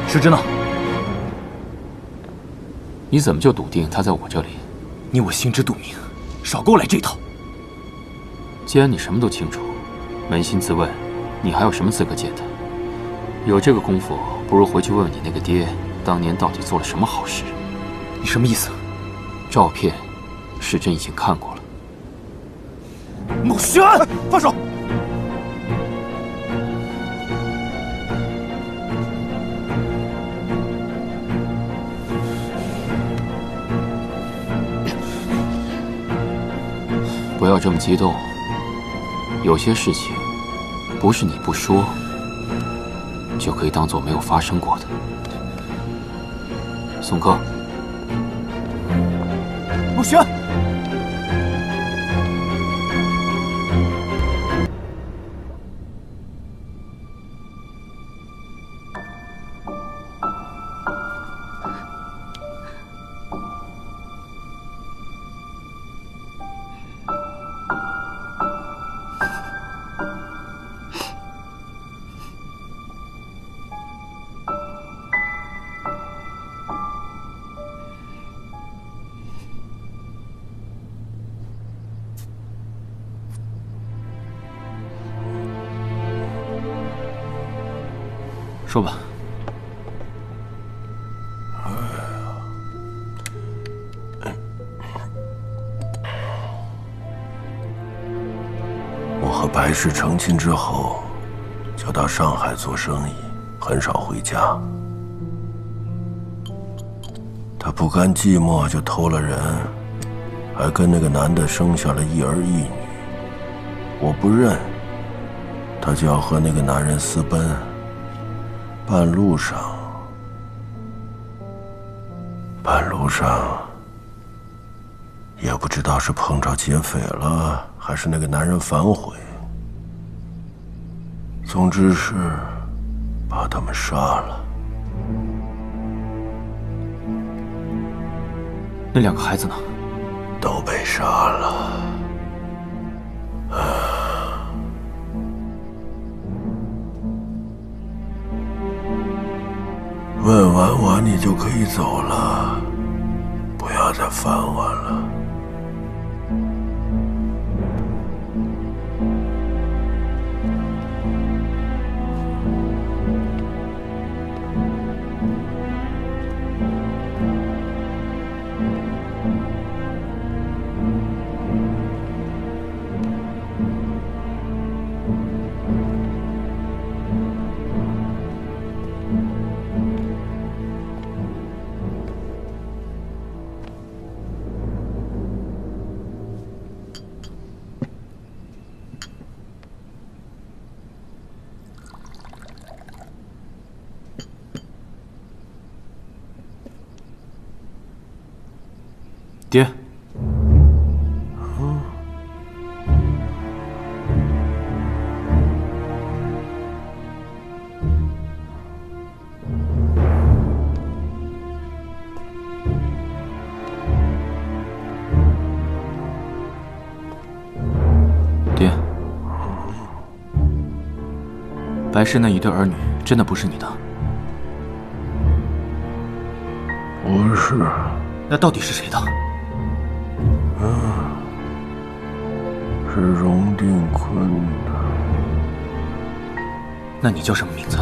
石之呢？你怎么就笃定他在我这里？你我心知肚明，少给我来这一套。既然你什么都清楚，扪心自问，你还有什么资格见他？有这个功夫，不如回去问问你那个爹，当年到底做了什么好事。你什么意思？照片，世珍已经看过了。穆轩，放手！不要这么激动。有些事情，不是你不说，就可以当做没有发生过的。宋哥，穆轩。说吧。我和白氏成亲之后，就到上海做生意，很少回家。他不甘寂寞，就偷了人，还跟那个男的生下了一儿一女。我不认，他就要和那个男人私奔。半路上，也不知道是碰着劫匪了，还是那个男人反悔。总之是把他们杀了。那2个孩子呢？都被杀了。问完我，你就可以走了，不要再烦我了。爹，爹，白氏那一对儿女真的不是你的？不是。那到底是谁的？是荣定坤的。那你叫什么名字？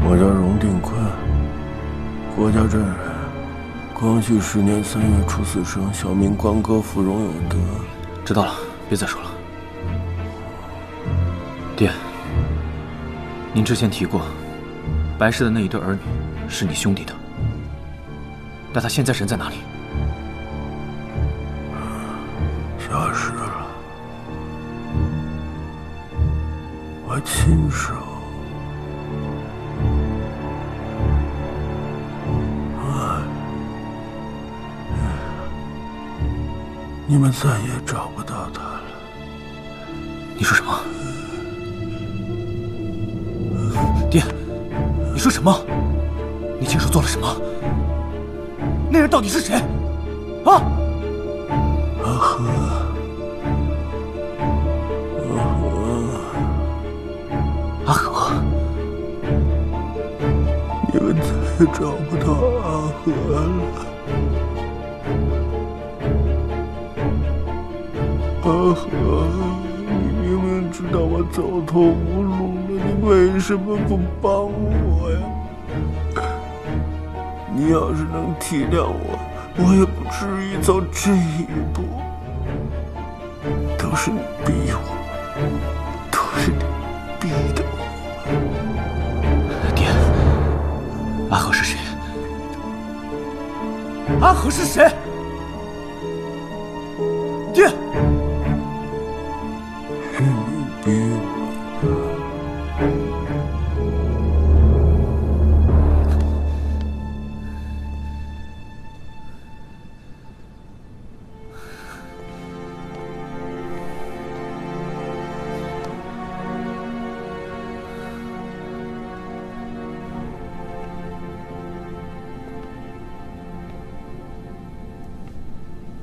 我叫荣定坤，郭家镇人，光绪10年3月初4生，小名关哥，父荣有德。知道了，别再说了。爹，您之前提过，白氏的那一对儿女是你兄弟的，那他现在人在哪里？消失了。我亲手。你们再也找不到他了。你说什么？爹，你说什么？你亲手做了什么？那人到底是谁？啊？阿和，也找不到阿和了。阿和，你明明知道我走投无路了，你为什么不帮我呀？你要是能体谅我，我也不至于走这一步。都是你逼我，都是你逼的我。爹，阿和是谁？阿和是谁？爹！是你逼我。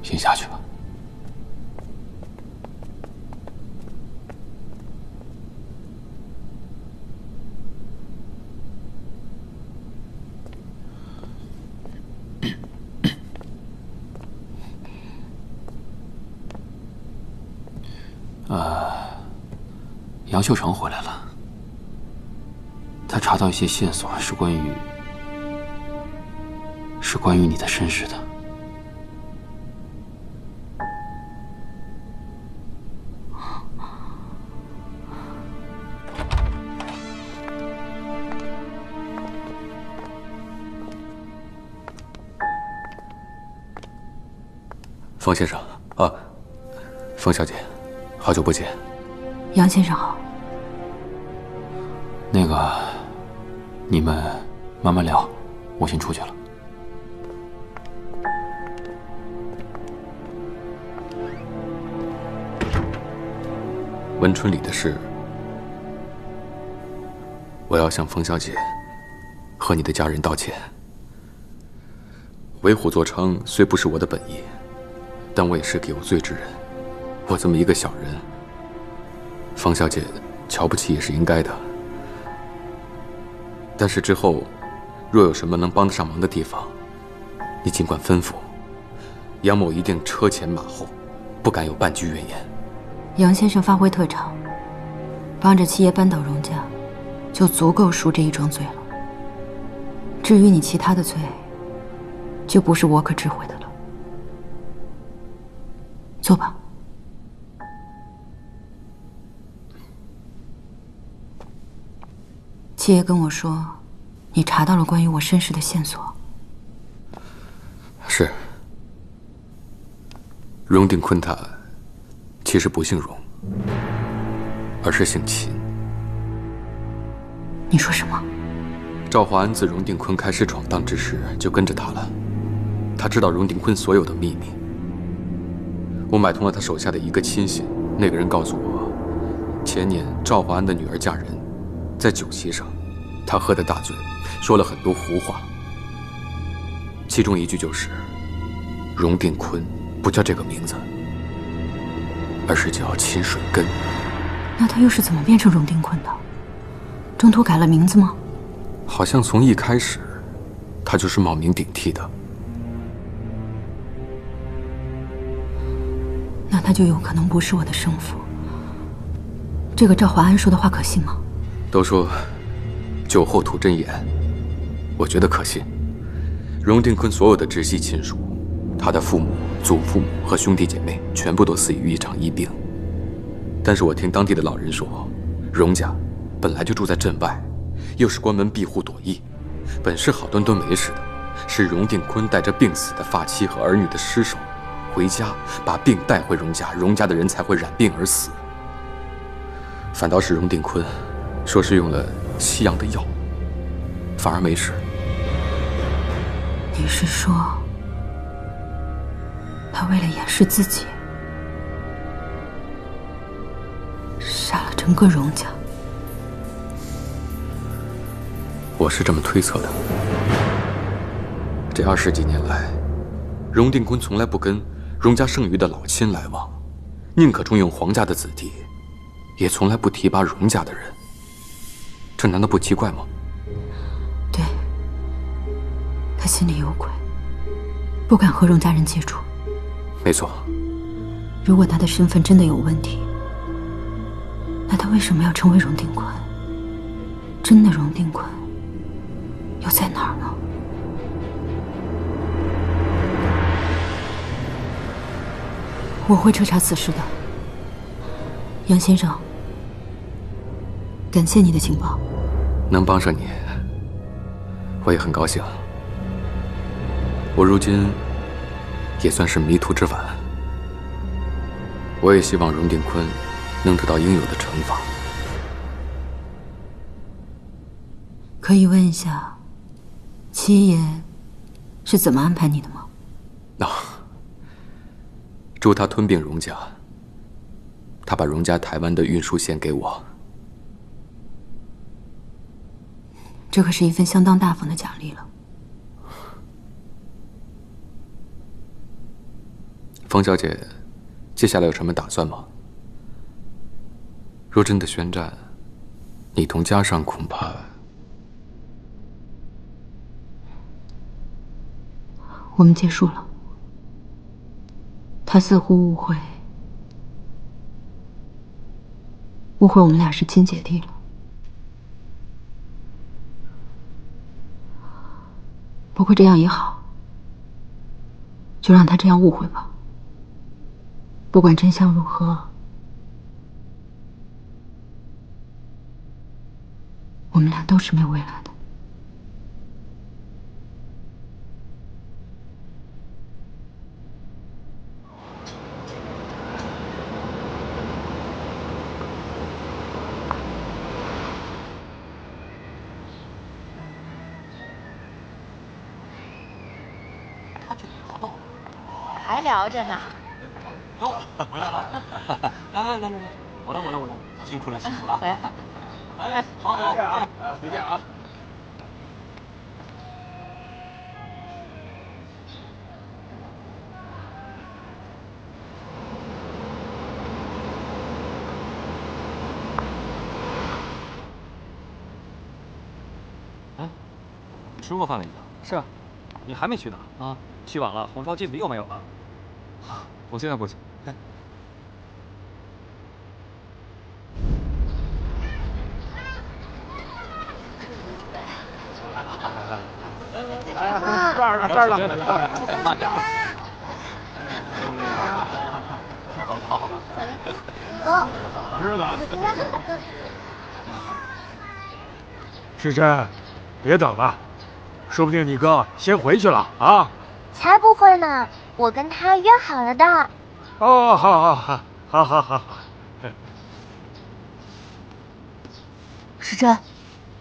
先下去吧。杨秀成回来了，他查到一些线索，是关于你的身世的。方先生啊，方小姐，好久不见。杨先生好。那个，你们慢慢聊，我先出去了。温春里的事，我要向方小姐和你的家人道歉。为虎作伥虽不是我的本意，但我也是个有罪之人。我这么一个小人，方小姐瞧不起也是应该的。但是之后，若有什么能帮得上忙的地方，你尽管吩咐，杨某一定车前马后，不敢有半句怨言。杨先生发挥特长，帮着七爷扳倒荣家，就足够赎这一桩罪了。至于你其他的罪，就不是我可智慧的了。坐吧。七爷跟我说，你查到了关于我身世的线索。是。荣定坤他其实不姓荣，而是姓秦。你说什么？赵华安自荣定坤开始闯荡之时就跟着他了，他知道荣定坤所有的秘密。我买通了他手下的一个亲信，那个人告诉我，前年赵华安的女儿嫁人，在酒席上，他喝得大醉，说了很多胡话，其中一句就是荣定坤不叫这个名字，而是叫秦水根。那他又是怎么变成荣定坤的？中途改了名字吗？好像从一开始，他就是冒名顶替的。那他就有可能不是我的生父。这个赵华安说的话可信吗？都说酒后吐真言，我觉得可信。荣定坤所有的直系亲属，他的父母、祖父母和兄弟姐妹全部都死于一场疫病。但是我听当地的老人说，荣家本来就住在镇外，又是关门闭户躲疫，本是好端端没事的，是荣定坤带着病死的发妻和儿女的尸首回家，把病带回荣家，荣家的人才会染病而死。反倒是荣定坤说是用了西洋的药，反而没事。你是说，他为了掩饰自己，杀了整个荣家？我是这么推测的。这20几年来，荣定坤从来不跟荣家剩余的老亲来往，宁可重用皇家的子弟，也从来不提拔荣家的人。这难道不奇怪吗？对，心里有鬼，不敢和荣家人接触。没错。如果他的身份真的有问题，那他为什么要成为荣定坤？真的荣定坤又在哪儿呢？我会彻查此事的，杨先生。感谢你的情报，能帮上你，我也很高兴。我如今也算是迷途知返，我也希望荣定坤能得到应有的惩罚。可以问一下，七爷是怎么安排你的吗？助他吞并荣家，他把荣家台湾的运输线给我。这可是一份相当大方的奖励了。冯小姐，接下来有什么打算吗？若真的宣战，你同家上恐怕……我们结束了。他似乎误会我们俩是亲姐弟了。不过这样也好，就让他这样误会吧。不管真相如何，我们俩都是没有未来的。还聊着呢。哟，回来了！来，我来，辛苦了。回来。哎，好，再见啊！再见啊！哎，你吃过饭了已经？是啊，你还没去呢？啊，去晚了，红烧鸡子又没有了。我现在过去。哎，这儿了，慢点。好，知道。世珍，别等了，说不定你哥先回去了啊。才不会呢，我跟他约好了的。哦，好。时珍，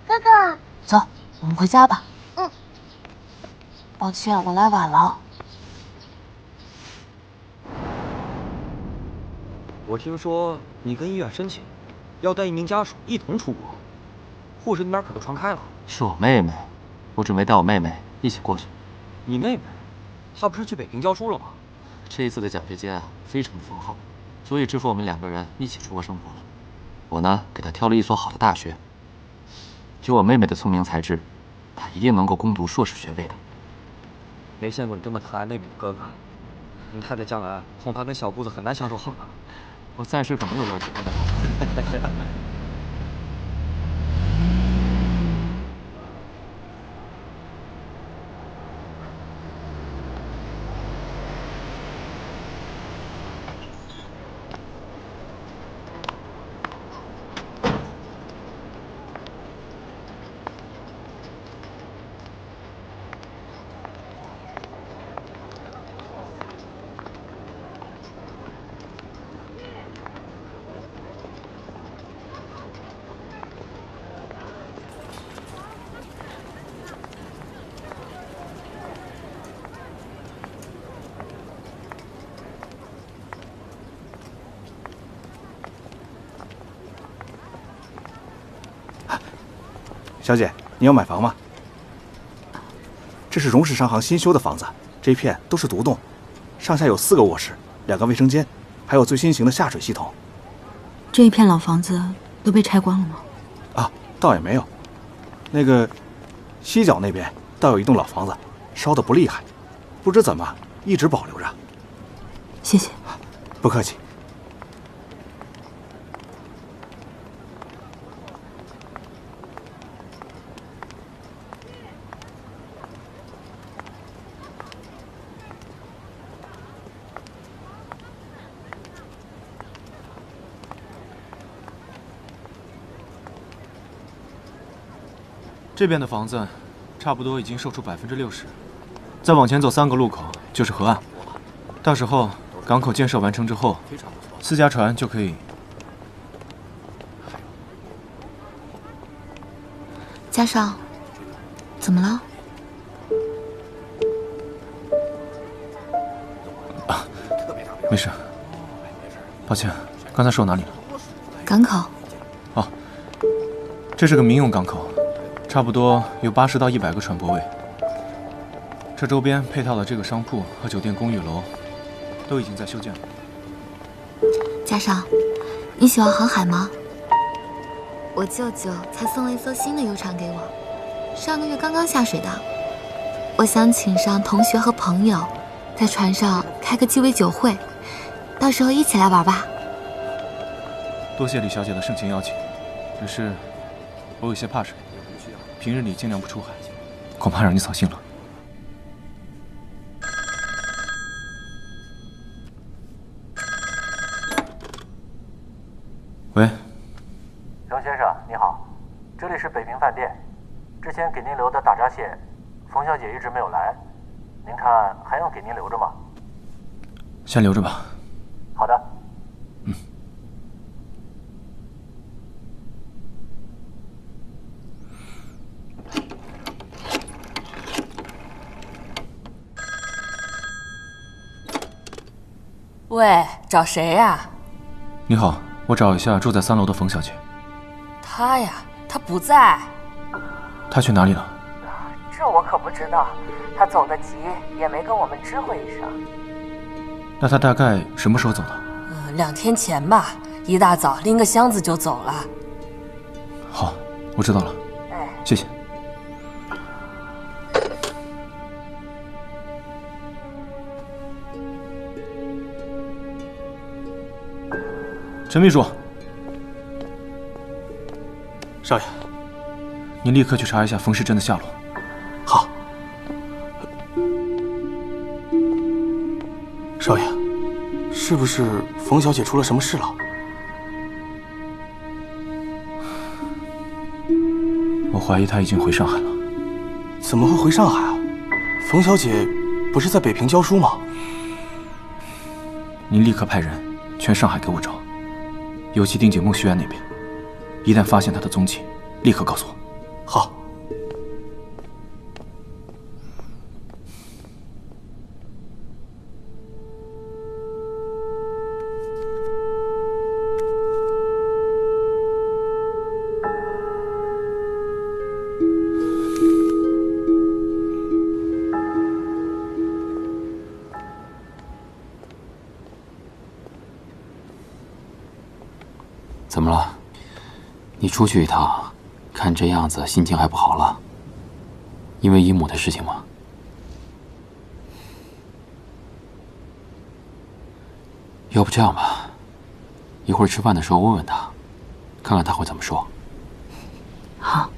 哥哥，走，我们回家吧。嗯。抱歉，我来晚了。我听说你跟医院申请，要带一名家属一同出国，护士那边可都传开了。是我妹妹，我准备带我妹妹一起过去。你妹妹，她不是去北京教书了吗？这一次的奖学金啊，非常丰厚，足以支付我们2个人一起出国生活了。我呢，给她挑了一所好的大学。就我妹妹的聪明才智，她一定能够攻读硕士学位的。没见过你这么可爱内敛的哥哥，你太太将来恐怕跟小姑子很难相处好了。我暂时可没有要求的。小姐，你要买房吗？这是荣氏商行新修的房子，这一片都是独栋，上下有4个卧室，2个卫生间，还有最新型的下水系统。这一片老房子都被拆光了吗？啊，倒也没有。那个西角那边倒有一栋老房子，烧得不厉害，不知怎么一直保留着。谢谢。不客气。这边的房子差不多已经售出60%，再往前走3个路口就是河岸。到时候港口建设完成之后，4家船就可以。嘉少，怎么了？没事，抱歉，刚才说哪里了？港口。哦，这是个民用港口。差不多有80到100个船舶位，这周边配套的这个商铺和酒店公寓楼都已经在修建了。嘉少，你喜欢航海吗？我舅舅才送了一艘新的游船给我，上个月刚刚下水的。我想请上同学和朋友，在船上开个鸡尾酒会，到时候一起来玩吧。多谢李小姐的盛情邀请，只是我有些怕水。平日里尽量不出海，恐怕让你扫兴了。喂，荣先生，你好，这里是北平饭店。之前给您留的大闸蟹，冯小姐一直没有来，您看还用给您留着吗？先留着吧。好的。喂，找谁呀？你好，我找一下住在3楼的冯小姐。她呀，她不在。她去哪里了？这我可不知道，她走得急，也没跟我们知会一声。那她大概什么时候走的？2天前吧，一大早拎个箱子就走了。好，我知道了。哎，谢谢。陈秘书，少爷，您立刻去查一下冯世珍的下落。好。少爷，是不是冯小姐出了什么事了？我怀疑她已经回上海了。怎么会回上海啊？冯小姐不是在北平教书吗？您立刻派人全上海给我找。尤其丁姐孟虚安那边，一旦发现他的踪迹，立刻告诉我。好。怎么了？你出去一趟，看这样子心情还不好了？因为姨母的事情吗？要不这样吧，一会儿吃饭的时候问问他，看看他会怎么说。好。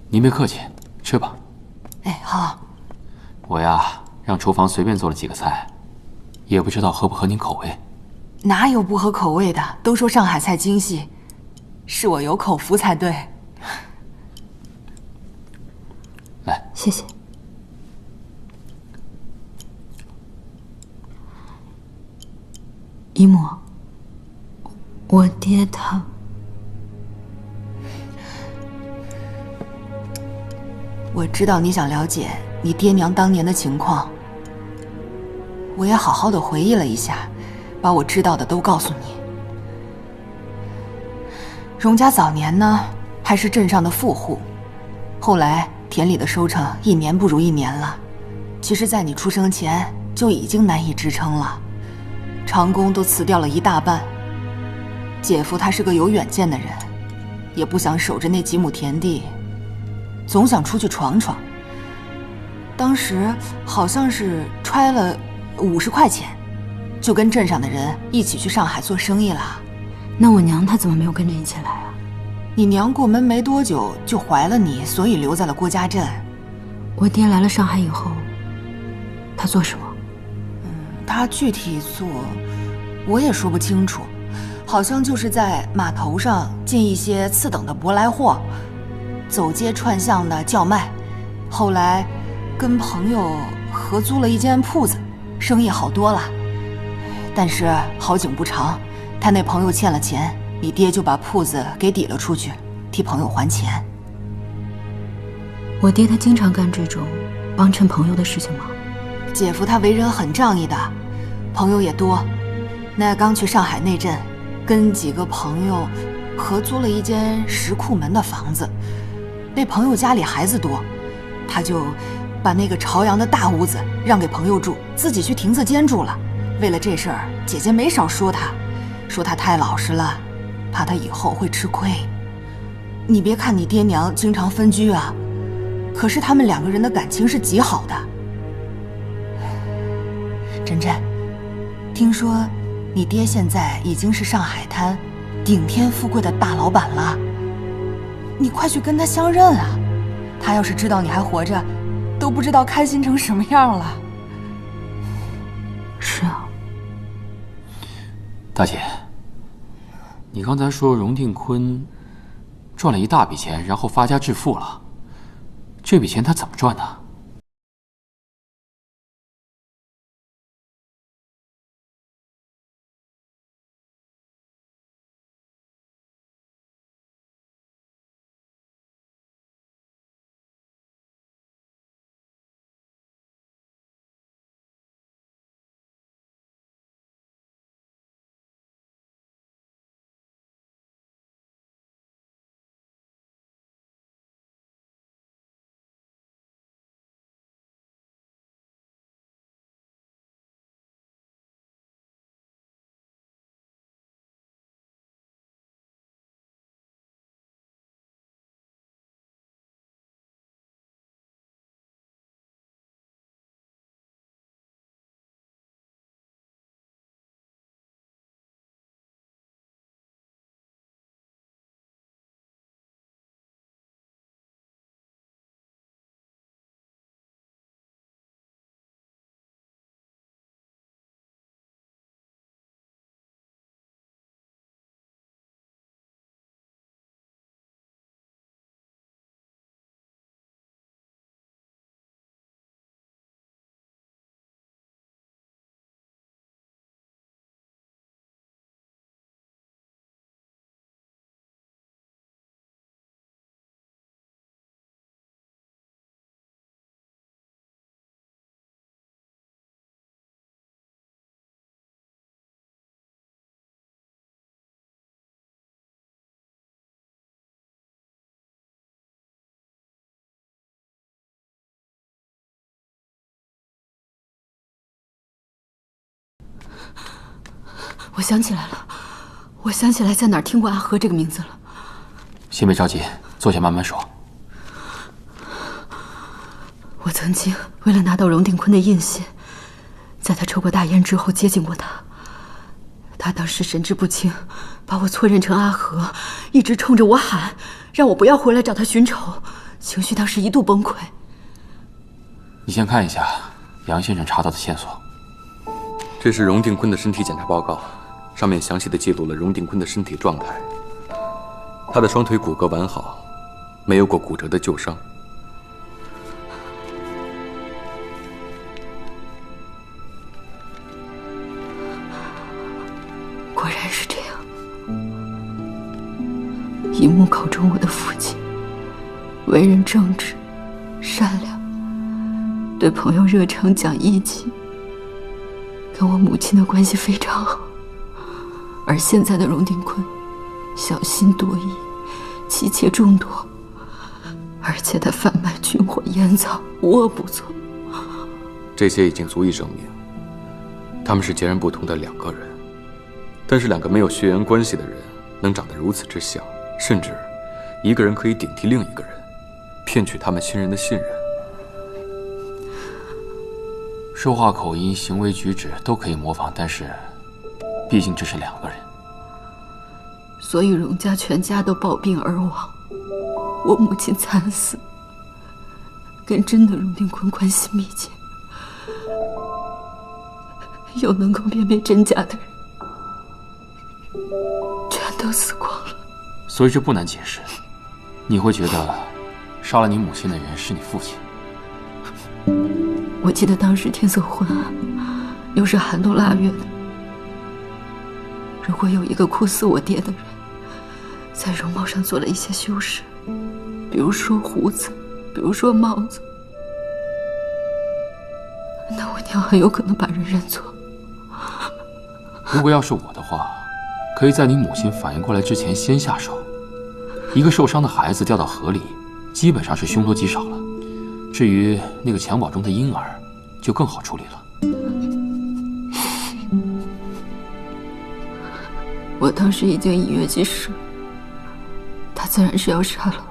您别客气，吃吧。哎，好。我呀，让厨房随便做了几个菜，也不知道合不合您口味。哪有不合口味的？都说上海菜精细，是我有口福才对。来，谢谢。姨母，我爹他……我知道你想了解你爹娘当年的情况，我也好好的回忆了一下，把我知道的都告诉你。荣家早年呢还是镇上的富户，后来田里的收成一年不如一年了，其实在你出生前就已经难以支撑了，长工都辞掉了一大半。姐夫他是个有远见的人，也不想守着那几亩田地，总想出去闯闯。当时好像是揣了50块钱，就跟镇上的人一起去上海做生意了。那我娘她怎么没有跟着一起来啊？你娘过门没多久就怀了你，所以留在了郭家镇。我爹来了上海以后，他做什么？他具体做我也说不清楚，好像就是在码头上进一些次等的舶来货，走街串巷的叫卖。后来跟朋友合租了一间铺子，生意好多了。但是好景不长，他那朋友欠了钱，你爹就把铺子给抵了出去，替朋友还钱。我爹他经常干这种帮衬朋友的事情吗？姐夫他为人很仗义的，朋友也多。那刚去上海那阵，跟几个朋友合租了一间石库门的房子。那朋友家里孩子多，他就把那个朝阳的大屋子让给朋友住，自己去亭子间住了。为了这事儿，姐姐没少说他，说他太老实了，怕他以后会吃亏。你别看你爹娘经常分居啊，可是他们2个人的感情是极好的。珍珍，听说你爹现在已经是上海滩顶天富贵的大老板了，你快去跟他相认啊！他要是知道你还活着，都不知道开心成什么样了。是啊。大姐，你刚才说荣定坤赚了一大笔钱，然后发家致富了，这笔钱他怎么赚的？我想起来了，我想起来在哪儿听过阿和这个名字了。先别着急，坐下慢慢说。我曾经为了拿到荣定坤的印信，在他抽过大烟之后接近过他。他当时神志不清，把我错认成阿和，一直冲着我喊，让我不要回来找他寻仇，情绪当时一度崩溃。你先看一下杨先生查到的线索。这是荣定坤的身体检查报告，上面详细的记录了荣定坤的身体状态。他的双腿骨骼完好，没有过骨折的旧伤。果然是这样。一幕口中我的父亲，为人正直、善良，对朋友热诚讲义气，跟我母亲的关系非常好。而现在的荣定坤，小心多疑，妻妾众多，而且他贩卖军火烟草，无恶不作。这些已经足以证明，他们是截然不同的2个人。但是两个没有血缘关系的人能长得如此之像，甚至一个人可以顶替另一个人，骗取他们亲人的信任。说话口音、行为举止都可以模仿，但是毕竟这是两个人。所以荣家全家都暴病而亡，我母亲惨死，跟真的荣定坤关系密切，有能够辨别真假的人，全都死光了。所以这不难解释，你会觉得杀了你母亲的人是你父亲。我记得当时天色昏暗，又是寒冬腊月的，如果有一个酷似我爹的人，在容貌上做了一些修饰，比如说胡子，比如说帽子，那我娘很有可能把人认错。如果要是我的话，可以在你母亲反应过来之前先下手。一个受伤的孩子掉到河里，基本上是凶多吉少了。至于那个襁褓中的婴儿，就更好处理了。我当时已经隐约记事，他自然是要杀了我。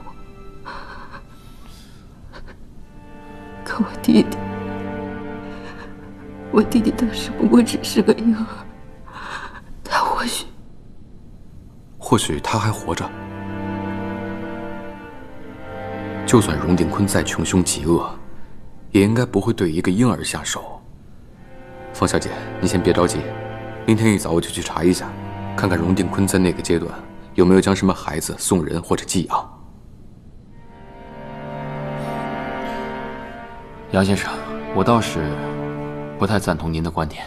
可我弟弟当时不过只是个婴儿，他或许他还活着。就算荣定坤再穷凶极恶，也应该不会对一个婴儿下手。方小姐，你先别着急，明天一早我就去查一下，看看荣定坤在那个阶段有没有将什么孩子送人或者寄养。杨先生，我倒是不太赞同您的观点。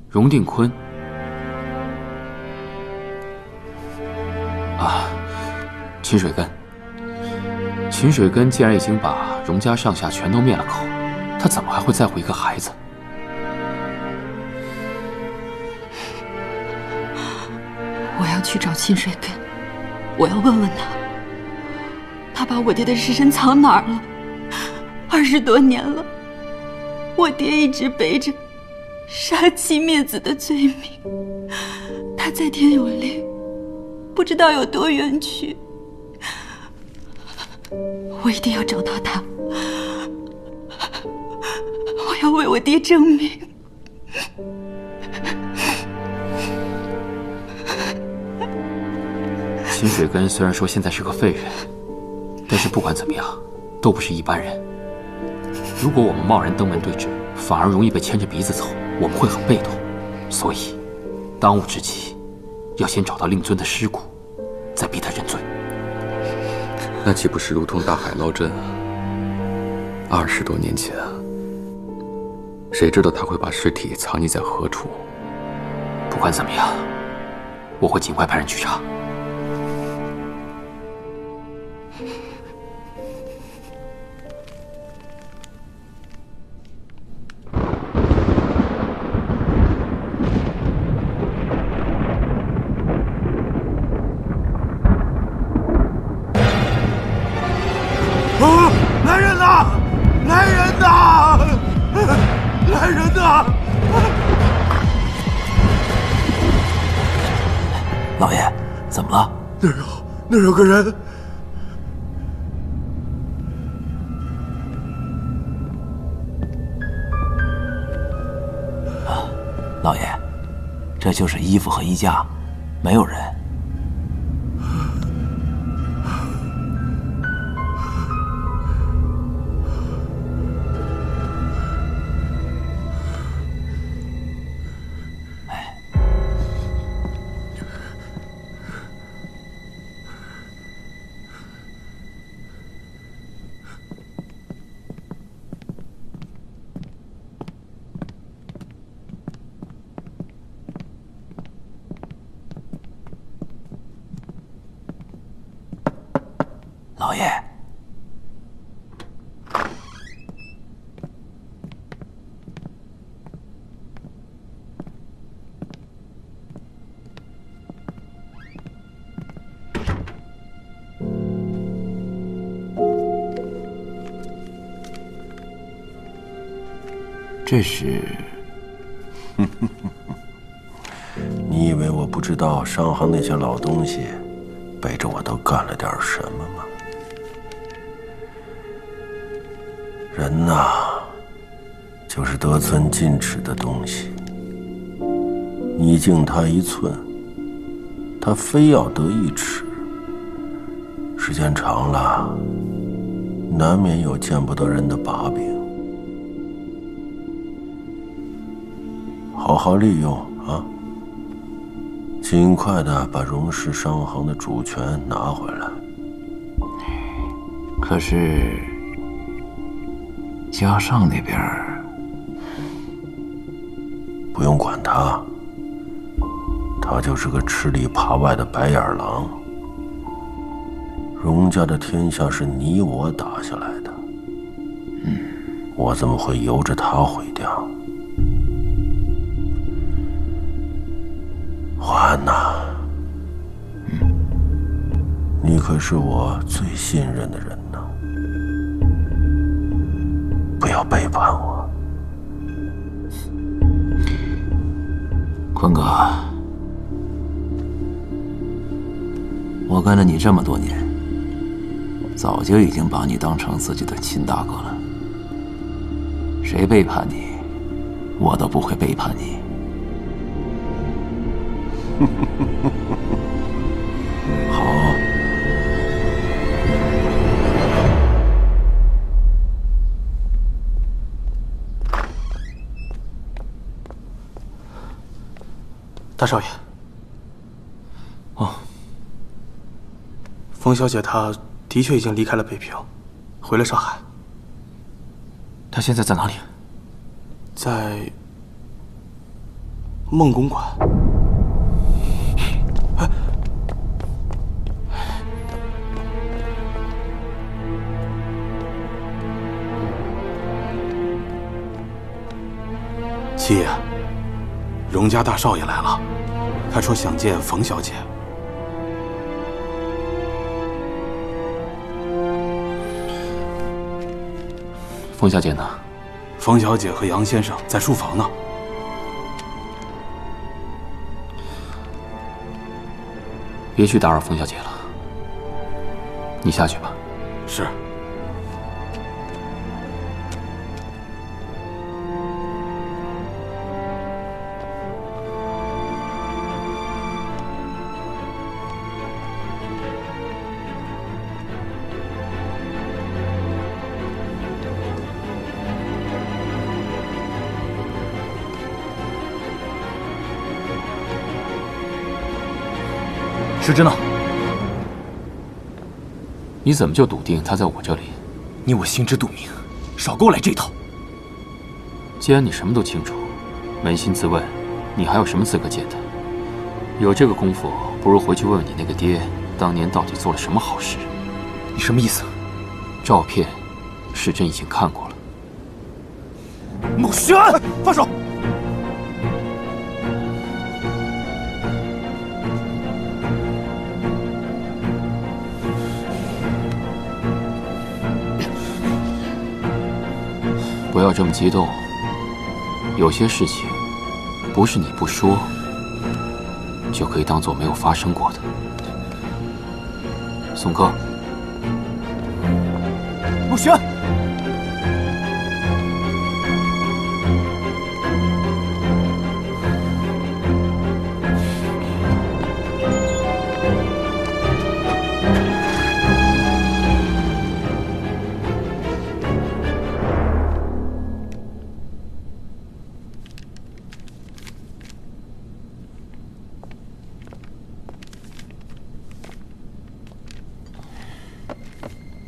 荣定坤秦水根。秦水根既然已经把荣家上下全都灭了口，他怎么还会在乎一个孩子？我要去找秦水根，我要问问他把我爹的尸身藏哪儿了？20多年了，我爹一直背着杀妻灭子的罪名，他在天有灵，不知道有多冤屈。我一定要找到他，我要为我爹证明。秦水根虽然说现在是个废人，但是不管怎么样，都不是一般人。如果我们贸然登门对质，反而容易被牵着鼻子走，我们会很被动。所以，当务之急，要先找到令尊的尸骨，再逼他认罪。那岂不是如同大海捞针啊？20多年前，谁知道他会把尸体藏匿在何处？不管怎么样，我会尽快派人去查。来人呐！来人呐！来人呐！老爷，怎么了？那有个人。老爷，这就是衣服和衣架，没有人。老爷，这是不知道商行那些老东西背着我都干了点什么吗？人呐，就是得寸进尺的东西。你敬他一寸，他非要得一尺。时间长了，难免有见不得人的把柄。好好利用啊！尽快的把荣氏商行的主权拿回来。可是嘉上那边不用管他，他就是个吃里扒外的白眼狼。荣家的天下是你我打下来的，我怎么会由着他毁掉？华安呐，你可是我最信任的人呐，不要背叛我。坤哥，我跟了你这么多年，早就已经把你当成自己的亲大哥了。谁背叛你，我都不会背叛你。好，大少爷。哦，冯小姐她的确已经离开了北平，回了上海。她现在在哪里？在梦公馆。七爷，荣家大少爷来了，他说想见冯小姐。冯小姐呢？冯小姐和杨先生在书房呢。别去打扰冯小姐了，你下去吧。是。石之呢？你怎么就笃定他在我这里？你我心知肚明，少给我来这一套。既然你什么都清楚，扪心自问，你还有什么资格见他？有这个功夫，不如回去问问你那个爹，当年到底做了什么好事。你什么意思？照片，世珍已经看过了。穆轩，放手！不要这么激动，有些事情不是你不说就可以当做没有发生过的。宋哥，穆轩，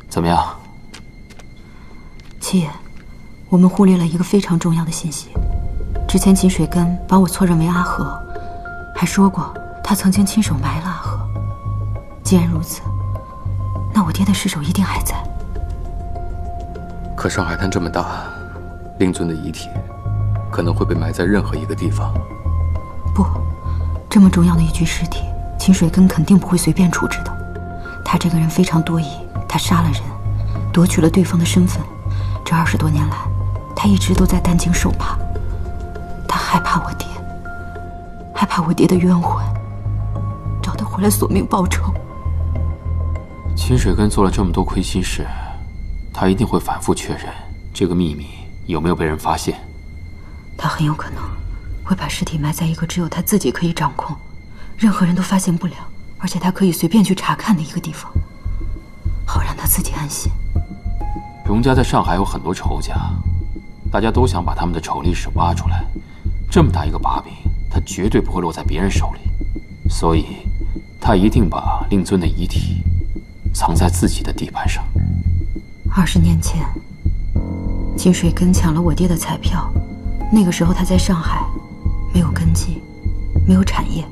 怎么样？七爷，我们忽略了一个非常重要的信息。之前秦水根把我错认为阿和，还说过他曾经亲手埋了阿和。既然如此，那我爹的尸首一定还在。可上海滩这么大，令尊的遗体可能会被埋在任何一个地方。不，这么重要的一具尸体，秦水根肯定不会随便处置的。他这个人非常多疑，他杀了人，夺取了对方的身份。这20多年来，他一直都在担惊受怕。他害怕我爹，害怕我爹的冤魂。回来索命报仇。秦水根做了这么多亏心事，他一定会反复确认这个秘密有没有被人发现。他很有可能会把尸体埋在一个只有他自己可以掌控、任何人都发现不了，而且他可以随便去查看的一个地方，好让他自己安心。荣家在上海有很多仇家，大家都想把他们的丑历史挖出来。这么大一个把柄，他绝对不会落在别人手里，所以他一定把令尊的遗体藏在自己的地盘上。20年前，秦水根抢了我爹的彩票，那个时候他在上海，没有根基，没有产业。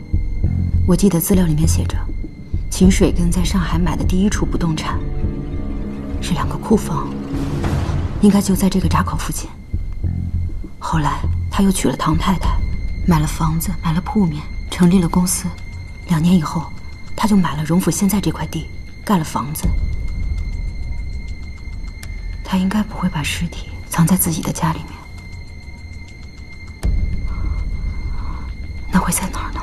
我记得资料里面写着，秦水根在上海买的第一处不动产是2个库房，应该就在这个闸口附近。后来他又娶了唐太太，买了房子，买了铺面，成立了公司。2年以后，他就买了荣府现在这块地，盖了房子。他应该不会把尸体藏在自己的家里面，那会在哪儿呢？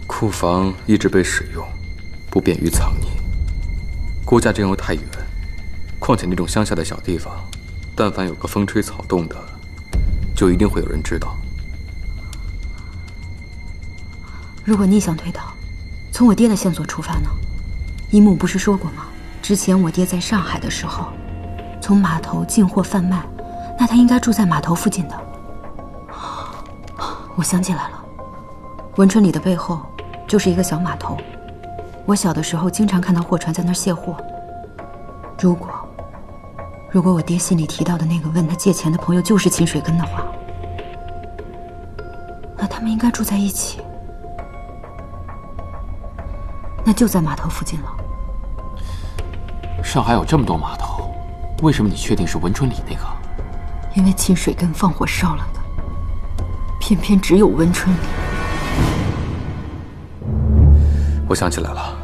库房一直被使用，不便于藏匿。郭家镇又太远，况且那种乡下的小地方，但凡有个风吹草动的，就一定会有人知道。如果逆向推导，从我爹的线索出发呢？一木不是说过吗？之前我爹在上海的时候，从码头进货贩卖，那他应该住在码头附近的。我想起来了，文春里的背后就是一个小码头。我小的时候经常看到货船在那儿卸货。如果我爹信里提到的那个问他借钱的朋友就是秦水根的话，那他们应该住在一起。那就在码头附近了。上海有这么多码头，为什么你确定是文春里那个？因为秦水根放火烧了的，偏偏只有文春里。我想起来了，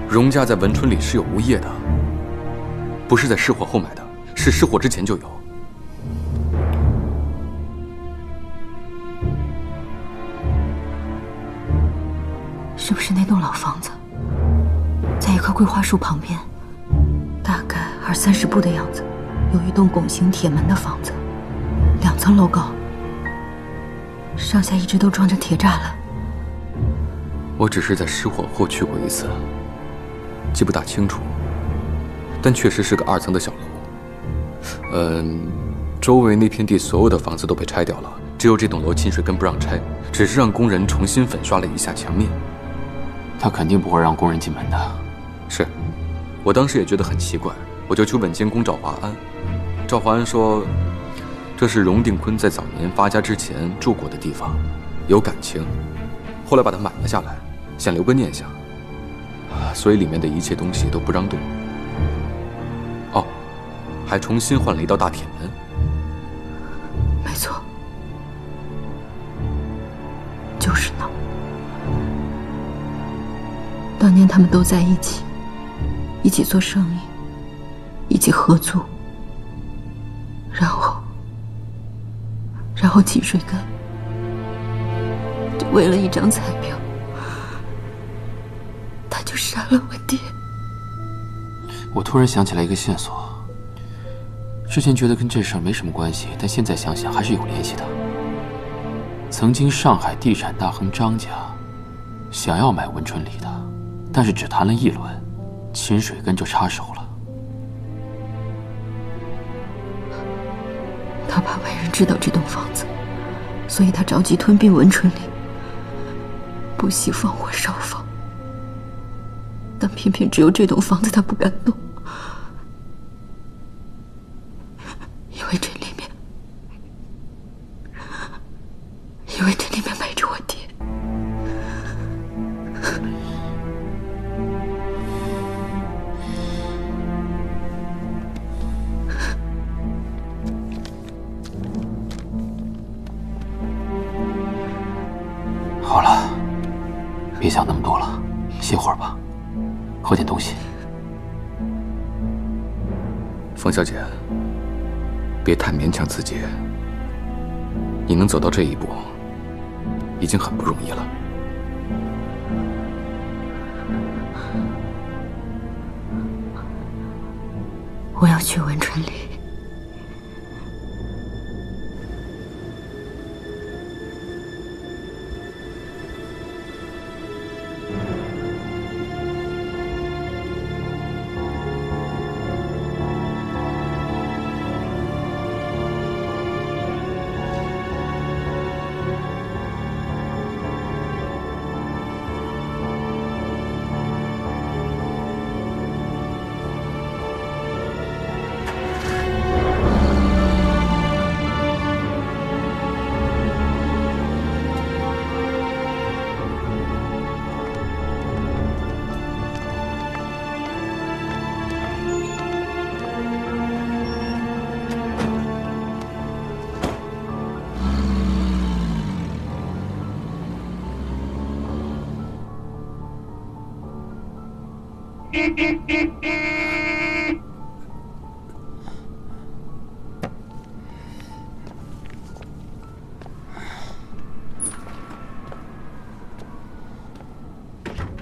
荣家在文春里是有物业的，不是在失火后买的，是失火之前就有。是不是那栋老房子，在一棵桂花树旁边，大概20-30步的样子，有一栋拱形铁门的房子，2层楼高，上下一直都装着铁栅栏。我只是在失火后去过一次，记不大清楚，但确实是个2层的小楼。周围那片地所有的房子都被拆掉了，只有这栋楼秦水根不让拆，只是让工人重新粉刷了一下墙面。他肯定不会让工人进门的。是，我当时也觉得很奇怪，我就去问监工赵华安。赵华安说，这是荣定坤在早年发家之前住过的地方，有感情，后来把它买了下来，想留个念想，所以里面的一切东西都不让动。哦，还重新换了一道大铁门。没错，就是那。当年他们都在一起，一起做生意，一起合租，然后秦水根就为了一张彩票，他就杀了我爹。我突然想起来一个线索，之前觉得跟这事儿没什么关系，但现在想想还是有联系的。曾经上海地产大亨张家想要买文春里的，但是只谈了1轮，秦水根就插手了。他怕外人知道这栋房子，所以他着急吞并文春里，不惜放火烧房。但偏偏只有这栋房子他不敢动，因为这里面埋着我爹。好了，别想那么多了，歇会儿吧，喝点东西。冯小姐，别太勉强自己，你能走到这一步，已经很不容易了。我要去文春里。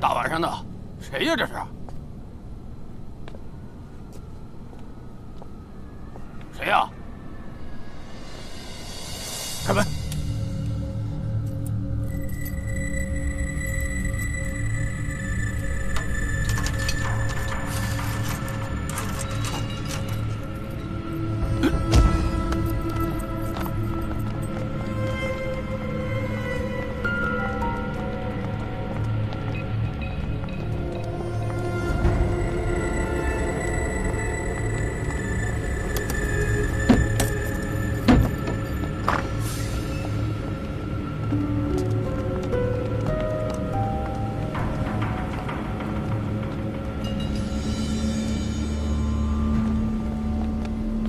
大晚上的，谁呀？这是？谁呀？开门！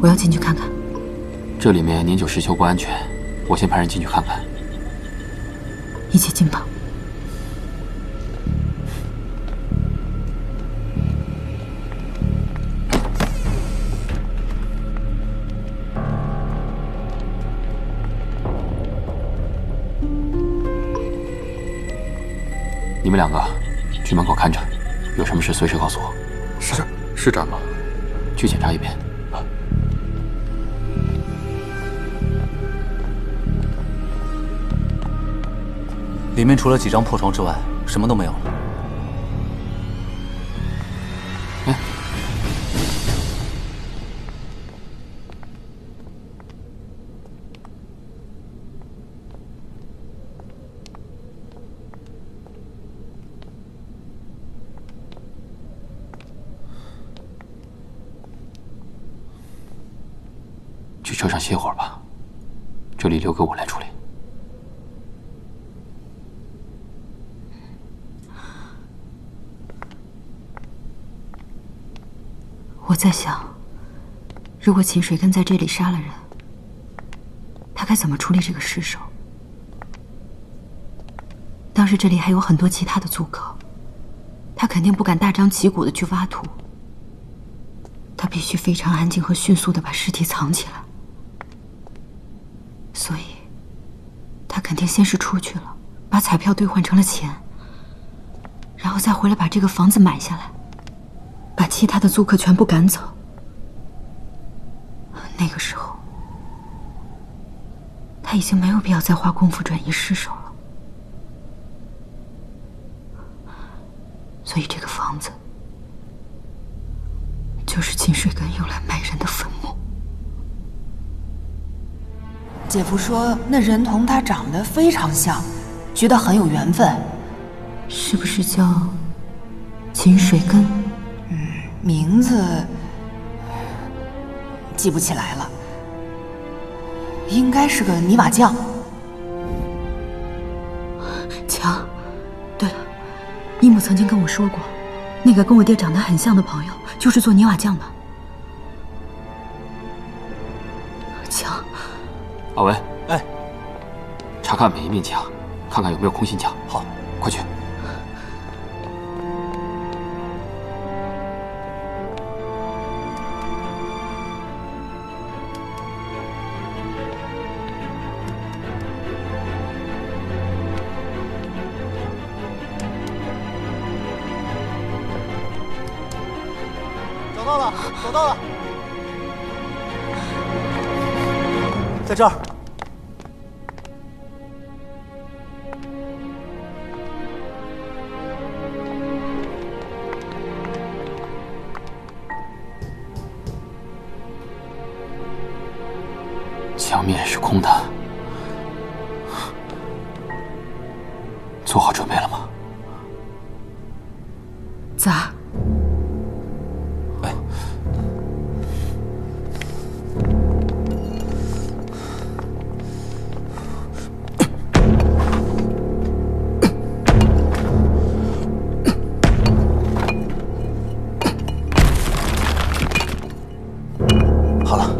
我要进去看看。这里面年久失修不安全，我先派人进去看看。一起进吧。你们两个去门口看着，有什么事随时告诉我。是这儿吗？去检查一遍。里面除了几张破床之外，什么都没有了。哎，去车上歇会儿吧，这里留给我来处理。我在想，如果秦水根在这里杀了人，他该怎么处理这个尸首？当时这里还有很多其他的租客，他肯定不敢大张旗鼓的去挖土。他必须非常安静和迅速的把尸体藏起来。所以，他肯定先是出去了，把彩票兑换成了钱，然后再回来把这个房子买下来。把其他的租客全部赶走。那个时候，他已经没有必要再花功夫转移尸首了。所以这个房子就是秦水根用来埋人的坟墓。姐夫说那人同他长得非常像，觉得很有缘分。是不是叫秦水根？名字记不起来了，应该是个泥瓦匠。强，对了，姨母曾经跟我说过，那个跟我爹长得很像的朋友就是做泥瓦匠的。强，阿文，哎，查看每一面墙，看看有没有空心墙。好，快去。找到了，找到了！在这儿。墙面是空的，做好准备了吗？咋？好了。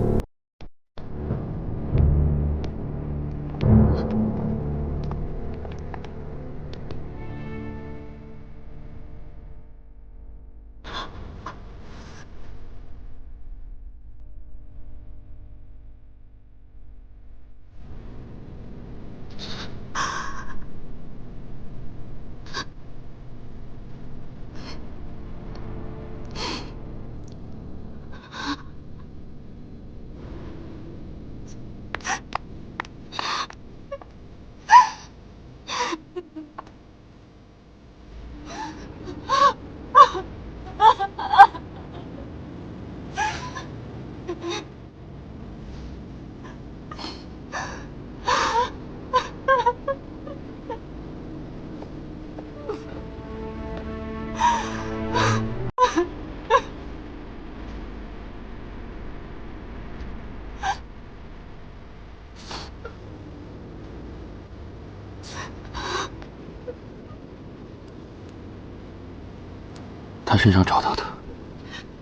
他身上找到的，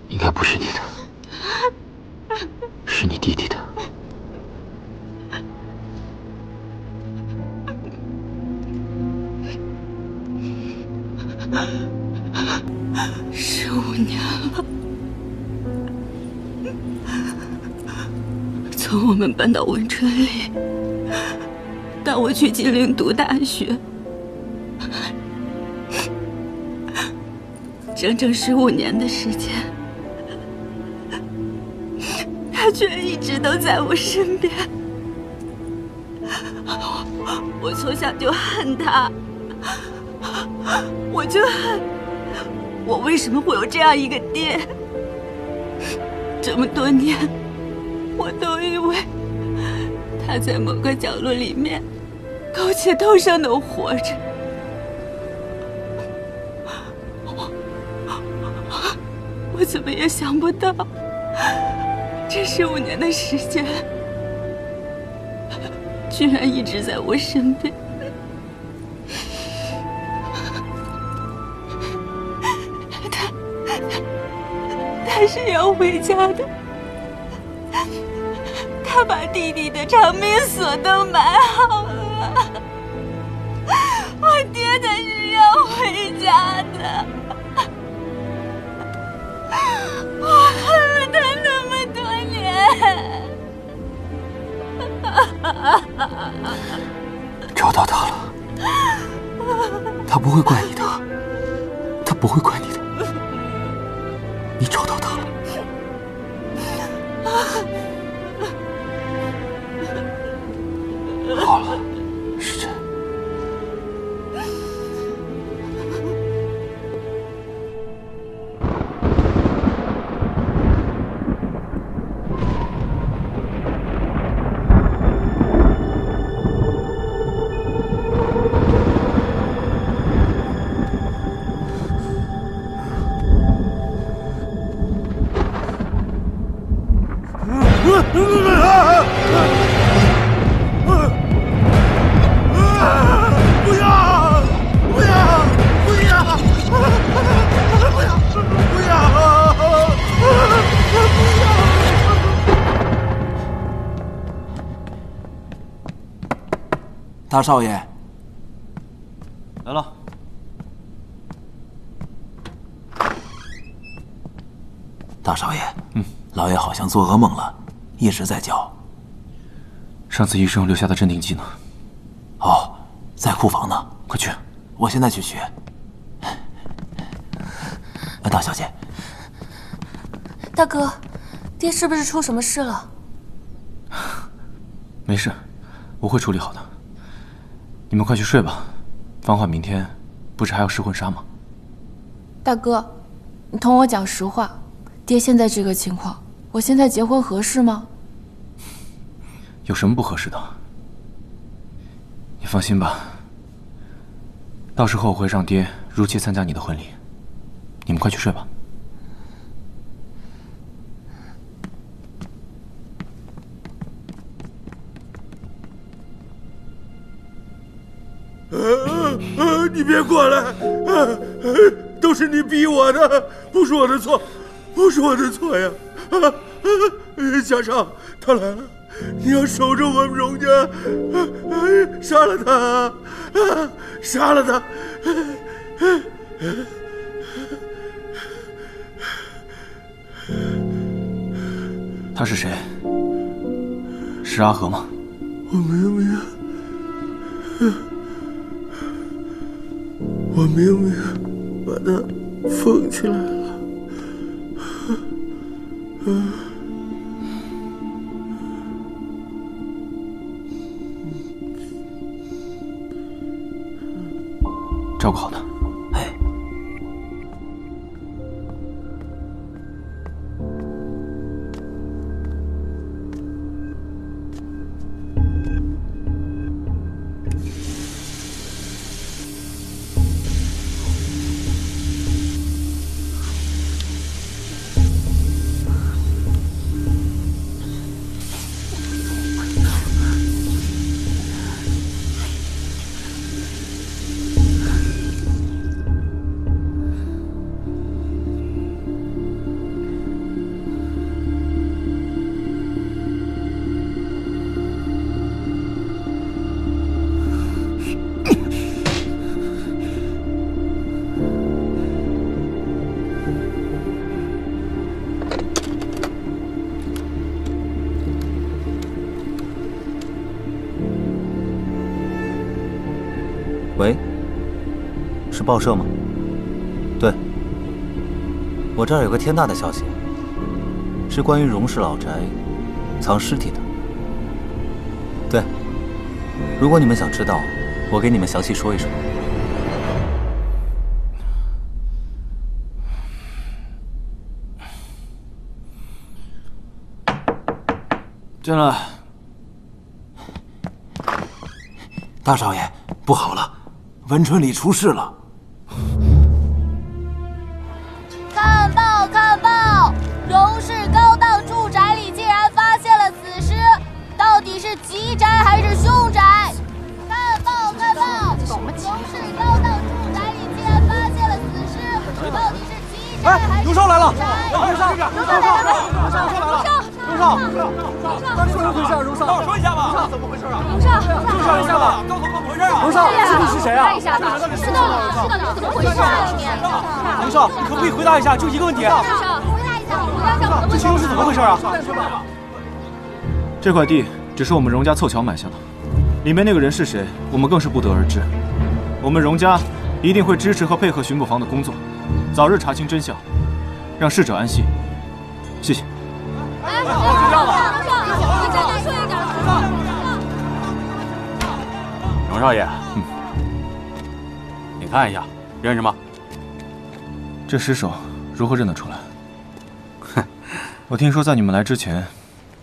应该不是你的，是你弟弟的。15年了，从我们搬到温春里，到我去金陵读大学，整整15年的时间，他却一直都在我身边。我从小就恨他，我就恨我为什么会有这样一个爹。这么多年，我都以为他在某个角落里面苟且偷生的活着。我怎么也想不到，这15年的时间，居然一直在我身边。他是要回家的，他把弟弟的长命锁都买好了。我爹他是要回家的。我恨了他那么多年。找到他了，他不会怪你的，他不会怪你的，你找到他了。好了，时辰。大少爷，来了。大少爷，老爷好像做噩梦了，一直在叫。上次医生留下的镇定剂呢？哦，在库房呢。快去！我现在去取。大小姐，大哥，爹是不是出什么事了？没事，我会处理好的。你们快去睡吧，芳华明天不是还要试婚纱吗？大哥，你同我讲实话，爹现在这个情况，我现在结婚合适吗？有什么不合适的？你放心吧，到时候我会让爹如期参加你的婚礼。你们快去睡吧。你别过来！都是你逼我的，不是我的错，不是我的错呀！嘉尚，他来了，你要守着我们荣家，杀了他，杀了他！他是谁？是阿和吗？我明明把他封起来了。照顾好他。喂，是报社吗？对，我这儿有个天大的消息，是关于荣氏老宅藏尸体的。对，如果你们想知道，我给你们详细说一说。进来。大少爷，不好了，文春里出事了。看报，看报！荣氏高档住宅里竟然发现了死尸，到底是吉宅还是凶宅？看报，看报！荣氏高档住宅里竟然发现了死尸，到底是吉宅还是荣少来了！荣少来了！荣少来了！荣少，咱说什么回事？荣少，跟我说一下吧。怎么回事啊？荣少，说一下吧。高头怎么回事啊？荣少，你是谁啊？知道了，怎么回事啊？荣少，你可不可以回答一下？就一个问题。荣少，回答一下，这情况是怎么回事啊？这块地只是我们荣家凑巧买下的，里面那个人是谁，我们更是不得而知。我们荣家一定会支持和配合巡捕房的工作，早日查清真相，让逝者安息。谢谢。荣少爷，你看一下，认识吗？这尸首如何认得出来？哼，我听说在你们来之前，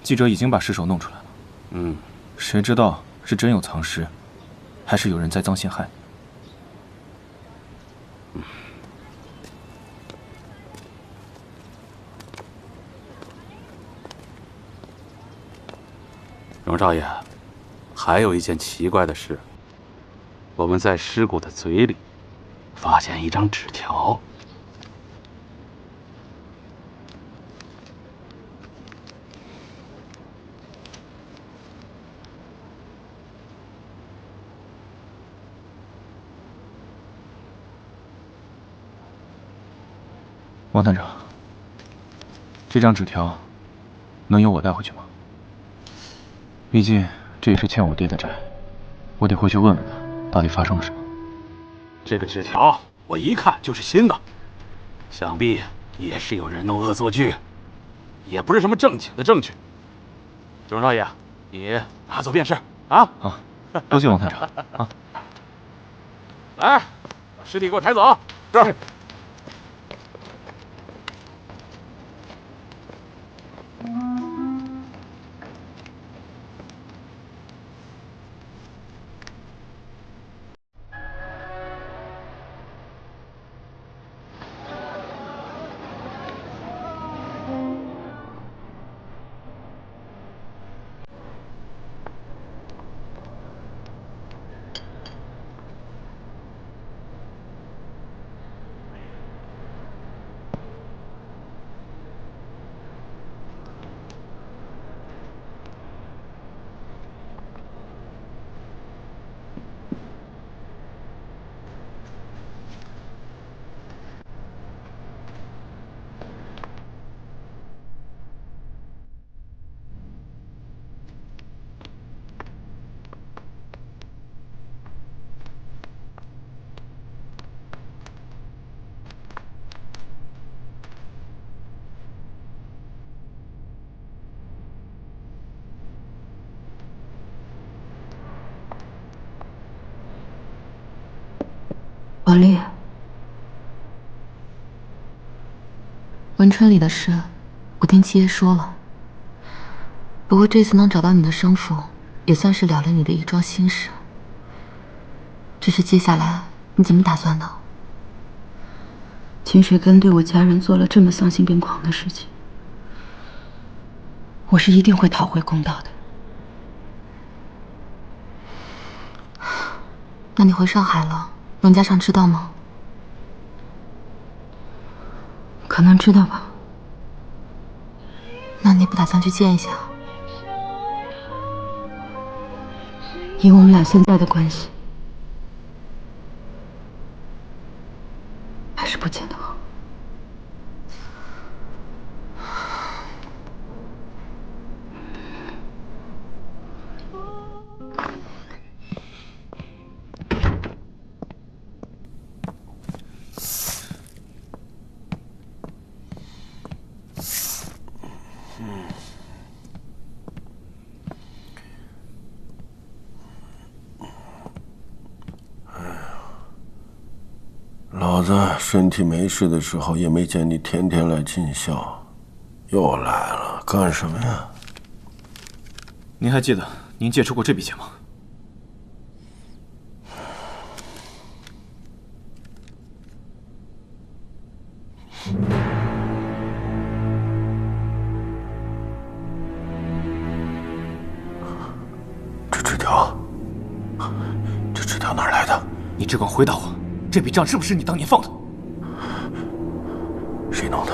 记者已经把尸首弄出来了。谁知道是真有藏尸，还是有人栽赃陷害？荣少爷，还有一件奇怪的事，我们在尸骨的嘴里发现一张纸条。王探长，这张纸条能由我带回去吗？毕竟这也是欠我爹的债，我得回去问问他到底发生了什么。这个纸条我一看就是新的，想必也是有人弄恶作剧，也不是什么正经的证据。荣少爷，你拿走便是啊。啊，多谢王探长啊。来，把尸体给我抬走。是。王丽，文春里的事，我听七爷说了。不过这次能找到你的生父，也算是了了你的一桩心事。只是接下来你怎么打算的？秦水根对我家人做了这么丧心病狂的事情，我是一定会讨回公道的。那你回上海了？荣家上知道吗？可能知道吧。那你不打算去见一下？以我们俩现在的关系，还是不见得好。老子身体没事的时候，也没见你天天来尽孝，又来了，干什么呀？您还记得您借出过这笔钱吗？这纸条，这纸条哪儿来的？你只管回答我。这笔账是不是你当年放的？谁弄的？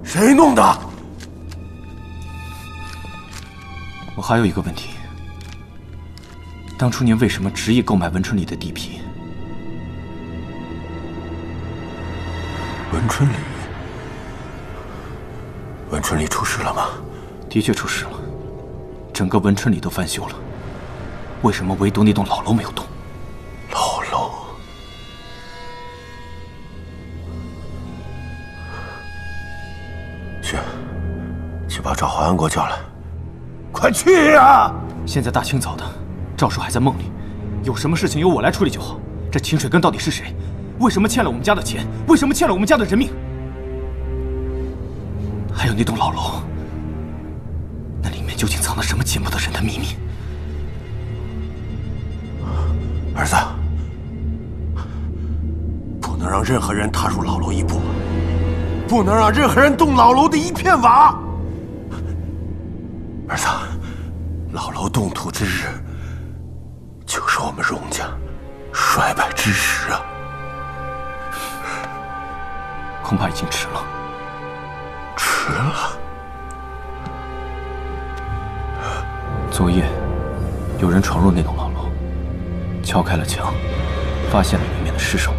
谁弄的？我还有一个问题：当初您为什么执意购买文春里的地皮？文春里？文春里出事了吗？的确出事了，整个文春里都翻修了，为什么唯独那栋老楼没有动？老楼，去把赵华安给我叫来，快去呀！现在大清早的，赵叔还在梦里，有什么事情由我来处理就好。这秦水根到底是谁？为什么欠了我们家的钱？为什么欠了我们家的人命？还有那栋老楼，那里面究竟藏了什么见不得人的秘密？儿子，不能让任何人踏入老楼一步，不能让任何人动老楼的一片瓦。儿子，老楼动土之日，就是我们荣家衰败之时啊！恐怕已经迟了。迟了。昨夜，有人闯入那栋老楼，敲开了墙，发现了里面的尸首。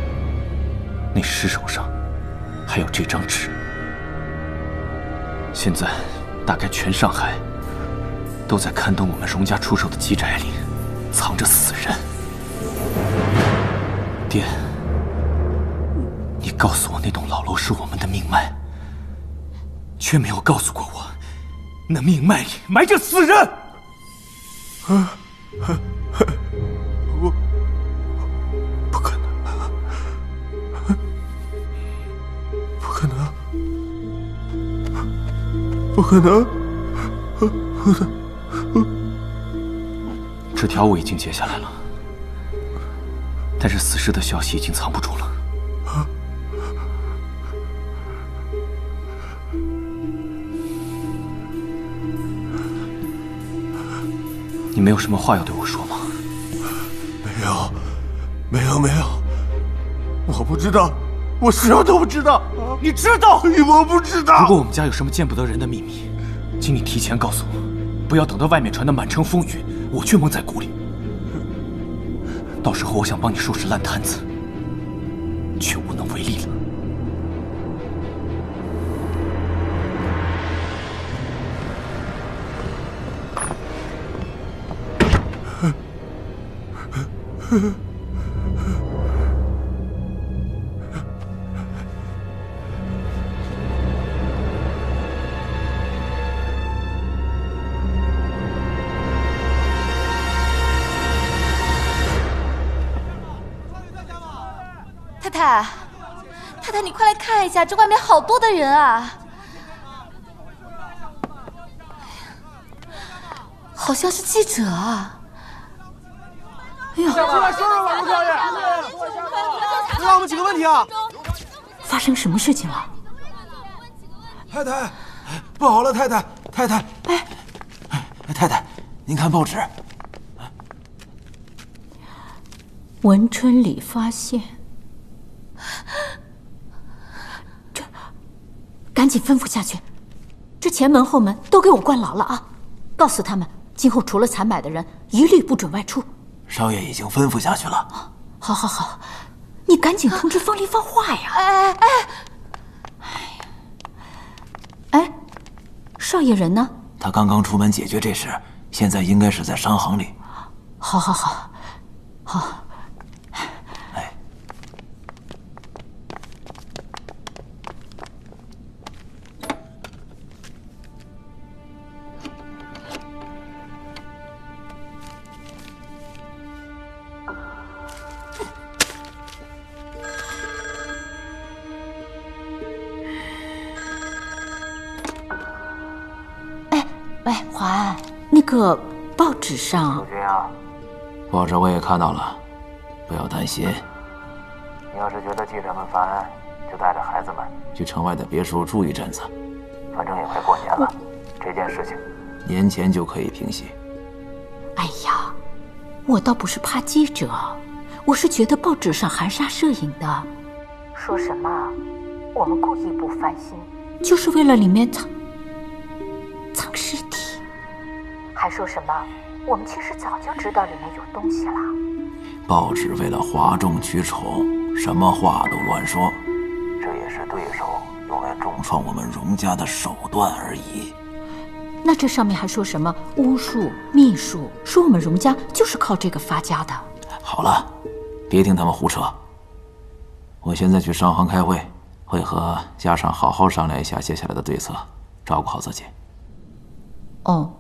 那尸首上还有这张纸。现在，大概全上海都在刊登我们荣家出售的鸡宅里藏着死人。爹，你告诉我那栋老楼是我们的命脉，却没有告诉过我，那命脉里埋着死人。我不可能，不可能，不可能！纸条我已经截下来了，但是死尸的消息已经藏不住了。你没有什么话要对我说吗？没有，我不知道，我什么都不知道。你知道？我不知道。如果我们家有什么见不得人的秘密，请你提前告诉我，不要等到外面传得满城风雨，我却蒙在鼓里。到时候我想帮你收拾烂摊子，却无能为力了。太太，你快来看一下，这外面好多的人啊！好像是记者啊！哎呀，出来说说吧，陆少爷，回答我们几个问题啊！发生什么事情了？太太，不好了，太太，太太，您看报纸。文春里发现，这赶紧吩咐下去，这前门后门都给我关牢了啊！告诉他们，今后除了采买的人，一律不准外出。少爷已经吩咐下去了。好，你赶紧通知方丽放话呀！哎，少爷人呢？他刚刚出门解决这事，现在应该是在商行里。好。喂，华安，那个报纸上，君啊，报纸我也看到了，不要担心。你要是觉得记者们烦，就带着孩子们去城外的别墅住一阵子。反正也快过年了，这件事情年前就可以平息。哎呀，我倒不是怕记者，我是觉得报纸上含沙射影的，说什么我们故意不翻新，就是为了里面藏尸体，还说什么我们其实早就知道里面有东西了。报纸为了哗众取宠，什么话都乱说，这也是对手用来重创我们荣家的手段而已。那这上面还说什么巫术、秘术，说我们荣家就是靠这个发家的。好了，别听他们胡扯。我现在去商行开会，会和家上好好商量一下接下来的对策，照顾好自己。哦。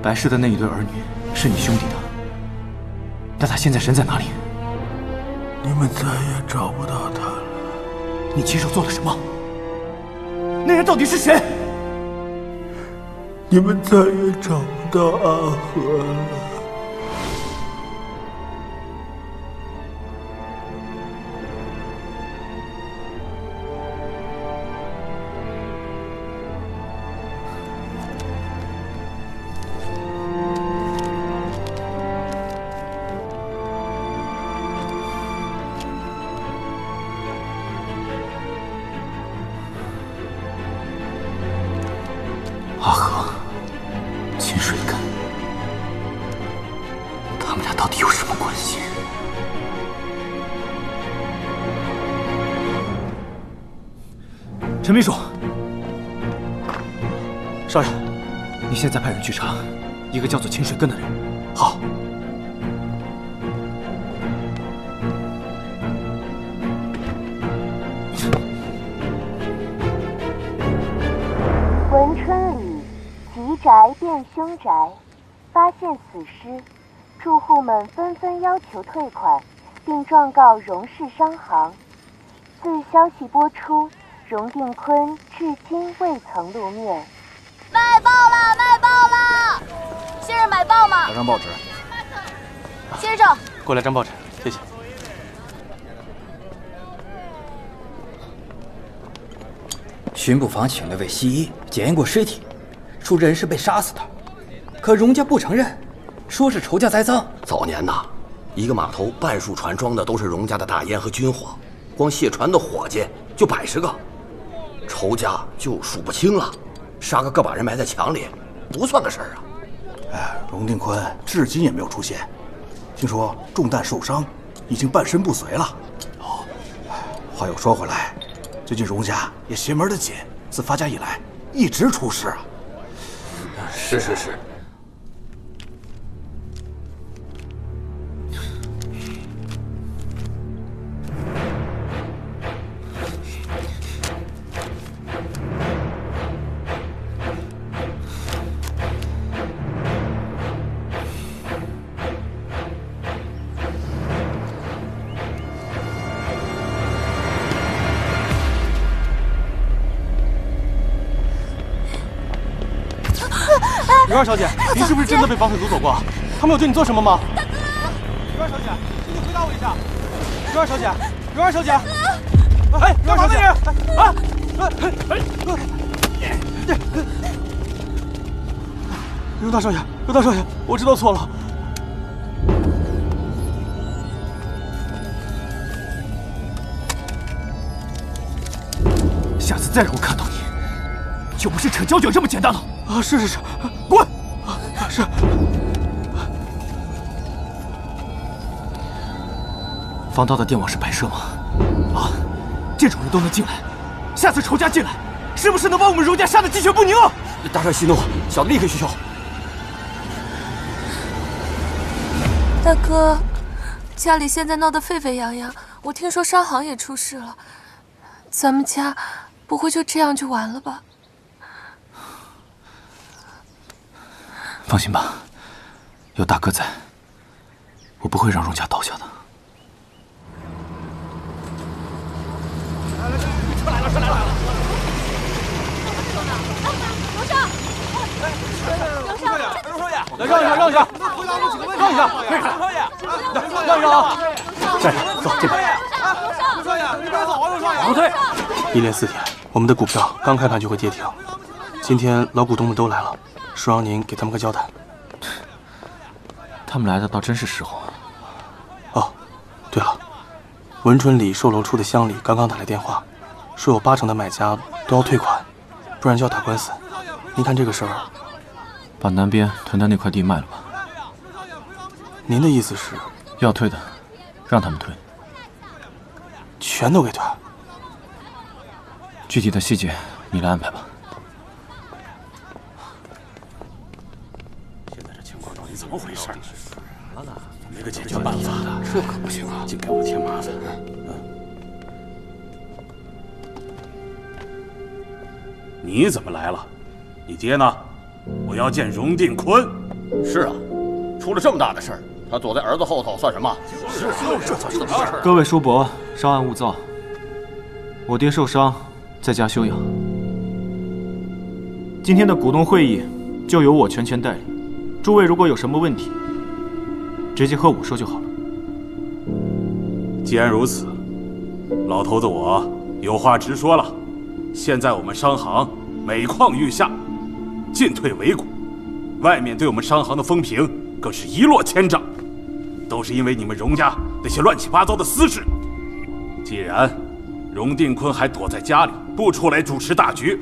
白氏的那一对儿女是你兄弟的，但他现在人在哪里？你们再也找不到他了。你亲手做了什么？那人到底是谁？你们再也找不到阿和了。阿和，秦水根，他们俩到底有什么关系？陈秘书，少爷，你现在派人去查一个叫做秦水根的人。好。文春里急宅变凶宅，发现死尸，住户们纷纷要求退款，并状告荣氏商行。自消息播出，荣定坤至今未曾露面。卖报了，卖报了！先生买报吗？来张报纸。先生，过来张报纸，谢谢。巡捕房请了位西医检验过尸体，说人是被杀死的，可荣家不承认，说是仇家栽赃。早年呐，一个码头半数船装的都是荣家的大烟和军火，光卸船的伙计就100个，仇家就数不清了。杀个把人埋在墙里，不算个事儿啊。荣定坤至今也没有出现，听说中弹受伤，已经半身不遂了。话又说回来，最近荣家也邪门的紧，自发家以来一直出事啊。是。刘二小姐，您是不是真的被绑匪掳走过？他们有对你做什么吗？大哥，刘二小姐，请你回答我一下。刘二小姐，刘二小姐，哎，刘二小姐，刘大少爷，刘大少爷，我知道错了。下次再让我看到你，就不是扯胶卷这么简单了。啊，是，滚！是。方涛的电网是摆设吗？啊，这种人都能进来，下次仇家进来，是不是能把我们荣家杀得鸡血不宁啊？大帅息怒，小的立刻去救。大哥，家里现在闹得沸沸扬扬，我听说商行也出事了，咱们家不会就这样就完了吧？放心吧，有大哥在，我不会让荣家倒下的。车来了！刘少，刘少，来让一下，让一下啊！站着，走这边。刘少爷，你别走啊，刘少爷！不对，1连4天，我们的股票刚开盘就会跌停。今天老股东们都来了，说让您给他们个交代。他们来的倒真是时候。哦，对了，文春里售楼处的乡里刚刚打来电话，说有80%的买家都要退款，不然就要打官司。您看这个事儿，把南边屯的那块地卖了吧。您的意思是，要退的，让他们退，全都给退。具体的细节你来安排吧。现在这情况到底怎么回事？没个解决办法，这可不行啊！净给我添麻烦。你怎么来了？你爹呢？我要见荣定坤。是啊，出了这么大的事儿，他躲在儿子后头算什么？是，这算什么事儿？各位叔伯，稍安勿躁。我爹受伤，在家休养。今天的股东会议就由我全权代理。诸位如果有什么问题，直接和我说就好了。既然如此，老头子我有话直说了。现在我们商行每况愈下，进退维谷，外面对我们商行的风评更是一落千丈，都是因为你们荣家那些乱七八糟的私事。既然荣定坤还躲在家里不出来主持大局，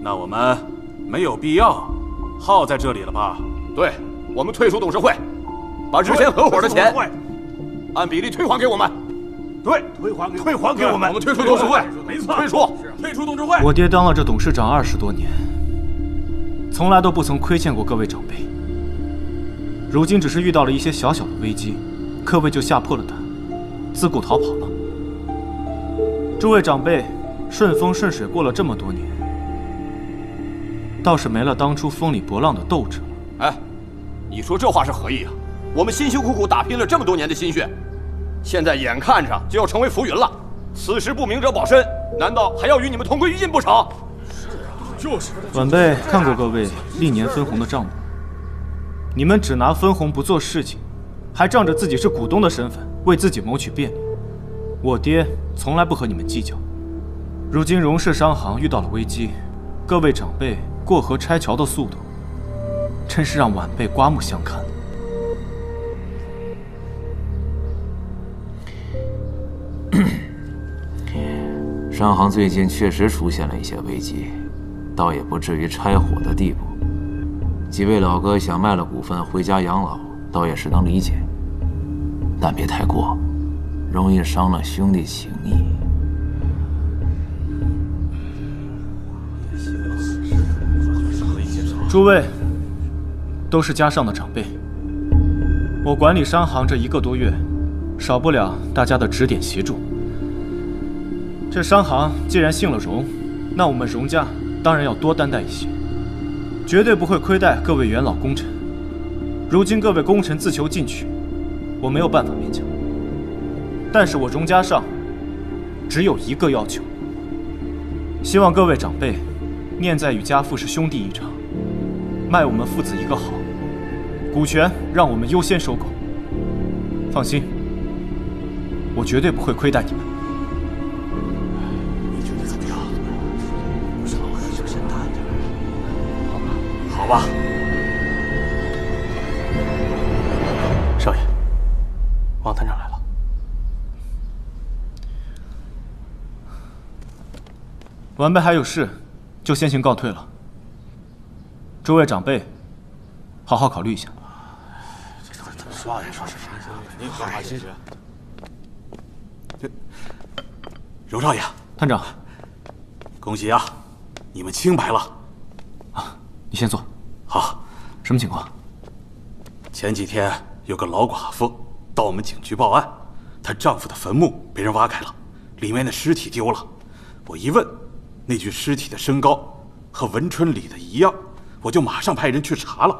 那我们没有必要耗在这里了吧？对，我们退出董事会，把之前合伙的钱按比例退还给我们。对，退还给我们。我们退出董事会，没错，退出董事会。我爹当了这董事长20多年，从来都不曾亏欠过各位长辈。如今只是遇到了一些小小的危机，各位就吓破了胆，自顾逃跑了。诸位长辈顺风顺水过了这么多年，倒是没了当初风里搏浪的斗志了。哎，你说这话是何意啊？我们辛辛苦苦打拼了这么多年的心血，现在眼看着就要成为浮云了。此时不明哲保身，难道还要与你们同归于尽不成？是啊，就是。晚辈看过各位历年分红的账目，你们只拿分红不做事情，还仗着自己是股东的身份为自己谋取便利。我爹从来不和你们计较。如今荣氏商行遇到了危机，各位长辈过河拆桥的速度，真是让晚辈刮目相看。商行最近确实出现了一些危机，倒也不至于拆伙的地步。几位老哥想卖了股份回家养老，倒也是能理解，但别太过，容易伤了兄弟情谊。诸位都是家上的长辈，我管理商行这1个多月，少不了大家的指点协助。这商行既然姓了荣，那我们荣家当然要多担待一些，绝对不会亏待各位元老功臣。如今各位功臣自求进取，我没有办法勉强。但是我荣家上只有一个要求，希望各位长辈念在与家父是兄弟一场，卖我们父子一个好，股权让我们优先收购。放心，我绝对不会亏待你们。你觉得怎么样？好吧。少爷，王探长来了。晚辈还有事，就先行告退了。诸位长辈，好好考虑一下。少爷说是啥？您好好谢谢。荣少爷，探长，恭喜啊，你们清白了。啊，你先坐。好。什么情况？前几天有个老寡妇到我们警局报案，她丈夫的坟墓被人挖开了，里面的尸体丢了。我一问，那具尸体的身高和文春里的一样，我就马上派人去查了。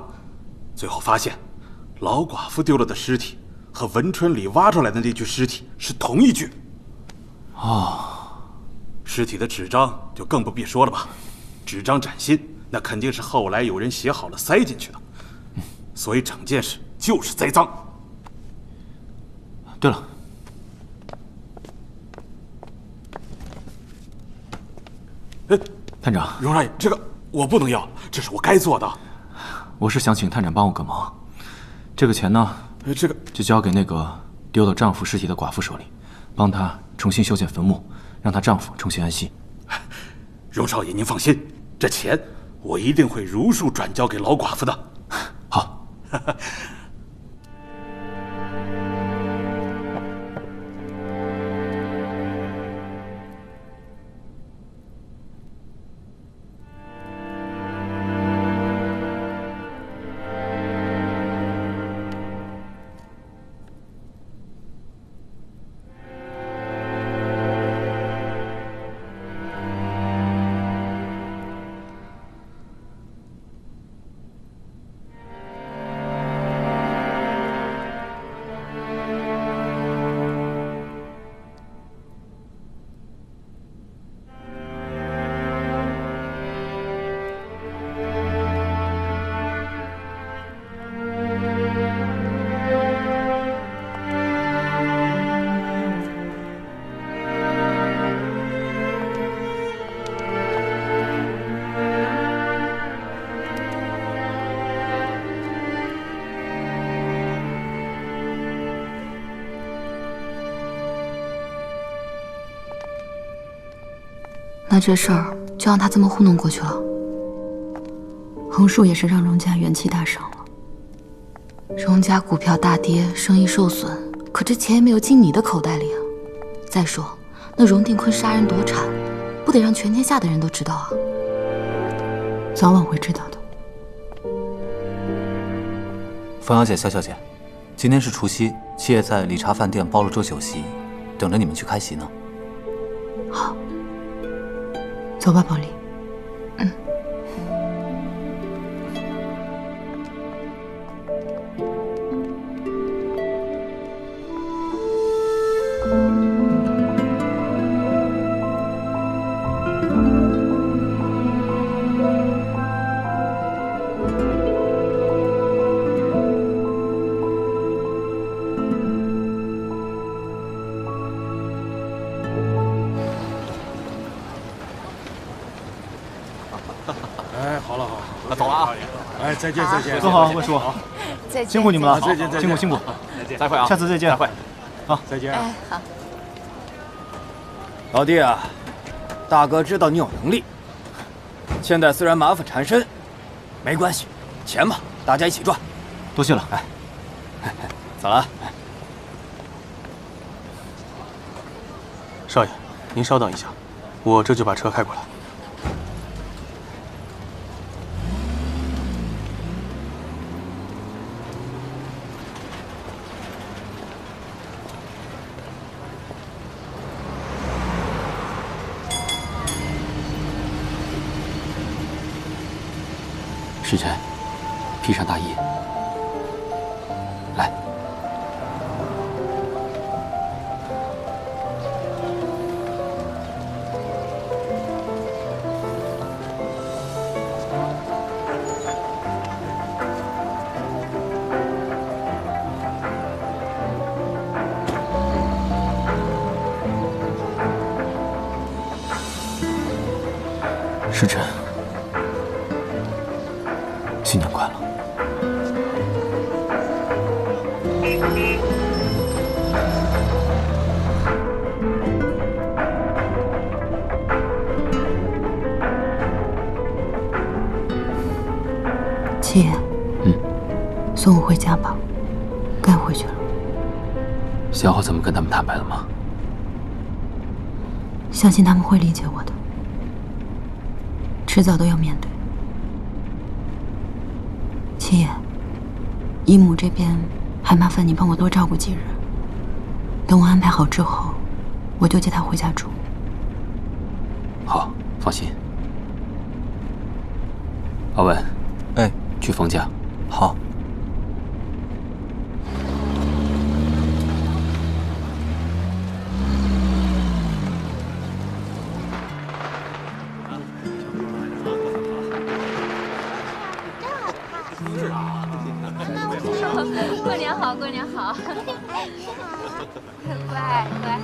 最后发现，老寡妇丢了的尸体和文春里挖出来的那具尸体是同一具。哦，尸体的纸张就更不必说了吧，纸张崭新，那肯定是后来有人写好了塞进去的，所以整件事就是栽赃。对了，探长，荣少爷，这个我不能要，这是我该做的。我是想请探长帮我个忙，这个钱呢，这个就交给那个丢了丈夫尸体的寡妇手里，帮她重新修建坟墓，让她丈夫重新安息。荣少爷，您放心，这钱我一定会如数转交给老寡妇的。好。那这事儿就让他这么糊弄过去了。横竖也是让荣家元气大伤了。荣家股票大跌，生意受损，可这钱也没有进你的口袋里啊。再说，那荣定坤杀人夺产，不得让全天下的人都知道啊？早晚会知道的。冯小姐、肖小姐，今天是除夕，七爷在理查饭店包了桌酒席，等着你们去开席呢。好，走吧，宝莉。哎，好了好了，那走了啊！哎，再见再见，走好，魏叔，再见，辛苦你们了，再见再见，辛苦辛苦，再见，再会啊，下次再见，再会，好，再见。哎，好。老弟啊，大哥知道你有能力，现在虽然麻烦缠身，没关系，钱嘛，大家一起赚。多谢了，哎，走了。少爷，您稍等一下，我这就把车开过来。时辰，披上大衣，来。时辰，新年快乐！七爷，送我回家吧，该回去了。想好怎么跟他们坦白了吗？相信他们会理解我的，迟早都要面对。七爷，姨母这边还麻烦你帮我多照顾几日。等我安排好之后，我就接她回家住。好，放心。阿文，哎，去冯家。好。过年好，过年好，乖乖。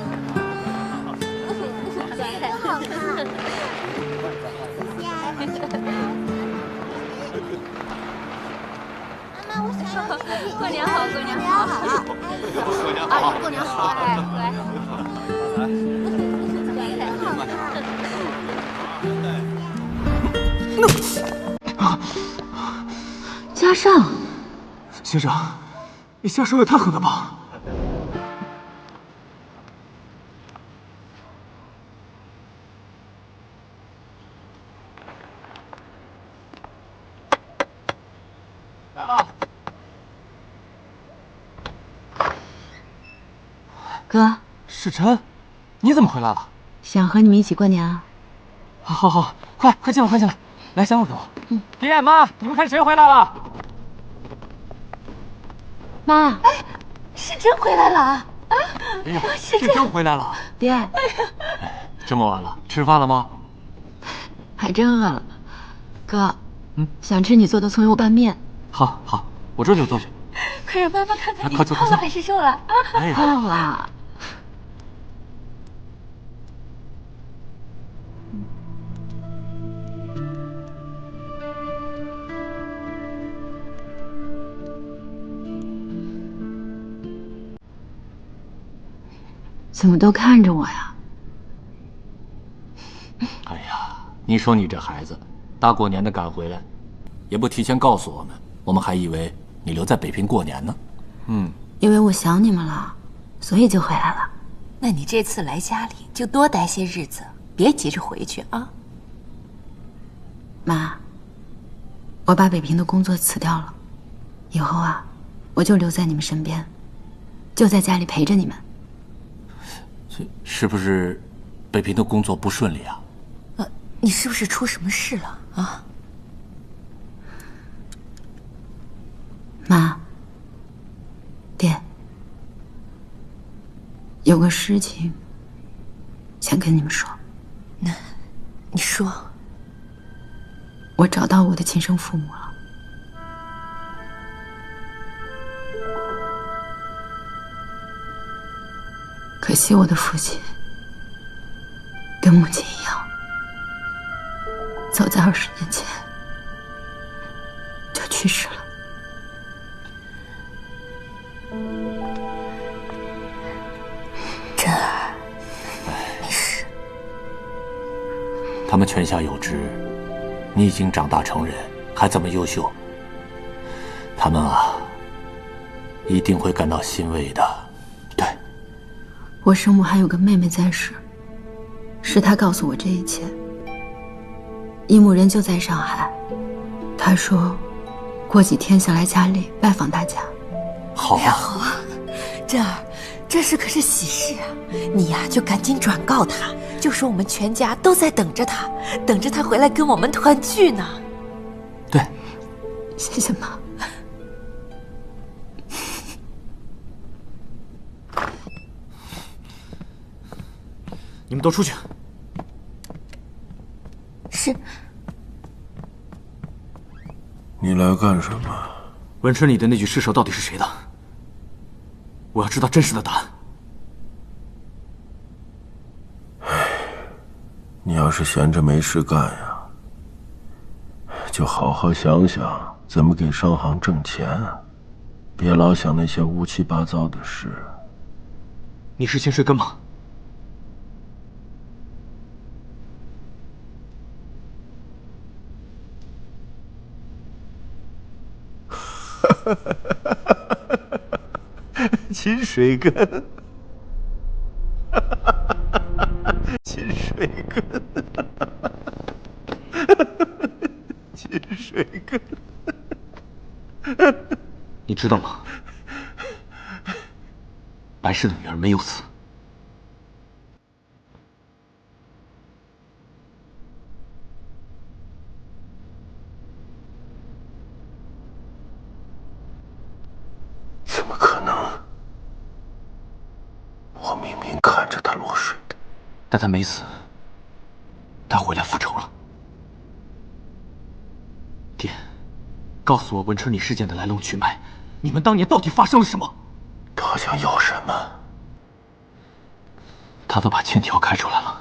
过年好，过年好，阿姨过年好，乖。嘉上，先生，你下手也太狠了吧！来了。哥，世辰，你怎么回来了？想和你们一起过年啊！好，好，快进来，快进来，来，先握手。爹妈，你们看谁回来了？妈，哎，世珍回来了啊！哎呀，世珍回来了。爹，这么晚了，吃饭了吗？还真饿了。哥，想吃你做的葱油拌面。好，我这就做去。快让妈妈看看你快坐胖了还是瘦了啊！胖了。怎么都看着我呀？哎呀，你说你这孩子，大过年的赶回来，也不提前告诉我们，我们还以为你留在北平过年呢。因为我想你们了，所以就回来了。那你这次来家里就多待些日子，别急着回去啊。妈，我把北平的工作辞掉了，以后啊，我就留在你们身边，就在家里陪着你们。是不是北平的工作不顺利啊？你是不是出什么事了啊？妈，爹，有个事情想跟你们说。你说。我找到我的亲生父母了。可惜我的父亲跟母亲一样，早在20年前就去世了。真儿，没事。他们泉下有知，你已经长大成人，还这么优秀，他们啊，一定会感到欣慰的。我生母还有个妹妹在世，是她告诉我这一切。姨母人就在上海，她说过几天想来家里拜访大家。好啊，好啊，真儿，这事可是喜事啊！你呀，就赶紧转告他，就说我们全家都在等着他，等着他回来跟我们团聚呢。对，谢谢妈。你们都出去。是。你来干什么？文春里的那具尸首到底是谁的？我要知道真实的答案。你要是闲着没事干呀，就好好想想怎么给商行挣钱啊，别老想那些乌七八糟的事。你是清水根吗？秦水根，秦水根，秦水根，你知道吗？白氏的女儿没有死。怎么可能？我明明看着他落水的。但他没死，他回来复仇了。爹，告诉我文春里事件的来龙去脉，你们当年到底发生了什么？他想要什么？他都把欠条开出来了，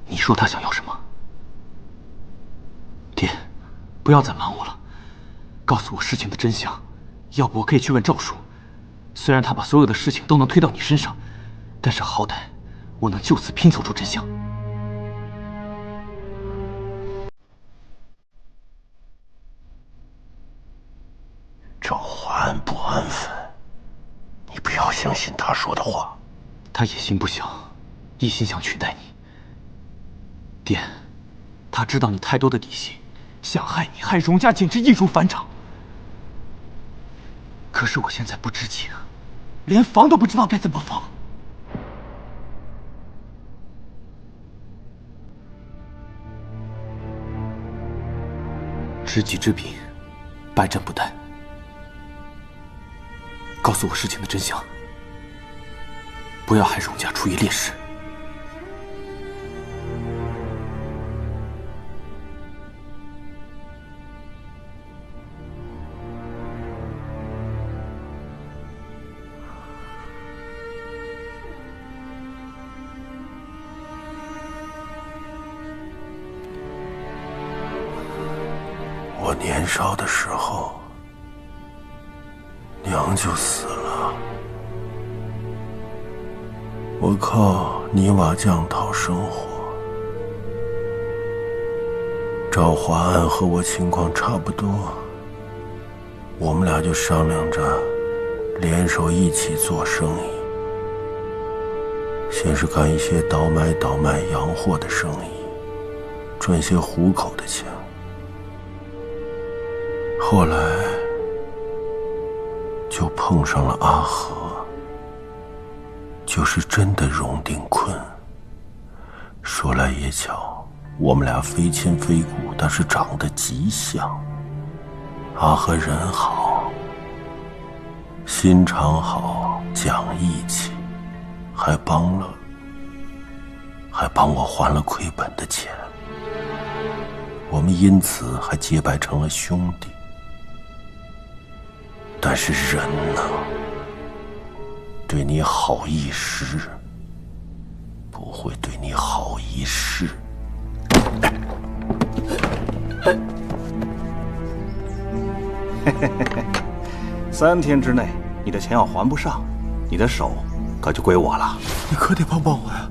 你说他想要什么？爹，不要再瞒我了，告诉我事情的真相，要不我可以去问赵叔。虽然他把所有的事情都能推到你身上，但是好歹我能就此拼凑出真相。赵华安不安分，你不要相信他说的话。他野心不小，一心想取代你。爹，他知道你太多的底细，想害你害荣家简直易如反掌。可是我现在不知情，连防都不知道该怎么防。知己知彼，百战不殆。告诉我事情的真相，不要害荣家处于劣势。我年少的时候，娘就死了，我靠泥瓦匠讨生活，赵华安和我情况差不多，我们俩就商量着联手一起做生意。先是干一些倒卖洋货的生意，赚些糊口的钱。后来就碰上了阿和，就是真的荣定坤。说来也巧，我们俩非亲非故，但是长得极像。阿和人好，心肠好，讲义气，还帮我还了亏本的钱。我们因此还结拜成了兄弟。但是人呢，对你好一时，不会对你好一世。3天之内，你的钱要还不上，你的手可就归我了。你可得帮帮我呀！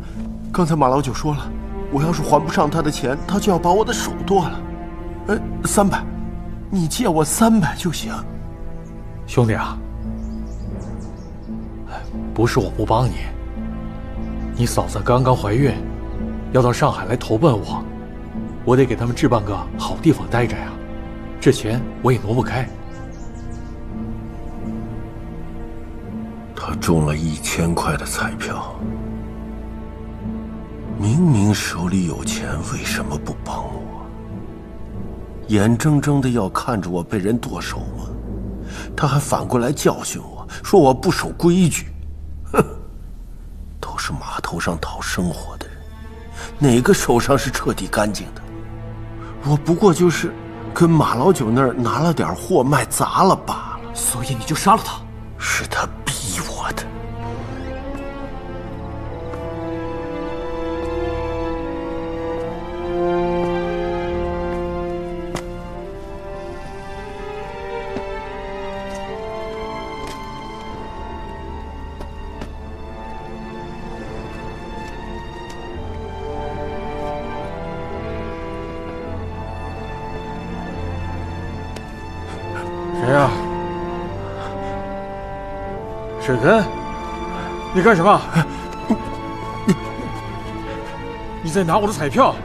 刚才马老九说了，我要是还不上他的钱，他就要把我的手剁了。300，你借我300就行。兄弟啊，不是我不帮你，你嫂子刚刚怀孕，要到上海来投奔我，我得给他们置办个好地方待着呀，这钱我也挪不开。他中了1000块的彩票，明明手里有钱，为什么不帮我？眼睁睁的要看着我被人剁手吗？他还反过来教训我，说我不守规矩。哼，都是码头上讨生活的人，哪个手上是彻底干净的？我不过就是跟马老九那儿拿了点货卖砸了罢了。所以你就杀了他？是他逼我的。谁呀？沈根，你干什么？你在拿我的彩票？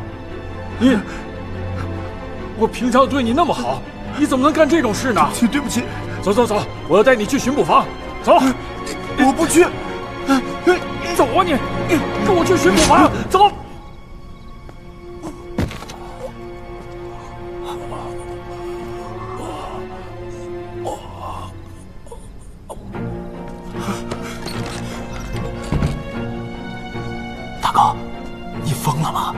我平常对你那么好，你怎么能干这种事呢？对不起。走，我要带你去巡捕房。走。我不去。走啊你！跟我去巡捕房。走。大哥，你疯了吗？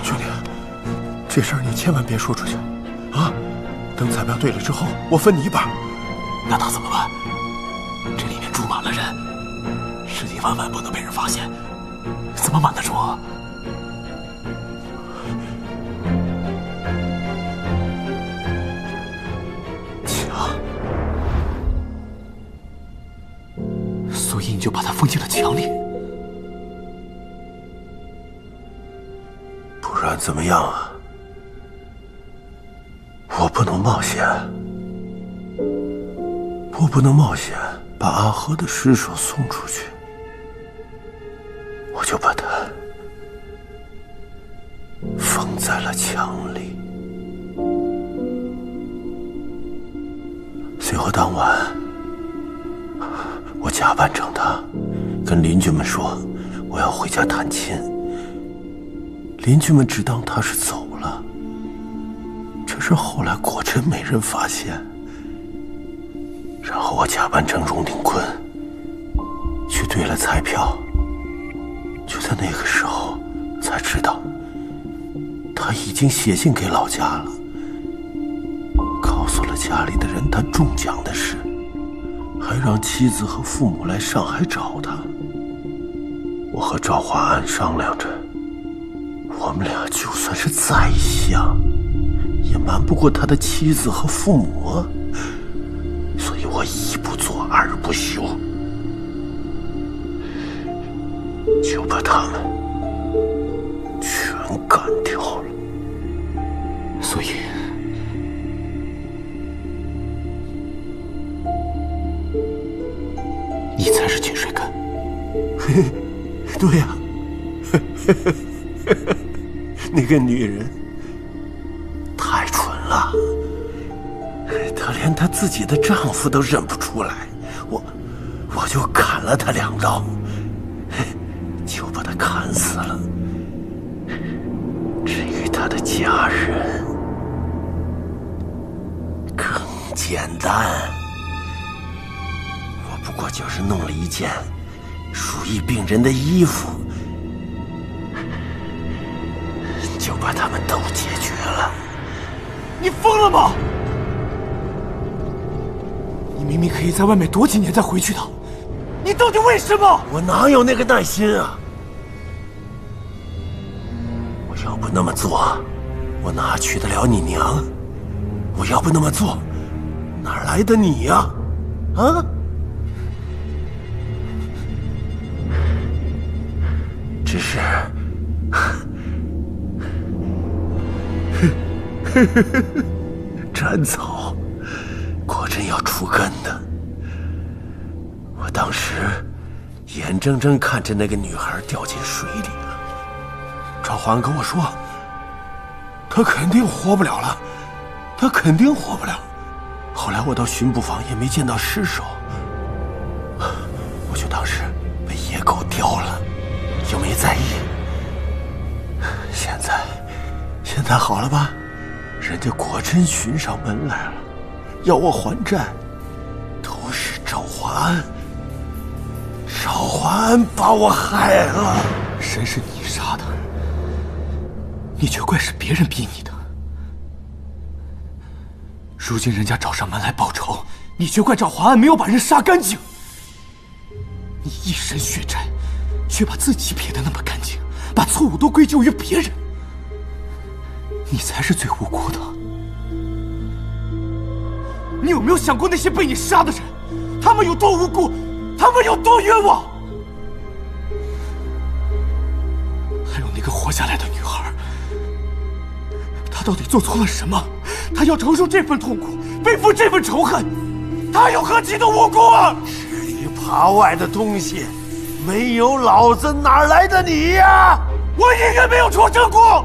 兄弟，这事儿你千万别说出去，啊！等彩票对了之后，我分你一半。那他怎么办？这里面住满了人，尸体万万不能被人发现，怎么瞒得住啊？墙，所以你就把他封进了墙里。不然怎么样啊？我不能冒险，我不能冒险把阿和的尸首送出去，我就把他封在了墙里。随后当晚，我假扮成他，跟邻居们说我要回家探亲。邻居们只当他是走了，这事后来果真没人发现。然后我假扮成荣定坤，去兑了彩票。就在那个时候，才知道他已经写信给老家了，告诉了家里的人他中奖的事，还让妻子和父母来上海找他。我和赵华安商量着，我们俩就算是再像，也瞒不过他的妻子和父母啊。所以我一不做二不休，就把他们全干掉了。所以，你才是秦水根。对呀、那个女人太蠢了，她连她自己的丈夫都认不出来，我就砍了她2刀，就把她砍死了。至于她的家人，更简单，我不过就是弄了一件属于病人的衣服，就把他们都解决了。你疯了吗？你明明可以在外面躲几年再回去的，你到底为什么？我哪有那个耐心啊！我要不那么做，我哪娶得了你娘？我要不那么做，哪来的你呀？啊？只是，斩草果真要除根的。我当时眼睁睁看着那个女孩掉进水里了。赵华安跟我说，她肯定活不了了，她肯定活不了。后来我到巡捕房也没见到尸首，我就当是被野狗叼了，就没在意。现在好了吧？人家果真寻上门来了，要我还债，都是赵华安。赵华安把我害了。谁是你杀的？你却怪是别人逼你的。如今人家找上门来报仇，你却怪赵华安没有把人杀干净。你一身血债，却把自己撇得那么干净，把错误都归咎于别人。你才是最无辜的。你有没有想过那些被你杀的人，他们有多无辜，他们有多冤枉？还有那个活下来的女孩，她到底做错了什么？她要承受这份痛苦，背负这份仇恨，她有何其的无辜啊？至于扒外的东西，没有老子哪来的你呀？我宁愿没有出生过。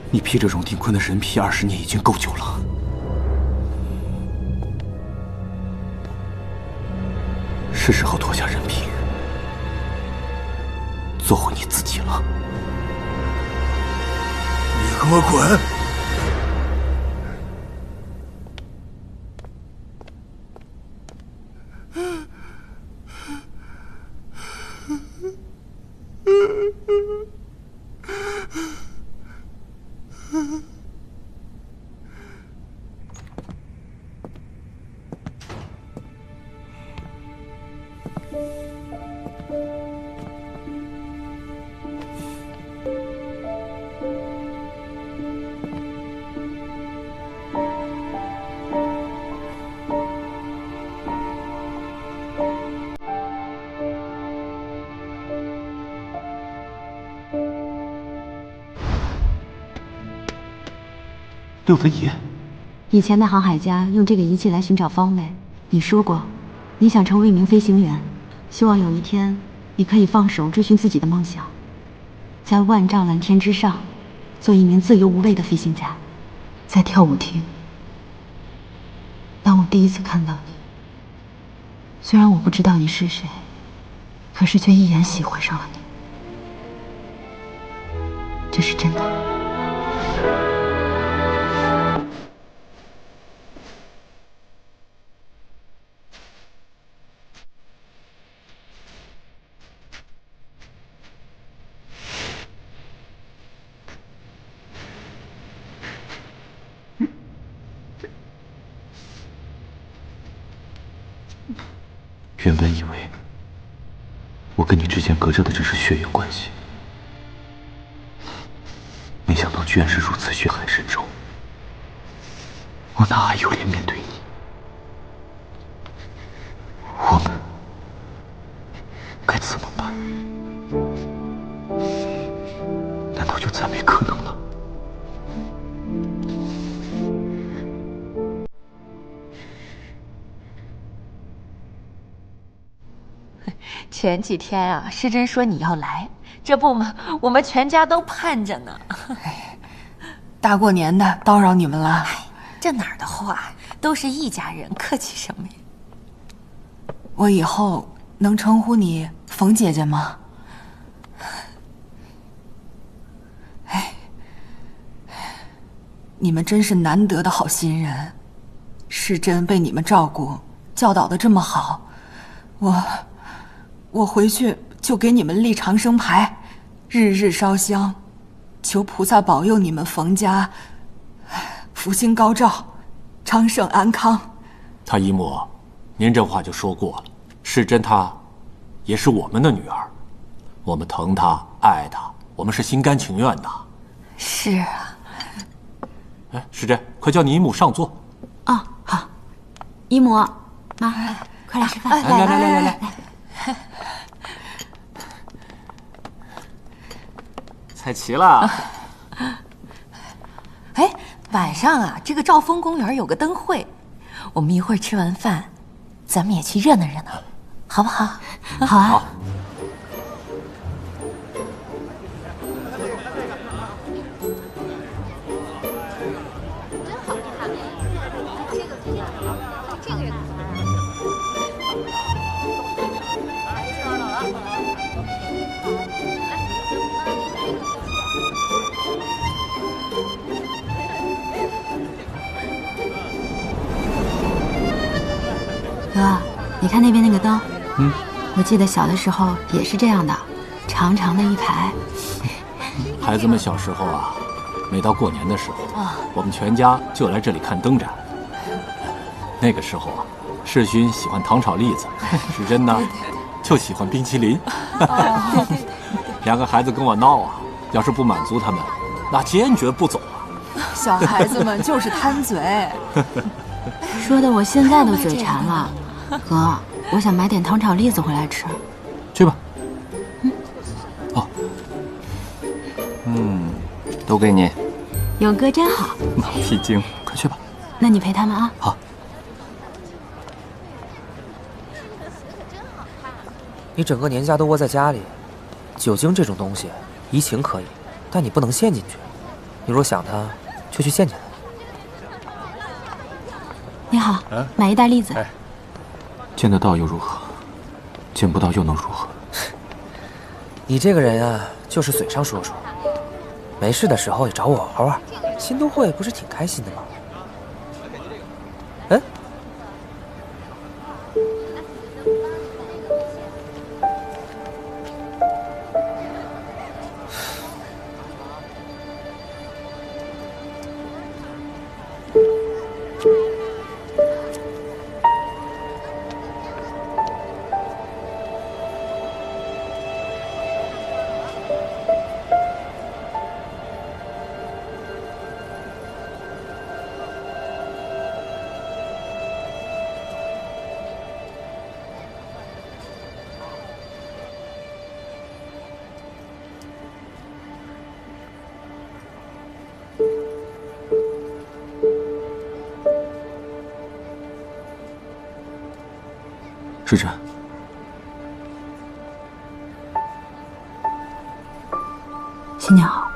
你披着荣定坤的人皮20年已经够久了，是时候脱下人皮，做回你自己了。你给我滚！六文爷，以前的航海家用这个仪器来寻找方位。你说过，你想成为一名飞行员，希望有一天你可以放手追寻自己的梦想，在万丈蓝天之上，做一名自由无畏的飞行家。在跳舞厅，当我第一次看到你，虽然我不知道你是谁，可是却一眼喜欢上了你。这是真的。原本以为我跟你之间隔着的只是血缘关系，没想到居然是如此血海深仇。我哪还有脸面对你？我们该怎么办？难道就再没可能了？前几天啊，师珍说你要来，这不嘛，我们全家都盼着呢。大过年的，叨扰你们了。这哪儿的话，都是一家人，客气什么呀？我以后能称呼你冯姐姐吗？你们真是难得的好心人，世珍被你们照顾，教导的这么好，我回去就给你们立长生牌，日日烧香，求菩萨保佑你们冯家福星高照，昌盛安康。太姨母，您这话就说过了，世珍她也是我们的女儿，我们疼她爱她，我们是心甘情愿的。是啊。哎，世珍，快叫你姨母上座。哦，好。姨母，妈，快来吃饭。来。菜齐了。哎，晚上啊，这个兆丰公园有个灯会，我们一会儿吃完饭，咱们也去热闹热闹，好不好？好啊。哥，你看那边那个灯，我记得小的时候也是这样的，长长的一排。孩子们小时候啊，每到过年的时候，我们全家就来这里看灯展。那个时候啊，世勋喜欢糖炒栗子，世珍呢就喜欢冰淇淋。两个孩子跟我闹啊，要是不满足他们，那坚决不走啊。小孩子们就是贪嘴，说的我现在都嘴馋了。哥，我想买点糖炒栗子回来吃。去吧。都给你。有哥真好。老屁精，快去吧。那你陪他们啊。好。你整个年假都窝在家里，酒精这种东西，怡情可以，但你不能陷进去。你若想它，就去陷进来。你好，买一袋栗子。见得到又如何？见不到又能如何？你这个人啊，就是嘴上说说，没事的时候也找我玩玩。新都会不是挺开心的吗？哎。世珍，新年好。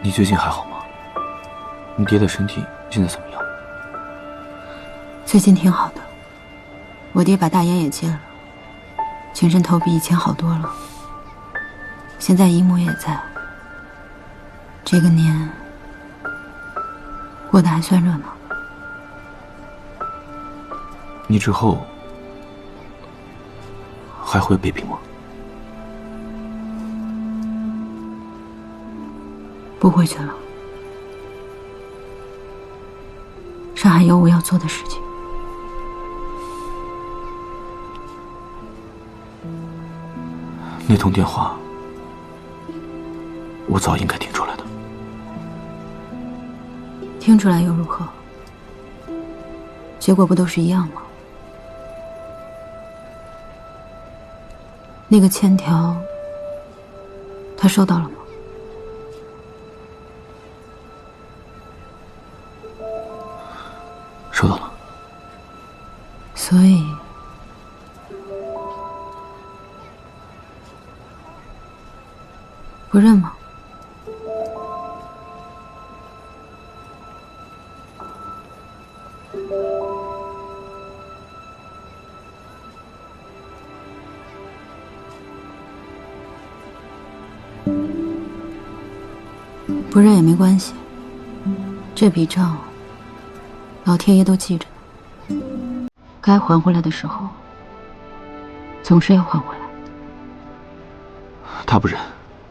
你最近还好吗？你爹的身体现在怎么样？最近挺好的，我爹把大烟也戒了，精神头比以前好多了。现在姨母也在，这个年过得还算热闹。你之后还回北平吗？不回去了，上海有我要做的事情。那通电话我早应该听出来的。听出来又如何？结果不都是一样吗？那个欠条，他收到了吗？收到了。所以，不认吗？不认也没关系，这笔账，老天爷都记着呢。该还回来的时候，总是要还回来。他不认，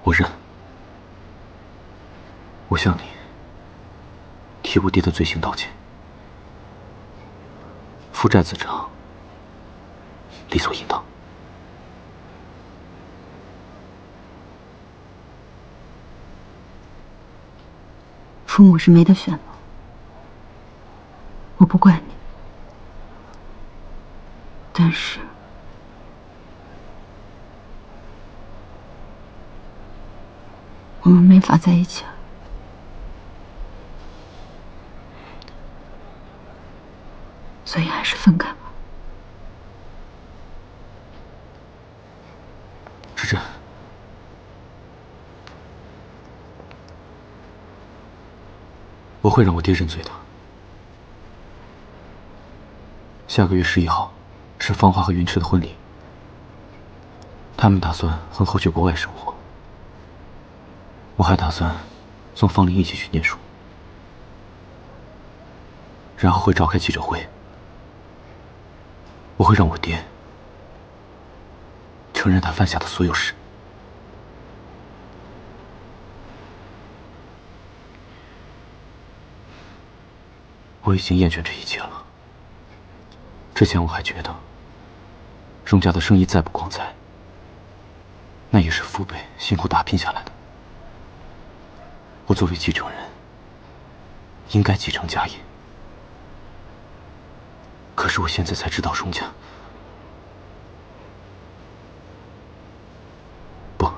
我认。我向你替我爹的罪行道歉，父债子偿，理所应当。父母是没得选的，我不怪你，但是我们没法在一起了。所以还是分开吧。芷芷，我会让我爹认罪的。下个月11号是芳华和云池的婚礼，他们打算婚后去国外生活，我还打算送方林一起去念书，然后会召开记者会。我会让我爹承认他犯下的所有事。我已经厌倦这一切了。之前我还觉得荣家的生意再不光彩，那也是父辈辛苦打拼下来的。我作为继承人，应该继承家业。可是我现在才知道，荣家不，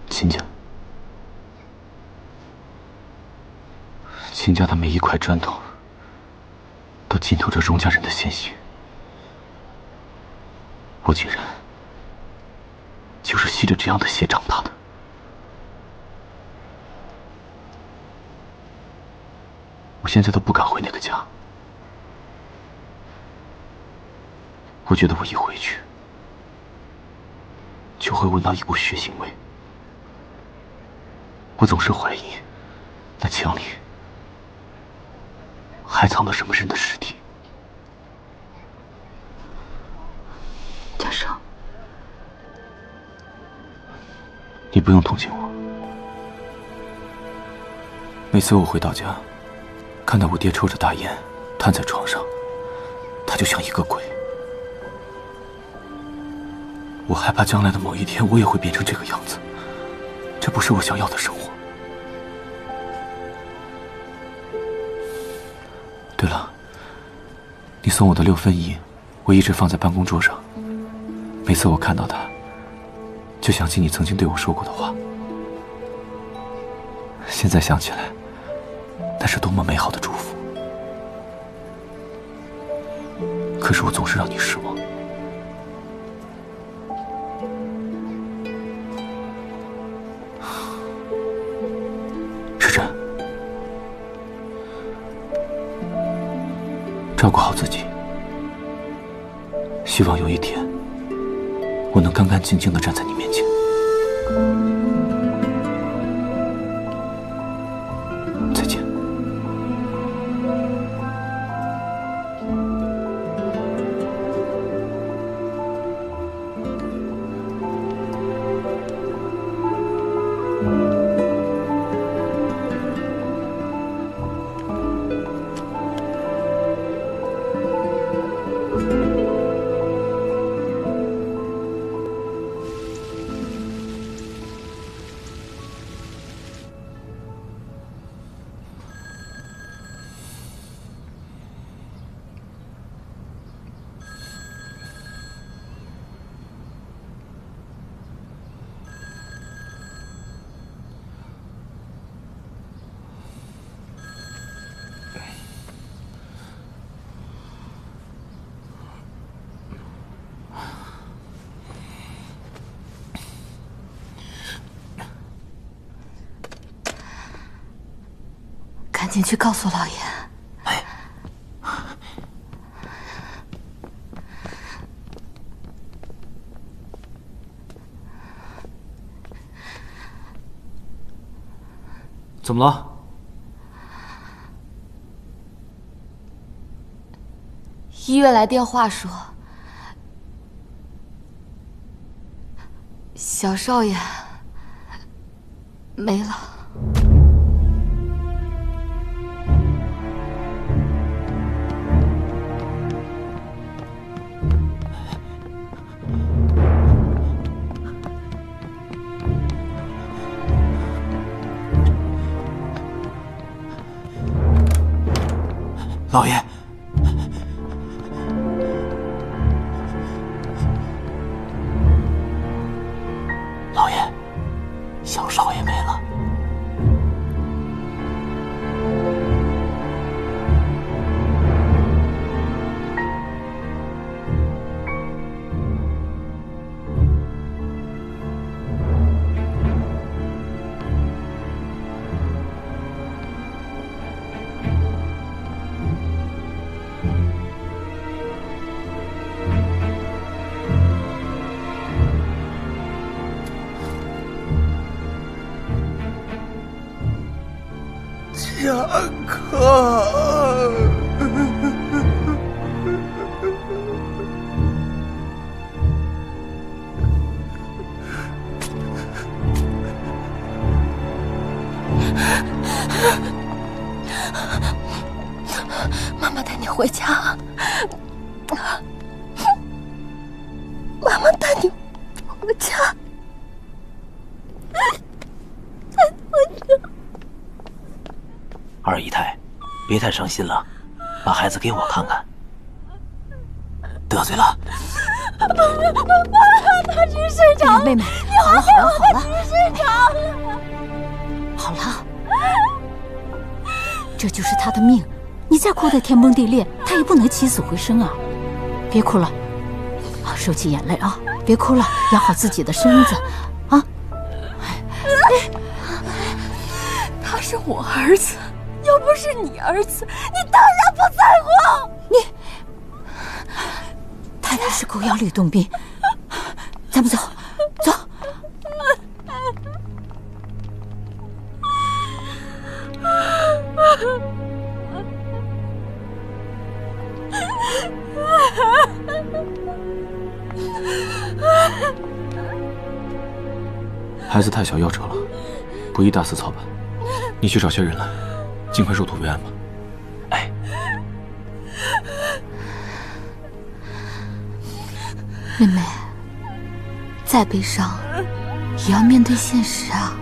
秦家，秦家的每一块砖头都浸透着荣家人的鲜血。我竟然就是吸着这样的血长大的。我现在都不敢回那个家。我觉得我一回去，就会闻到一股血腥味。我总是怀疑，那墙里还藏了什么人的尸体。嘉生，你不用同情我。每次我回到家，看到我爹抽着大烟，瘫在床上，他就像一个鬼。我害怕将来的某一天，我也会变成这个样子。这不是我想要的生活。对了，你送我的6分银，我一直放在办公桌上。每次我看到它，就想起你曾经对我说过的话。现在想起来，那是多么美好的祝福。可是我总是让你失望。芷芷，照顾好自己。希望有一天，我能干干净净地站在你面前。再见。赶紧去告诉老爷。怎么了？医院来电话说，小少爷没了。老爷，老爷，小少爷没了。贾克，妈妈带你回家。妈妈带你回家。带你回家。二姨太，别太伤心了，把孩子给我看看。得罪了。他只是睡着了。妹妹，你好了好了好了，他只是睡着了。好了，这就是他的命，你再哭得天崩地裂，他也不能起死回生啊！别哭了，啊，收起眼泪啊，别哭了，养好自己的身子，啊！他是我儿子，又不是你儿子，你当然不在乎。太太是狗咬吕洞宾，咱们走，走。孩子太小，夭折了，不宜大肆操办。你去找些人来，尽快入土为安吧。哎，妹妹，再悲伤也要面对现实啊！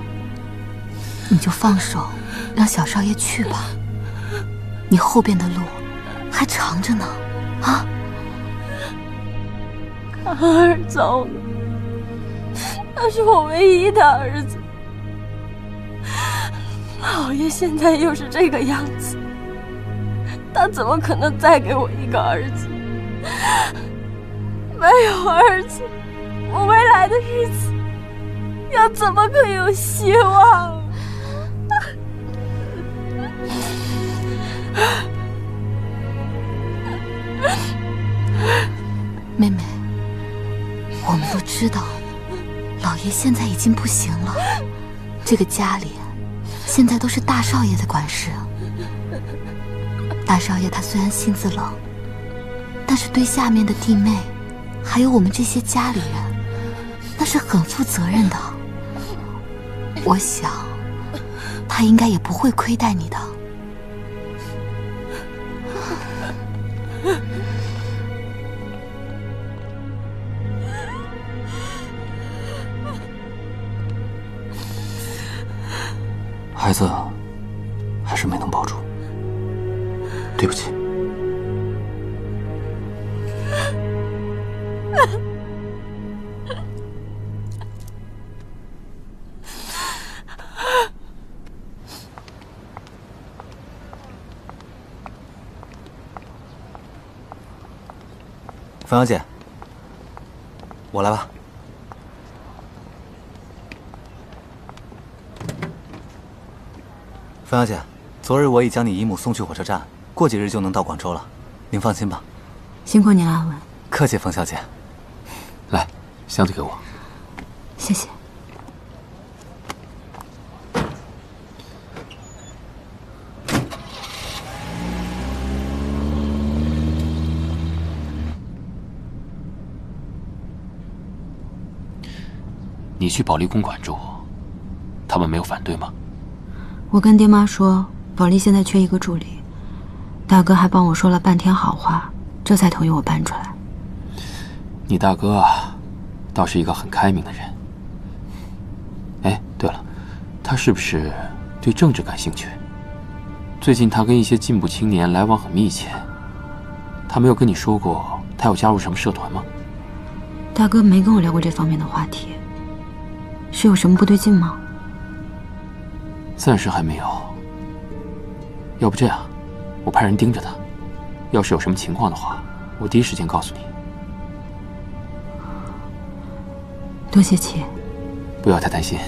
你就放手，让小少爷去吧。你后边的路还长着呢，啊！康儿走了，他是我唯一的儿子。老爷现在又是这个样子，他怎么可能再给我一个儿子？没有儿子，我未来的日子要怎么可有希望？妹妹，我们都知道，老爷现在已经不行了，这个家里现在都是大少爷的管事。大少爷他虽然性子冷，但是对下面的弟妹，还有我们这些家里人，那是很负责任的。我想，他应该也不会亏待你的。孩子还是没能保住，对不起。冯小姐，我来吧。冯小姐，昨日我已将你姨母送去火车站，过几日就能到广州了。您放心吧。辛苦你了，阿文。客气，冯小姐。来，箱子给我。谢谢。你去保利公馆住，他们没有反对吗？我跟爹妈说，保利现在缺一个助理，大哥还帮我说了半天好话，这才同意我搬出来。你大哥啊，倒是一个很开明的人。哎，对了，他是不是对政治感兴趣？最近他跟一些进步青年来往很密切，他没有跟你说过他要加入什么社团吗？大哥没跟我聊过这方面的话题，是有什么不对劲吗？暂时还没有。要不这样，我派人盯着他，要是有什么情况的话，我第一时间告诉你。多谢chị。不要太担心。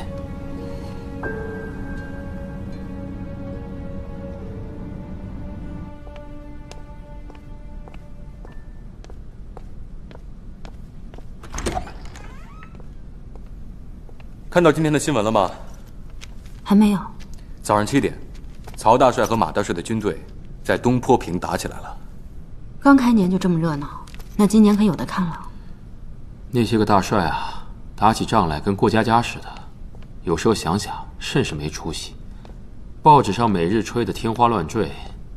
看到今天的新闻了吗？还没有。早上7点，曹大帅和马大帅的军队在东坡坪打起来了。刚开年就这么热闹，那今年可有的看了。那些个大帅啊，打起仗来跟过家家似的，有时候想想甚是没出息。报纸上每日吹得天花乱坠，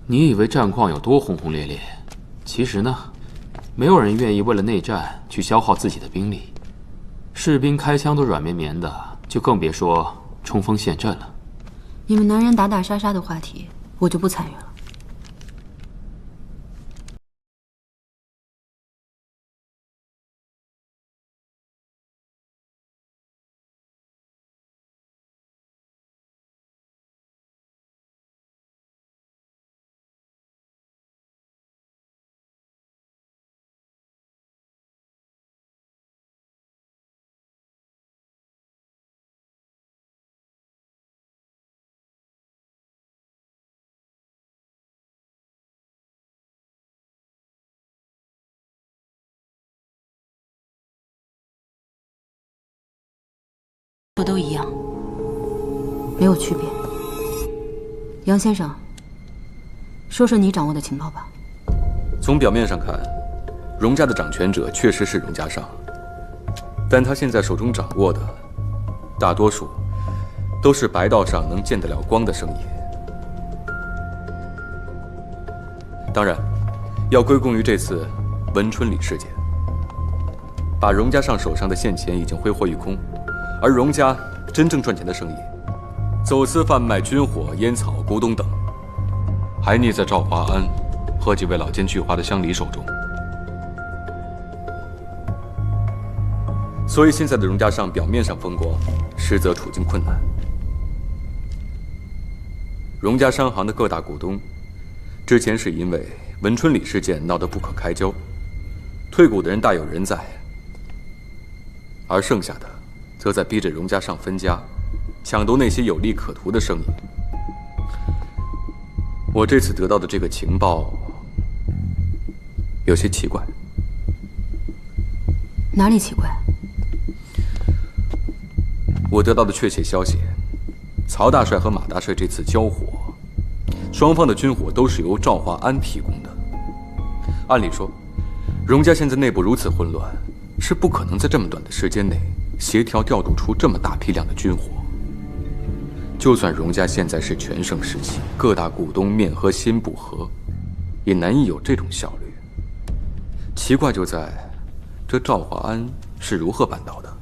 你以为战况有多轰轰烈烈？其实呢，没有人愿意为了内战去消耗自己的兵力，士兵开枪都软绵绵的，就更别说冲锋陷阵了。你们男人打打杀杀的话题，我就不参与了。不都一样，没有区别。杨先生，说说你掌握的情报吧。从表面上看，荣家的掌权者确实是荣家尚，但他现在手中掌握的，大多数都是白道上能见得了光的生意。当然，要归功于这次文春里事件，把荣家尚手上的现钱已经挥霍一空。而荣家真正赚钱的生意，走私贩卖军火、烟草、古董等，还溺在赵华安和几位老奸巨猾的乡里手中。所以现在的荣家尚表面上风光，实则处境困难。荣家商行的各大股东，之前是因为文春里事件闹得不可开交，退股的人大有人在，而剩下的则在逼着荣家尚分家，抢夺那些有利可图的生意。我这次得到的这个情报有些奇怪。哪里奇怪？我得到的确切消息，曹大帅和马大帅这次交火，双方的军火都是由赵华安提供的。按理说，荣家现在内部如此混乱，是不可能在这么短的时间内协调调度出这么大批量的军火。就算荣家现在是全盛时期，各大股东面和心不和，也难以有这种效率。奇怪就在，这赵华安是如何办到的？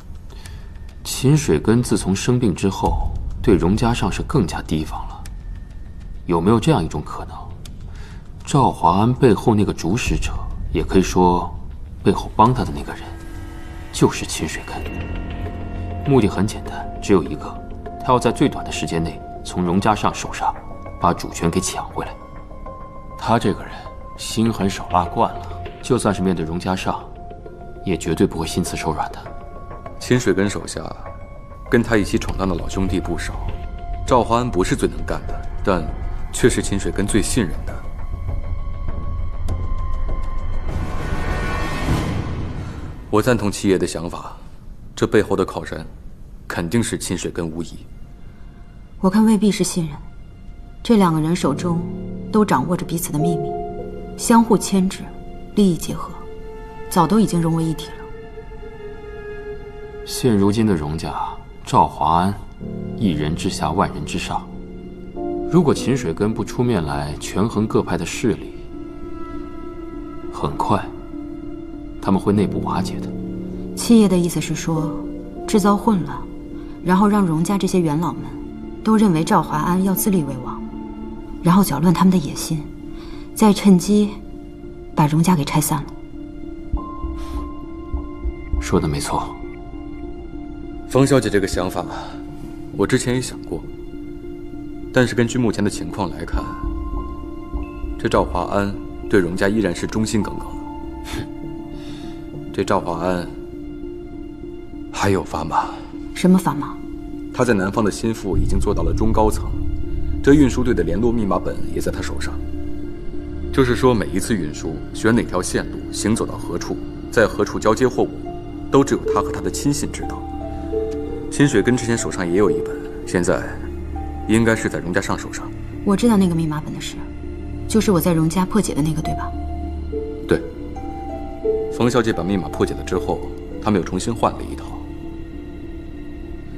秦水根自从生病之后，对荣家尚是更加提防了。有没有这样一种可能，赵华安背后那个主使者，也可以说背后帮他的那个人，就是秦水根？目的很简单，只有一个，他要在最短的时间内从荣家尚手上把主权给抢回来。他这个人心狠手辣惯了，就算是面对荣家尚，也绝对不会心慈手软的。秦水根手下跟他一起闯荡的老兄弟不少，赵华安不是最能干的，但却是秦水根最信任的。我赞同七爷的想法，这背后的靠山，肯定是秦水根无疑。我看未必是信任，这两个人手中都掌握着彼此的秘密，相互牵制，利益结合，早都已经融为一体了。现如今的荣家，赵华安，一人之下，万人之上。如果秦水根不出面来权衡各派的势力，很快他们会内部瓦解的。七爷的意思是说，制造混乱，然后让荣家这些元老们都认为赵华安要自立为王，然后搅乱他们的野心，再趁机把荣家给拆散了。说的没错。冯小姐这个想法，我之前也想过，但是根据目前的情况来看，这赵华安对荣家依然是忠心耿耿的。这赵华安还有砝码。什么砝码？他在南方的心腹已经做到了中高层，这运输队的联络密码本也在他手上。就是说，每一次运输选哪条线路，行走到何处，在何处交接货物，都只有他和他的亲信知道。秦水根之前手上也有一本，现在应该是在荣家上手上。我知道那个密码本的事，就是我在荣家破解的那个，对吧？对。冯小姐把密码破解了之后，他们又重新换了一套。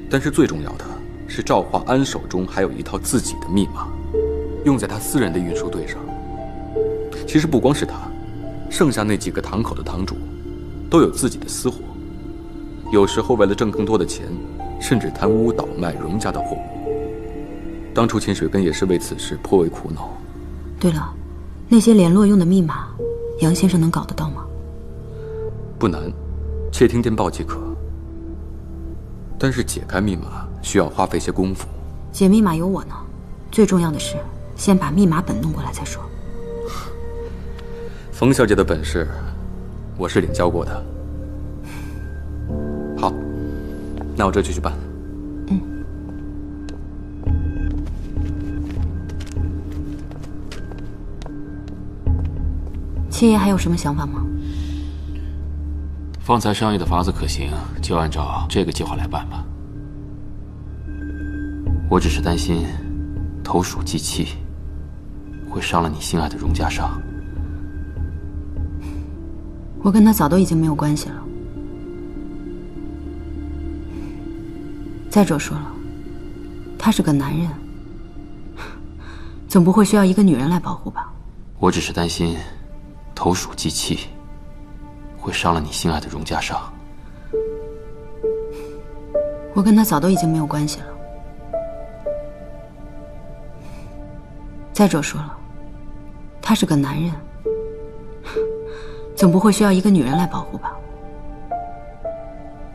但是最重要的是，赵华安手中还有一套自己的密码，用在他私人的运输队上。其实不光是他，剩下那几个堂口的堂主，都有自己的私货，有时候为了挣更多的钱，甚至贪污倒卖荣家的货物。当初秦水根也是为此事颇为苦恼。对了，那些联络用的密码，杨先生能搞得到吗？不难，窃听电报即可。但是解开密码需要花费些功夫。解密码有我呢，最重要的是先把密码本弄过来再说。冯小姐的本事，我是领教过的。好，那我这就去办。七爷还有什么想法吗？方才商议的法子可行，就按照这个计划来办吧。我只是担心投鼠忌器，会伤了你心爱的荣家伤。我跟他早都已经没有关系了。再者说了，他是个男人，总不会需要一个女人来保护吧？我只是担心投鼠忌器，会伤了你心爱的荣家伤。我跟他早都已经没有关系了。再者说了，他是个男人，总不会需要一个女人来保护吧？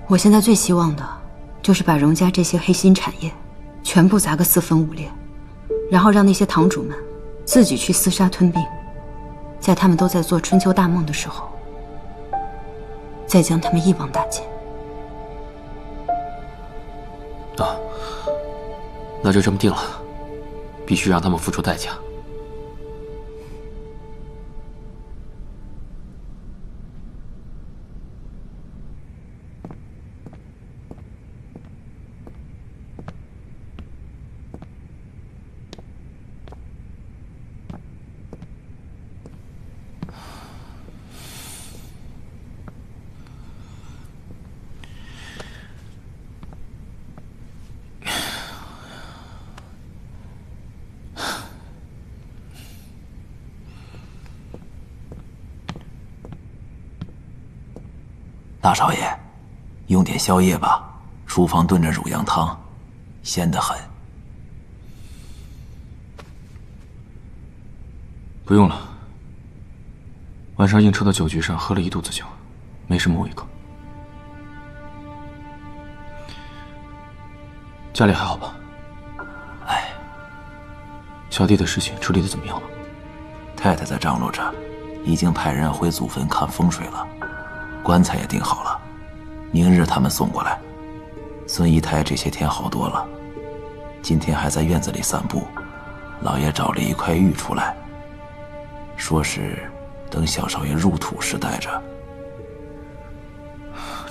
我现在最希望的就是把荣家这些黑心产业全部砸个四分五裂，然后让那些堂主们自己去厮杀吞并，在他们都在做春秋大梦的时候，再将他们一网打尽。啊，那就这么定了，必须让他们付出代价。大少爷，用点宵夜吧，厨房炖着乳羊汤，鲜得很。不用了，晚上应酬的酒局上喝了一肚子酒，没什么胃口。家里还好吧？哎，小弟的事情处理得怎么样了？太太在张罗着，已经派人回祖坟看风水了。棺材也订好了，明日他们送过来。孙姨太这些天好多了，今天还在院子里散步，老爷找了一块玉出来，说是等小少爷入土时带着。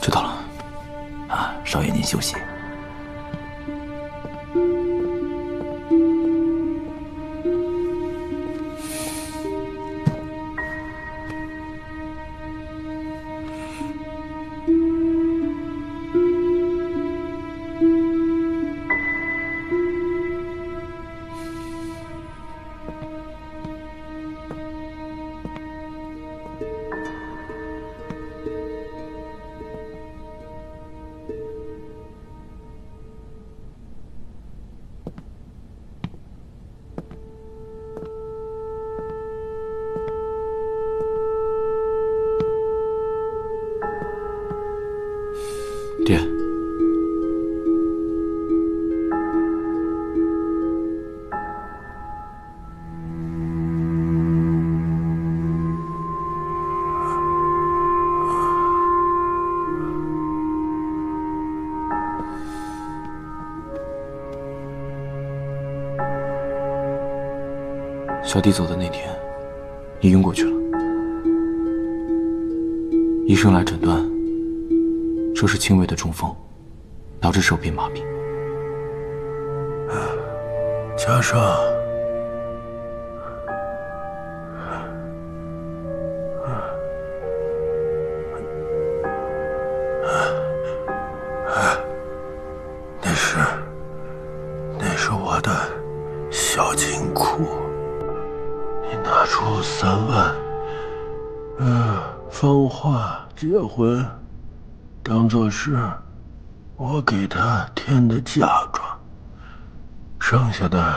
知道了。啊，少爷您休息。爹，小弟走的那天，你晕过去了。医生来诊断，说是轻微的中风，导致手臂麻痹。嘉盛，那是我的小金库。你拿出3万，方化结婚，当做是我给他添的嫁妆，剩下的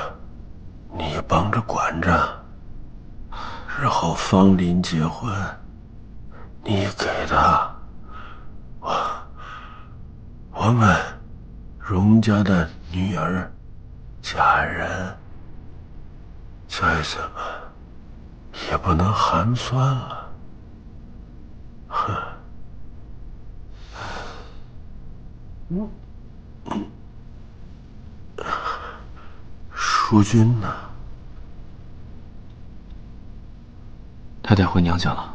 你帮着管着。日后方林结婚，你给他，我们荣家的女儿嫁人，再怎么也不能寒酸了。哼。淑君呢？太太回娘家了，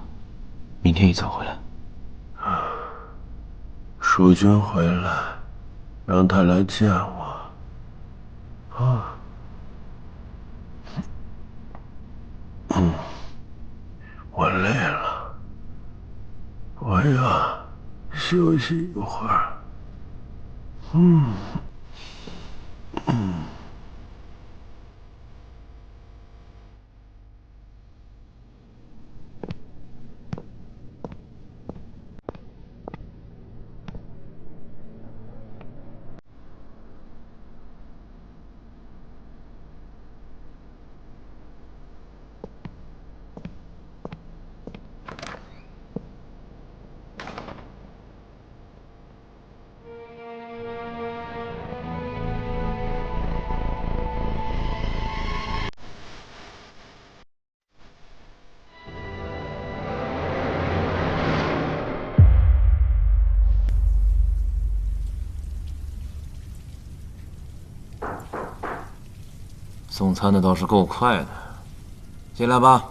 明天一早回来。淑君回来，让她来见我。我累了，我要休息一会儿。送餐的倒是够快的，进来吧。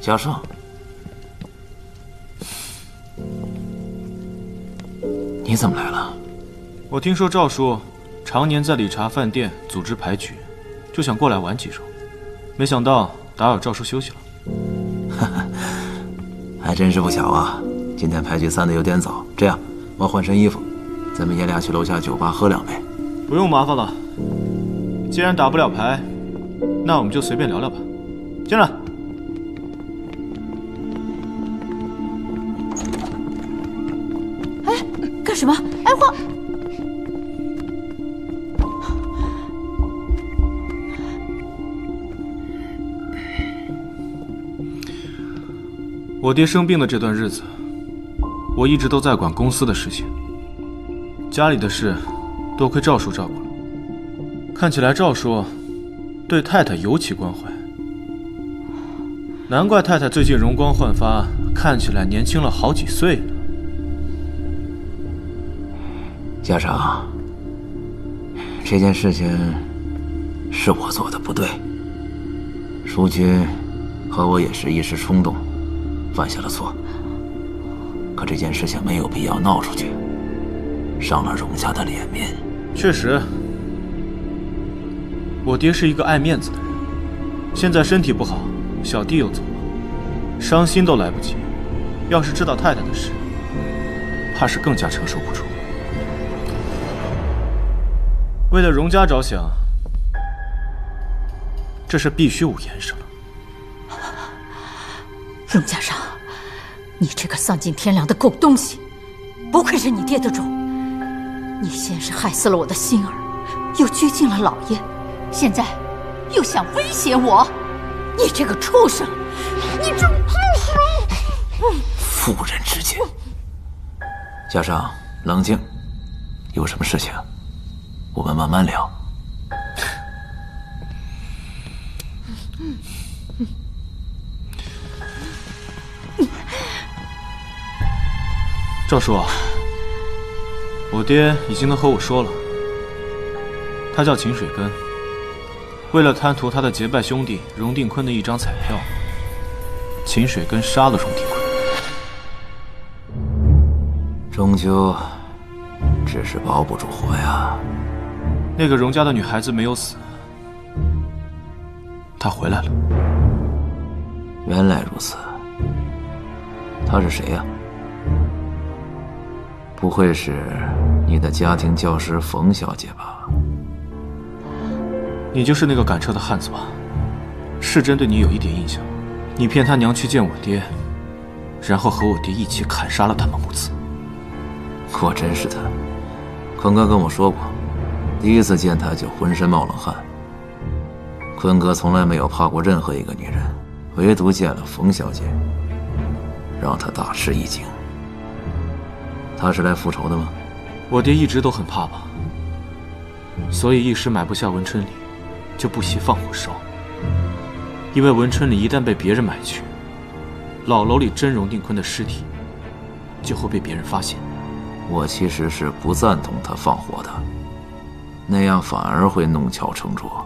嘉盛，你怎么来了？我听说赵叔常年在理查饭店组织牌局，就想过来玩几手，没想到打扰赵叔休息了。还真是不巧啊！今天牌局散的有点早，这样，我换身衣服，咱们爷俩去楼下酒吧喝2杯。不用麻烦了，既然打不了牌，那我们就随便聊聊吧。进来。哎，干什么？哎，我爹生病的这段日子，我一直都在管公司的事情，家里的事多亏赵叔照顾了。看起来赵叔对太太尤其关怀，难怪太太最近容光焕发，看起来年轻了好几岁呢。家长，这件事情是我做的不对，淑君和我也是一时冲动，犯下了错。可这件事情没有必要闹出去，伤了荣家的脸面。确实，我爹是一个爱面子的人，现在身体不好，小弟又走了，伤心都来不及。要是知道太太的事，怕是更加承受不住。为了荣家着想，这事必须捂严实了。荣家上，你这个丧尽天良的狗东西，不愧是你爹的种！你先是害死了我的心儿，又拘禁了老爷，现在又想威胁我！你这个畜生！你这……妇人之见。家上，冷静，有什么事情，我们慢慢聊。赵叔，我爹已经能和我说了，他叫秦水根，为了贪图他的结拜兄弟荣定坤的一张彩票，秦水根杀了荣定坤。终究只是保不住活呀。那个荣家的女孩子没有死，她回来了。原来如此，她是谁呀？不会是你的家庭教师冯小姐吧？你就是那个赶车的汉子吧？世珍对你有一点印象，你骗他娘去见我爹，然后和我爹一起砍杀了他们母子。果真是他。坤哥跟我说过，第一次见他就浑身冒冷汗。坤哥从来没有怕过任何一个女人，唯独见了冯小姐，让他大吃一惊。他是来复仇的吗？我爹一直都很怕吧，所以一时买不下文春里，就不惜放火烧。因为文春里一旦被别人买去，老楼里真荣定坤的尸体就会被别人发现。我其实是不赞同他放火的，那样反而会弄巧成拙。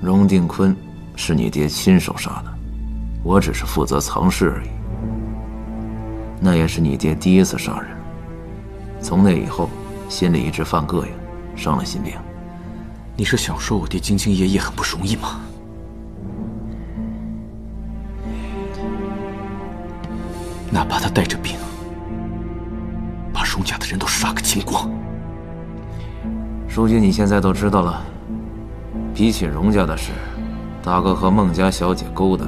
荣定坤是你爹亲手杀的，我只是负责藏尸而已。那也是你爹第一次杀人，从那以后心里一直犯膈应，生了心病。你是想说我爹兢兢业业很不容易吗？哪怕他带着病，把荣家的人都杀个精光。书记，你现在都知道了。比起荣家的事，大哥和孟家小姐勾搭，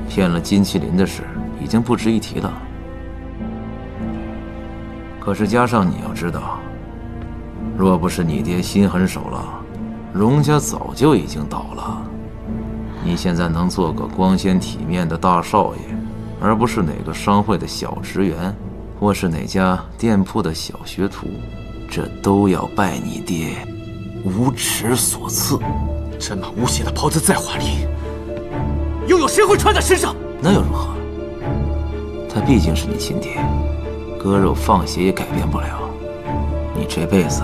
骗了金麒麟的事，已经不值一提了。可是加上你要知道，若不是你爹心狠手辣，荣家早就已经倒了。你现在能做个光鲜体面的大少爷，而不是哪个商会的小职员，或是哪家店铺的小学徒，这都要拜你爹无耻所赐。这码无血的袍子再华丽，又有谁会穿在身上？那又如何？他毕竟是你亲爹，割肉放血也改变不了。你这辈子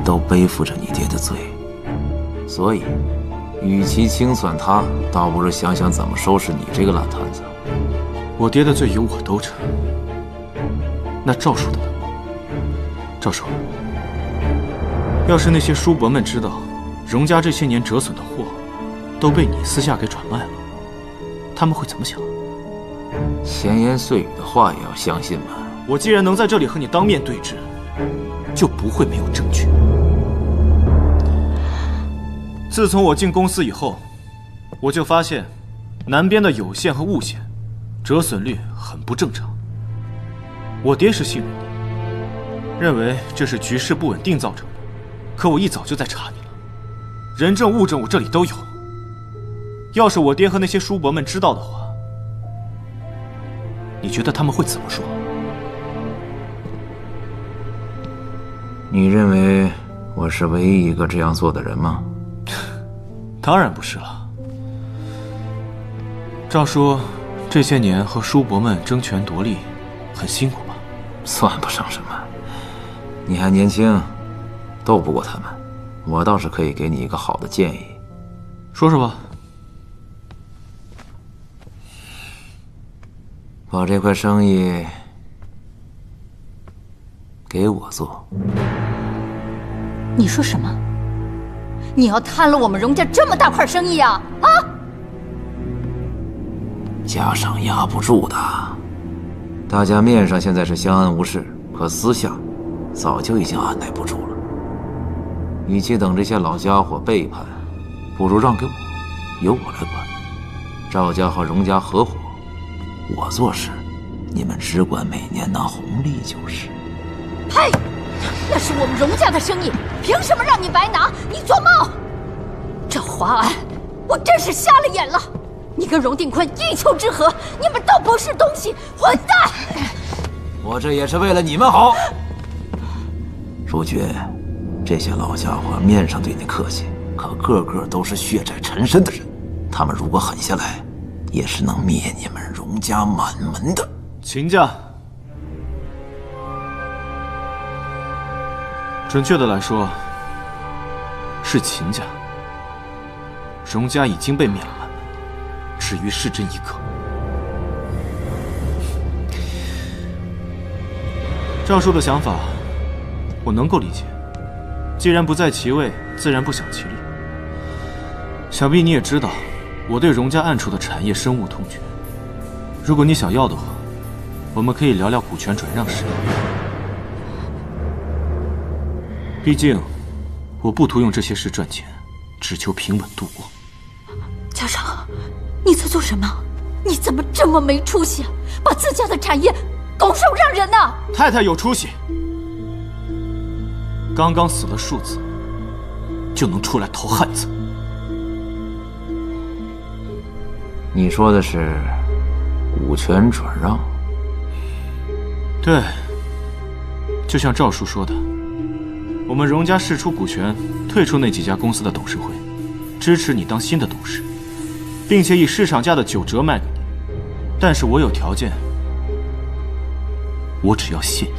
都背负着你爹的罪，所以，与其清算他，倒不如想想怎么收拾你这个烂摊子。我爹的罪由我兜着，那赵叔的呢？赵叔，要是那些叔伯们知道荣家这些年折损的货都被你私下给转卖了，他们会怎么想？闲言碎语的话也要相信吗？我既然能在这里和你当面对质，就不会没有证据。自从我进公司以后，我就发现南边的有线和物线折损率很不正常。我爹是信任你，认为这是局势不稳定造成的，可我一早就在查你了，人证物证我这里都有。要是我爹和那些叔伯们知道的话，你觉得他们会怎么说？你认为我是唯一一个这样做的人吗？当然不是了。赵叔，这些年和叔伯们争权夺利，很辛苦吧？算不上什么，你还年轻，斗不过他们。我倒是可以给你一个好的建议，说说吧。把这块生意给我做。你说什么？你要贪了我们荣家这么大块生意啊？啊！家上压不住的，大家面上现在是相安无事，可私下早就已经按耐不住了。与其等这些老家伙背叛，不如让给我，由我来管。赵家和荣家合伙，我做事，你们只管每年拿红利就是。呸！那是我们荣家的生意，凭什么让你白拿？你做梦！赵华安，我真是瞎了眼了！你跟荣定坤一丘之貉，你们都不是东西，混蛋！我这也是为了你们好。如君，这些老家伙面上对你客气，可个个都是血债缠身的人，他们如果狠下来，也是能灭你们荣家满门的。秦家，准确的来说，是秦家。荣家已经被灭了满门，只余世珍一个。赵叔的想法，我能够理解。既然不在其位，自然不享其利。想必你也知道，我对荣家暗处的产业深恶痛绝。如果你想要的话，我们可以聊聊股权转让事宜。毕竟，我不图用这些事赚钱，只求平稳度过。家长，你在做什么？你怎么这么没出息啊？把自家的产业拱手让人呢？太太有出息，刚刚死了庶子，就能出来投汉子。你说的是股权转让？对，就像赵叔说的，我们荣家释出股权，退出那几家公司的董事会，支持你当新的董事，并且以市场价的9折卖给你。但是我有条件，我只要谢你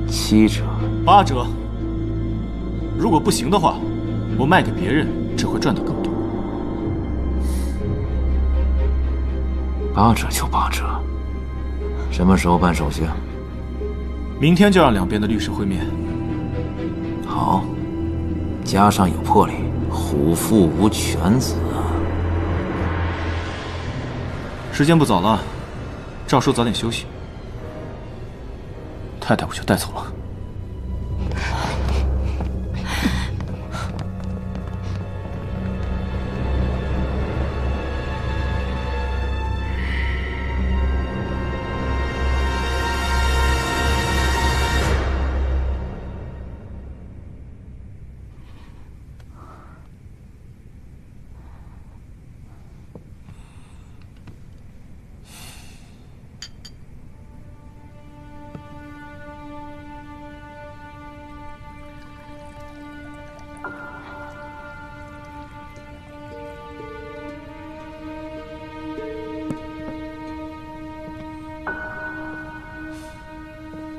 7折、8折。如果不行的话，我卖给别人只会赚得更多。8折就8折。什么时候办手续啊？明天就让两边的律师会面。好，家上有魄力，虎父无犬子啊。时间不早了，赵叔早点休息。太太我就带走了。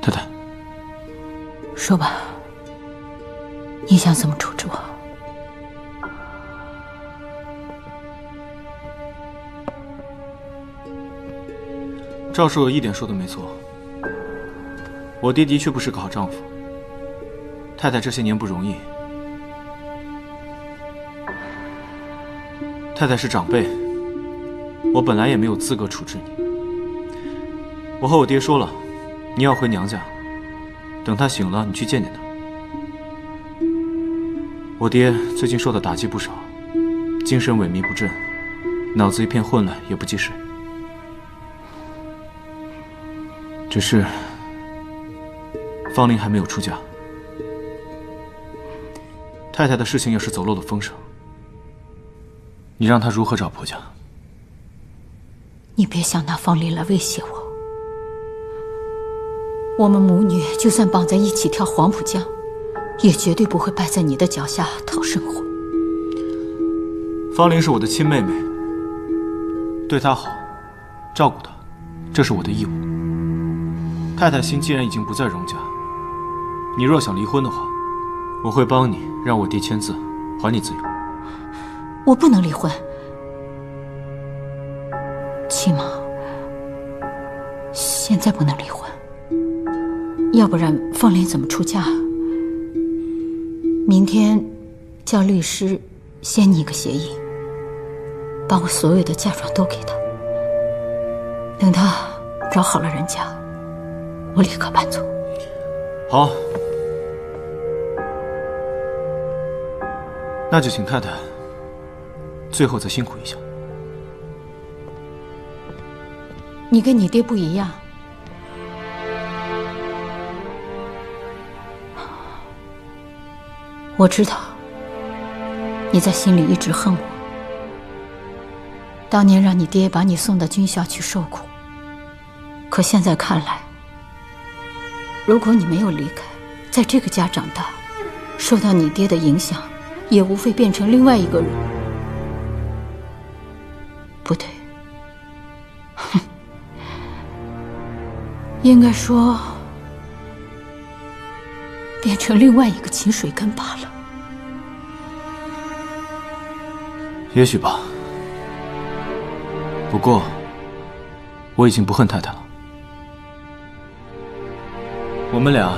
太太，说吧，你想怎么处置我？赵叔有一点说的没错，我爹的确不是个好丈夫。太太这些年不容易，太太是长辈，我本来也没有资格处置你。我和我爹说了，你要回娘家，等他醒了，你去见见他。我爹最近受的打击不少，精神萎靡不振，脑子一片混乱，也不记水。只是方玲还没有出嫁，太太的事情要是走漏了风声，你让她如何找婆家？你别想拿方林来威胁我。我们母女就算绑在一起跳黄浦江，也绝对不会败在你的脚下讨生活。方玲是我的亲妹妹，对她好，照顾她，这是我的义务。太太心既然已经不在荣家，你若想离婚的话，我会帮你让我爹签字，还你自由。我不能离婚，起码现在不能离婚，要不然凤莲怎么出嫁？明天叫律师签你一个协议，把我所有的嫁妆都给他。等他找好了人家，我立刻搬走。好，那就请太太最后再辛苦一下。你跟你爹不一样，我知道你在心里一直恨我。当年让你爹把你送到军校去受苦，可现在看来，如果你没有离开，在这个家长大，受到你爹的影响，也无非变成另外一个人。不对，应该说变成另外一个清水根罢了。也许吧，不过我已经不恨太太了。我们俩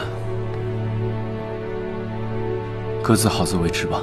各自好自为之吧。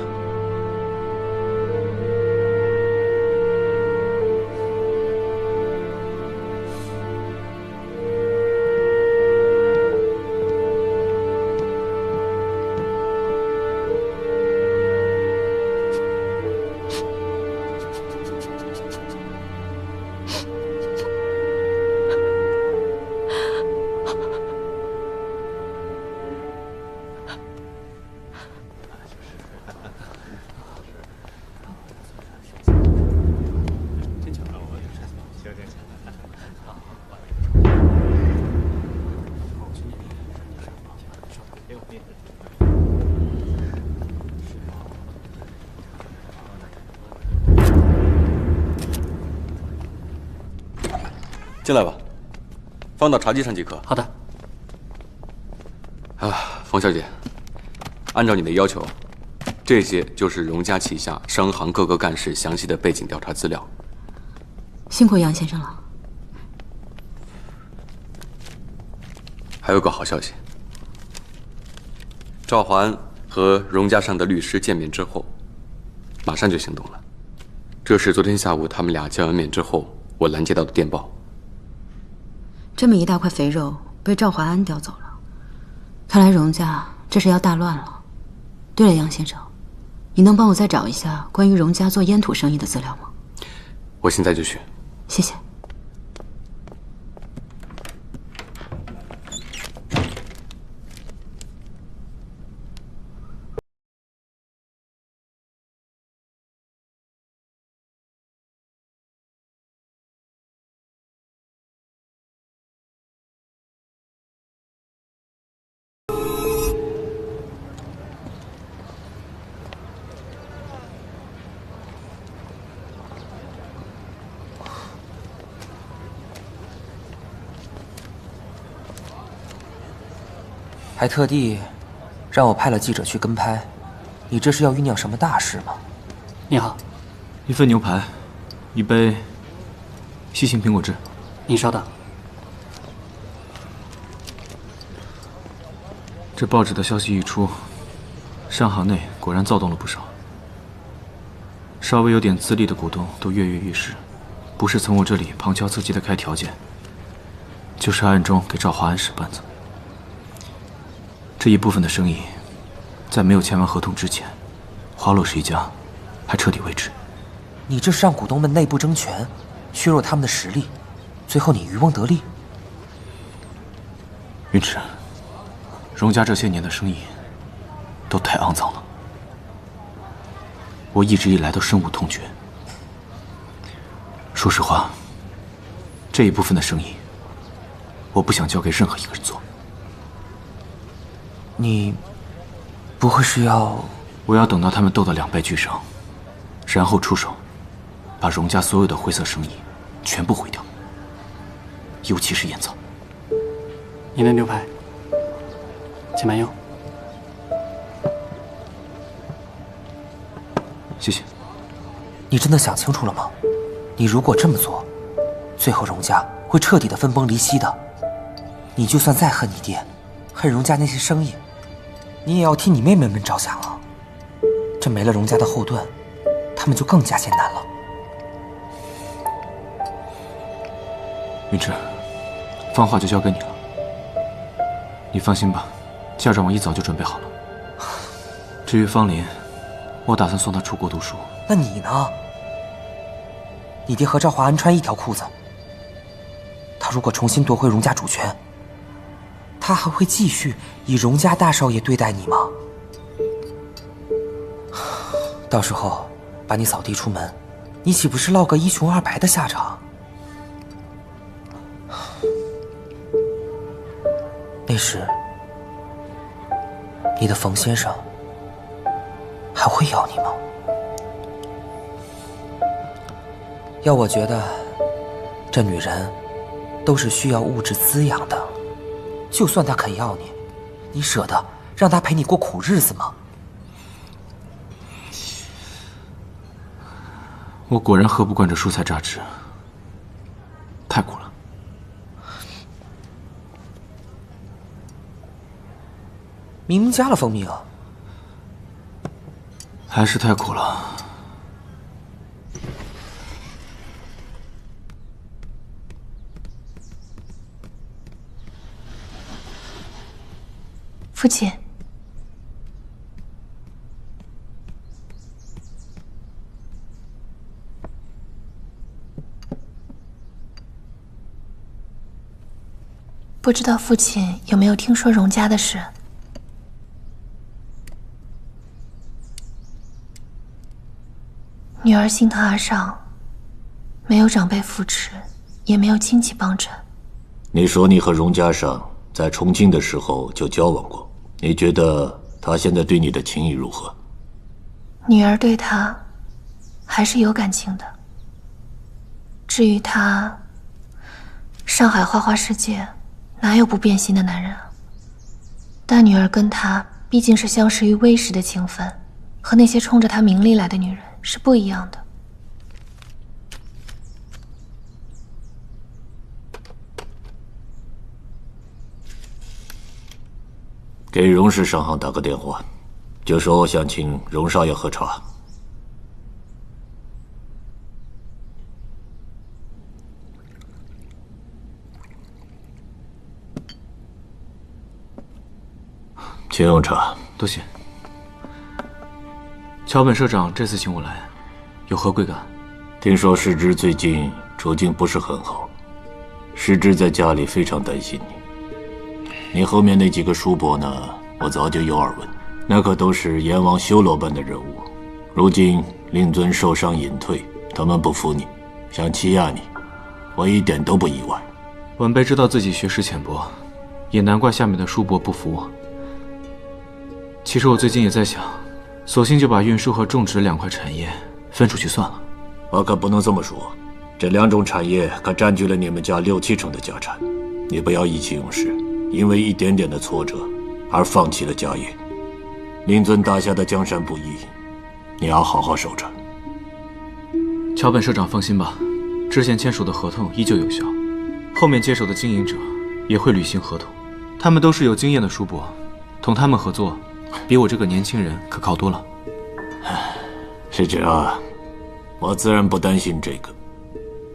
进来吧，放到茶几上即可。好的。冯小姐，按照你的要求，这些就是荣家旗下商行各个干事详细的背景调查资料。辛苦杨先生了。还有个好消息，赵环和荣家上的律师见面之后，马上就行动了。这是昨天下午他们俩见完面之后，我拦截到的电报。这么一大块肥肉被赵怀安叼走了，看来荣家这是要大乱了。对了，杨先生，你能帮我再找一下关于荣家做烟土生意的资料吗？我现在就去。谢谢。还特地让我派了记者去跟拍，你这是要酝酿什么大事吗？你好，一份牛排，一杯西芹苹果汁。您稍等。这报纸的消息一出，商行内果然躁动了不少。稍微有点资历的股东都跃跃欲试，不是从我这里旁敲侧击的开条件，就是暗中给赵华安使绊子。这一部分的生意，在没有签完合同之前，花落谁家，还彻底未知。你这是让股东们内部争权，削弱他们的实力，最后你渔翁得利。云池，荣家这些年的生意都太肮脏了，我一直以来都深恶痛绝。说实话，这一部分的生意，我不想交给任何一个人做。你不会是要……我要等到他们斗得两败俱伤，然后出手，把荣家所有的灰色生意全部毁掉，尤其是烟草。您的牛排，请慢用。谢谢。你真的想清楚了吗？你如果这么做，最后荣家会彻底的分崩离析的。你就算再恨你爹，恨荣家那些生意，你也要替你妹妹们着想啊。这没了荣家的后盾，他们就更加艰难了。云芝，芳华就交给你了。你放心吧，嫁妆我一早就准备好了。至于芳林，我打算送她出国读书。那你呢？你爹和赵华安穿一条裤子。他如果重新夺回荣家主权，他还会继续以荣家大少爷对待你吗？到时候把你扫地出门，你岂不是落个一穷二白的下场？那时，你的冯先生还会要你吗？要我觉得，这女人都是需要物质滋养的。就算她肯要你，你舍得让她陪你过苦日子吗？我果然喝不惯这蔬菜榨汁，太苦了。明明加了蜂蜜啊，还是太苦了。父亲，不知道父亲有没有听说荣家的事？女儿心疼而上，没有长辈扶持，也没有亲戚帮衬。你说你和荣家上在重庆的时候就交往过，你觉得他现在对你的情谊如何？女儿对他还是有感情的。至于他，上海花花世界哪有不变心的男人啊？但女儿跟他毕竟是相识于微时的情分，和那些冲着他名利来的女人是不一样的。给荣氏商行打个电话，就说想请荣少爷喝茶。请用茶。多谢。桥本社长这次请我来，有何贵干？听说世之最近处境不是很好，世之在家里非常担心你。你后面那几个叔伯呢，我早就有耳闻，那可都是阎王修罗般的人物。如今令尊受伤隐退，他们不服你，想欺压你，我一点都不意外。晚辈知道自己学识浅薄，也难怪下面的叔伯不服我。其实我最近也在想，索性就把运输和种植两块产业分出去算了。我可不能这么说，这两种产业可占据了你们家6、7成的家产，你不要意气用事，因为一点点的挫折而放弃了家业。令尊打下的江山不易，你要好好守着。桥本社长放心吧，之前签署的合同依旧有效，后面接手的经营者也会履行合同，他们都是有经验的叔伯，同他们合作比我这个年轻人可靠多了。是这样，我自然不担心这个，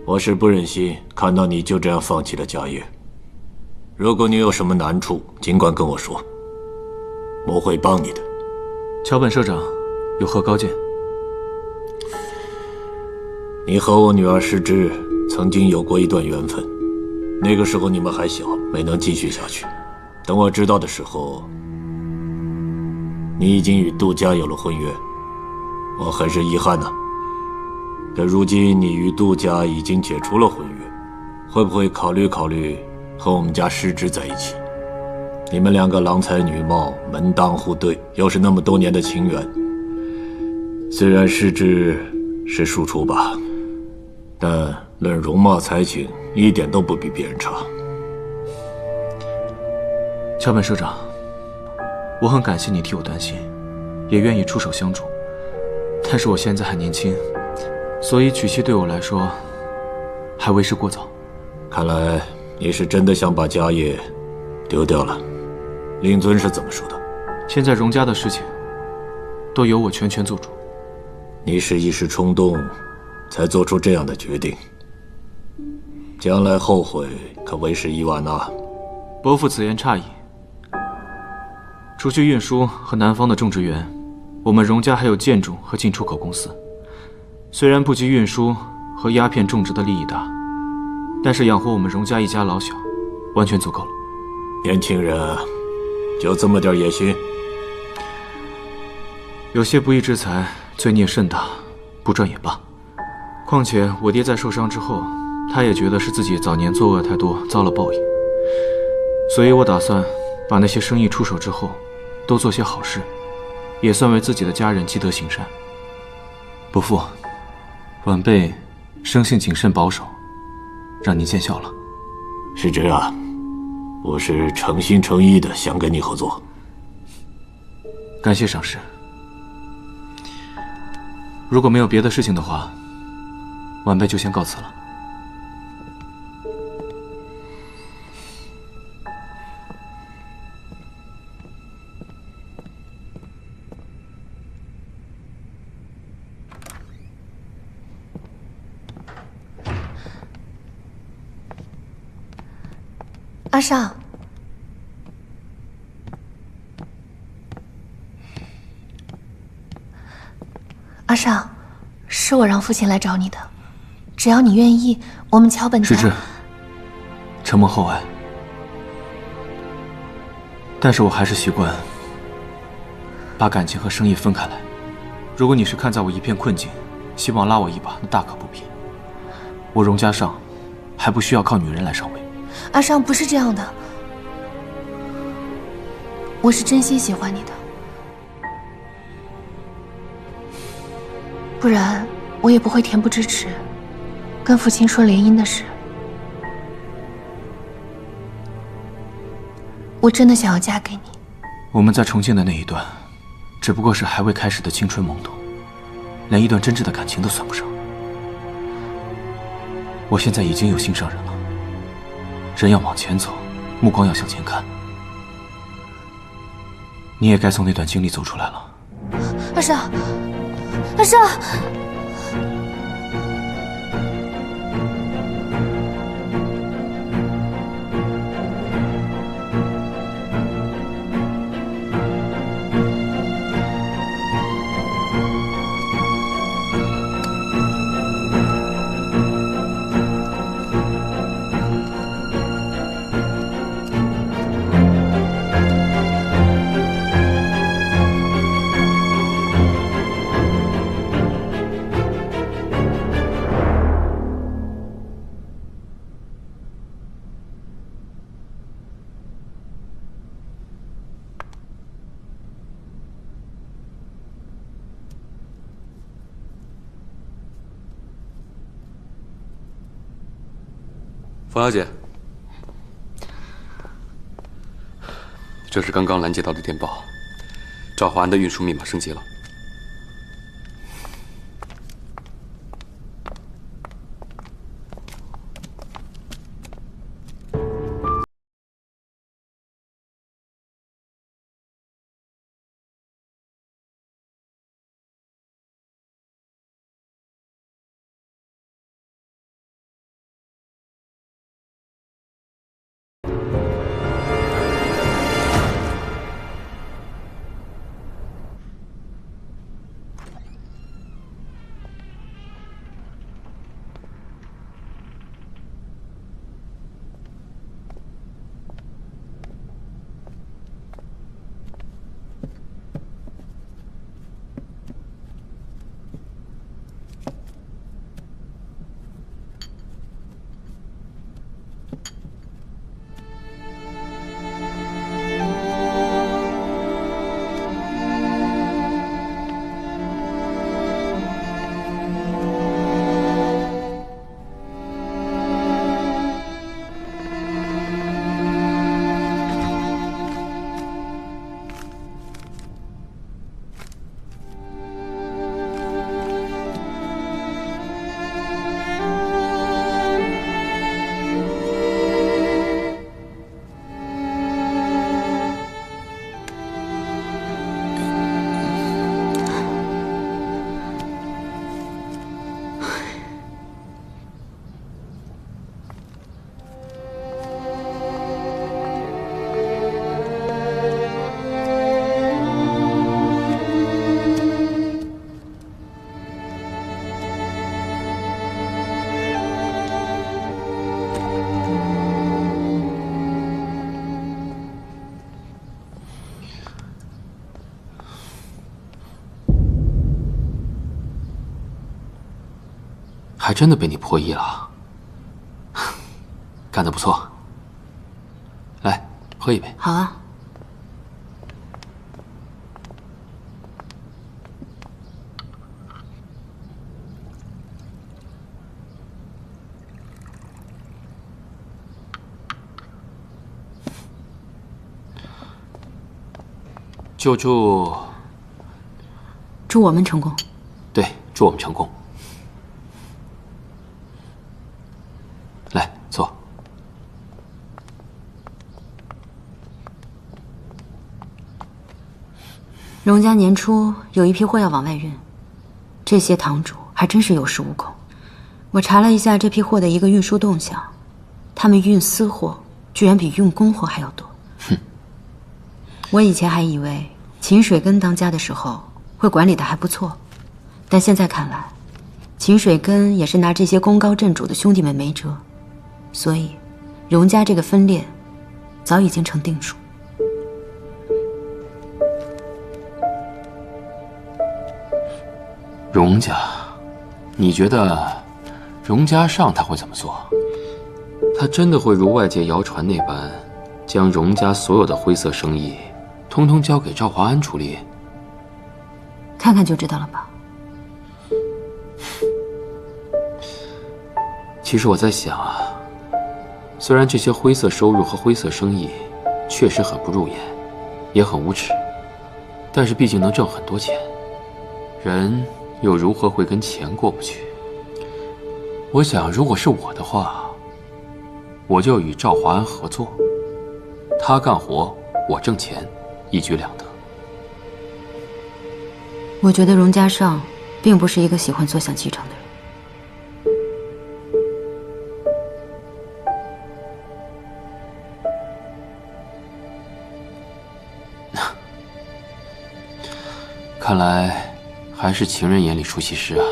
我是不忍心看到你就这样放弃了家业。如果你有什么难处，尽管跟我说，我会帮你的。桥本社长有何高见？你和我女儿世之曾经有过一段缘分，那个时候你们还小，没能继续下去。等我知道的时候，你已经与杜家有了婚约，我很是遗憾呐。可如今你与杜家已经解除了婚约，会不会考虑和我们家世之在一起？你们两个郎才女貌，门当户对，又是那么多年的情缘。虽然世之是庶出吧，但论容貌才情，一点都不比别人差。桥本社长，我很感谢你替我担心，也愿意出手相助。但是我现在还年轻，所以娶妻对我来说还为时过早。看来你是真的想把家业丢掉了。令尊是怎么说的？现在荣家的事情都由我全权做主。你是一时冲动才做出这样的决定，将来后悔可为时已晚啊。伯父此言差矣。除去运输和南方的种植园，我们荣家还有建筑和进出口公司。虽然不及运输和鸦片种植的利益大，但是养活我们荣家一家老小，完全足够了。年轻人啊，就这么点野心？有些不义之财，罪孽甚大，不赚也罢。况且我爹在受伤之后，他也觉得是自己早年作恶太多，遭了报应。所以我打算把那些生意出手之后，多做些好事，也算为自己的家人积德行善。伯父，晚辈生性谨慎保守，让您见笑了。是这样，我是诚心诚意的想跟你合作。感谢赏识。如果没有别的事情的话，晚辈就先告辞了。阿尚，阿尚，是我让父亲来找你的。只要你愿意，我们桥本家……是这，承蒙厚爱，但是我还是习惯把感情和生意分开来。如果你是看在我一片困境，希望拉我一把，那大可不必。我荣家上还不需要靠女人来上位。阿尚，不是这样的，我是真心喜欢你的，不然我也不会恬不知耻跟父亲说联姻的事。我真的想要嫁给你。我们在重庆的那一段，只不过是还未开始的青春懵懂，连一段真挚的感情都算不上。我现在已经有心上人了。人要往前走，目光要向前看。你也该从那段经历走出来了。阿尚，阿尚。冯小姐，这是刚刚拦截到的电报，赵华安的运输密码升级了。还真的被你破译了，干得不错。来，喝一杯。好啊。就祝我们成功。对，祝我们成功。来，坐。荣家年初有一批货要往外运，这些堂主还真是有恃无恐。我查了一下这批货的一个运输动向，他们运私货居然比运公货还要多。哼！我以前还以为秦水根当家的时候会管理的还不错，但现在看来，秦水根也是拿这些功高震主的兄弟们没辙，所以荣家这个分裂早已经成定数。荣家，你觉得荣家上他会怎么做？他真的会如外界谣传那般，将荣家所有的灰色生意通通交给赵华安处理？看看就知道了吧。其实我在想啊，虽然这些灰色收入和灰色生意确实很不入眼，也很无耻，但是毕竟能挣很多钱，人又如何会跟钱过不去？我想，如果是我的话，我就与赵华安合作，他干活，我挣钱，一举两得。我觉得荣家上并不是一个喜欢坐享其成的人。看来还是情人眼里出西施啊。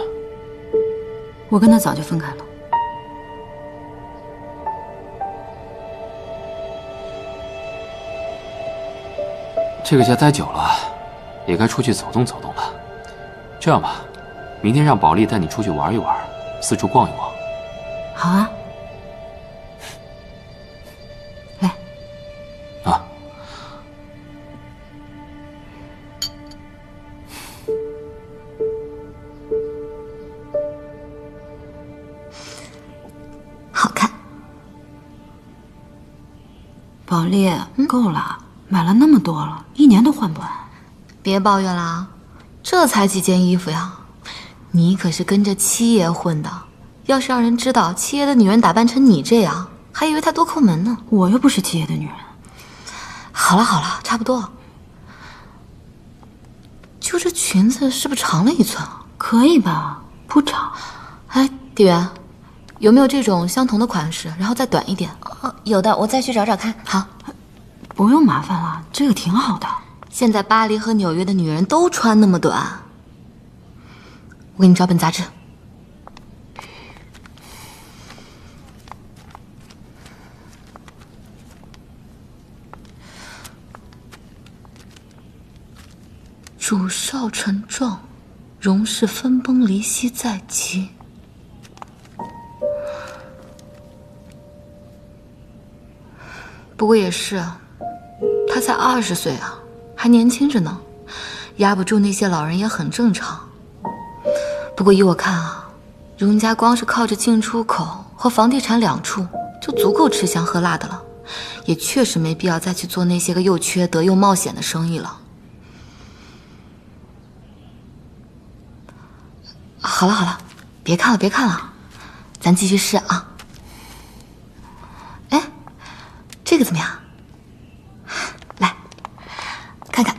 我跟他早就分开了。这个家待久了，也该出去走动走动了。这样吧，明天让保利带你出去玩一玩，四处逛一逛。好啊。来。啊。好看。保利，够了，买了那么多了，1年都换不完。别抱怨了啊，这才几件衣服呀！你可是跟着七爷混的，要是让人知道七爷的女人打扮成你这样，还以为他多抠门呢。我又不是七爷的女人。好了好了，差不多。就这裙子是不是长了1寸啊？可以吧，不长。哎，店员，有没有这种相同的款式，然后再短一点？有的，我再去找找看。好，不用麻烦了，这个挺好的。现在巴黎和纽约的女人都穿那么短。我给你找本杂志。主少沉壮，荣氏分崩离析在即。不过也是，他才20岁啊，还年轻着呢，压不住那些老人也很正常。不过依我看啊，荣家光是靠着进出口和房地产2处就足够吃香喝辣的了，也确实没必要再去做那些个又缺德又冒险的生意了。好了好了，别看了别看了，咱继续试啊。哎，这个怎么样？来，看看。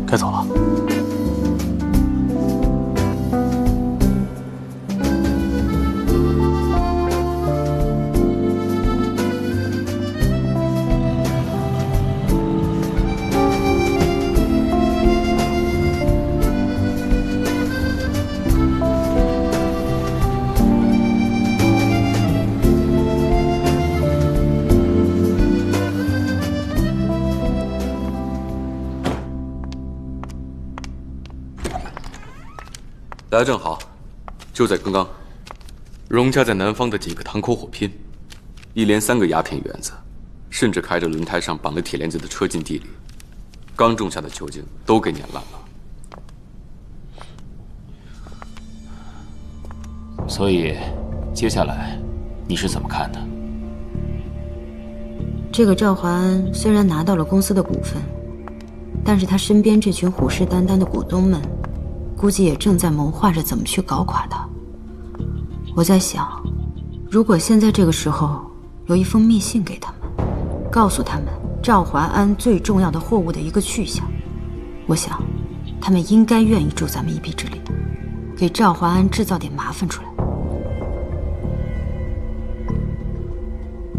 该走了。来得正好，就在刚刚，荣家在南方的几个堂口火拼，一连3个鸦片园子，甚至开着轮胎上绑了铁链子的车进地里，刚种下的球茎都给碾烂了。所以，接下来你是怎么看的？这个赵华安虽然拿到了公司的股份，但是他身边这群虎视眈眈的股东们，估计也正在谋划着怎么去搞垮他。我在想，如果现在这个时候有一封密信给他们，告诉他们赵华安最重要的货物的一个去向，我想他们应该愿意助咱们一臂之力，给赵华安制造点麻烦出来。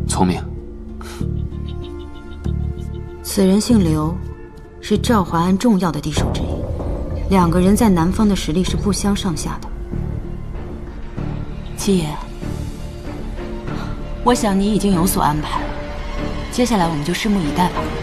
聪明。此人姓刘，是赵华安重要的敌手之一。2个人在南方的实力是不相上下的。七爷，我想你已经有所安排了，接下来我们就拭目以待吧。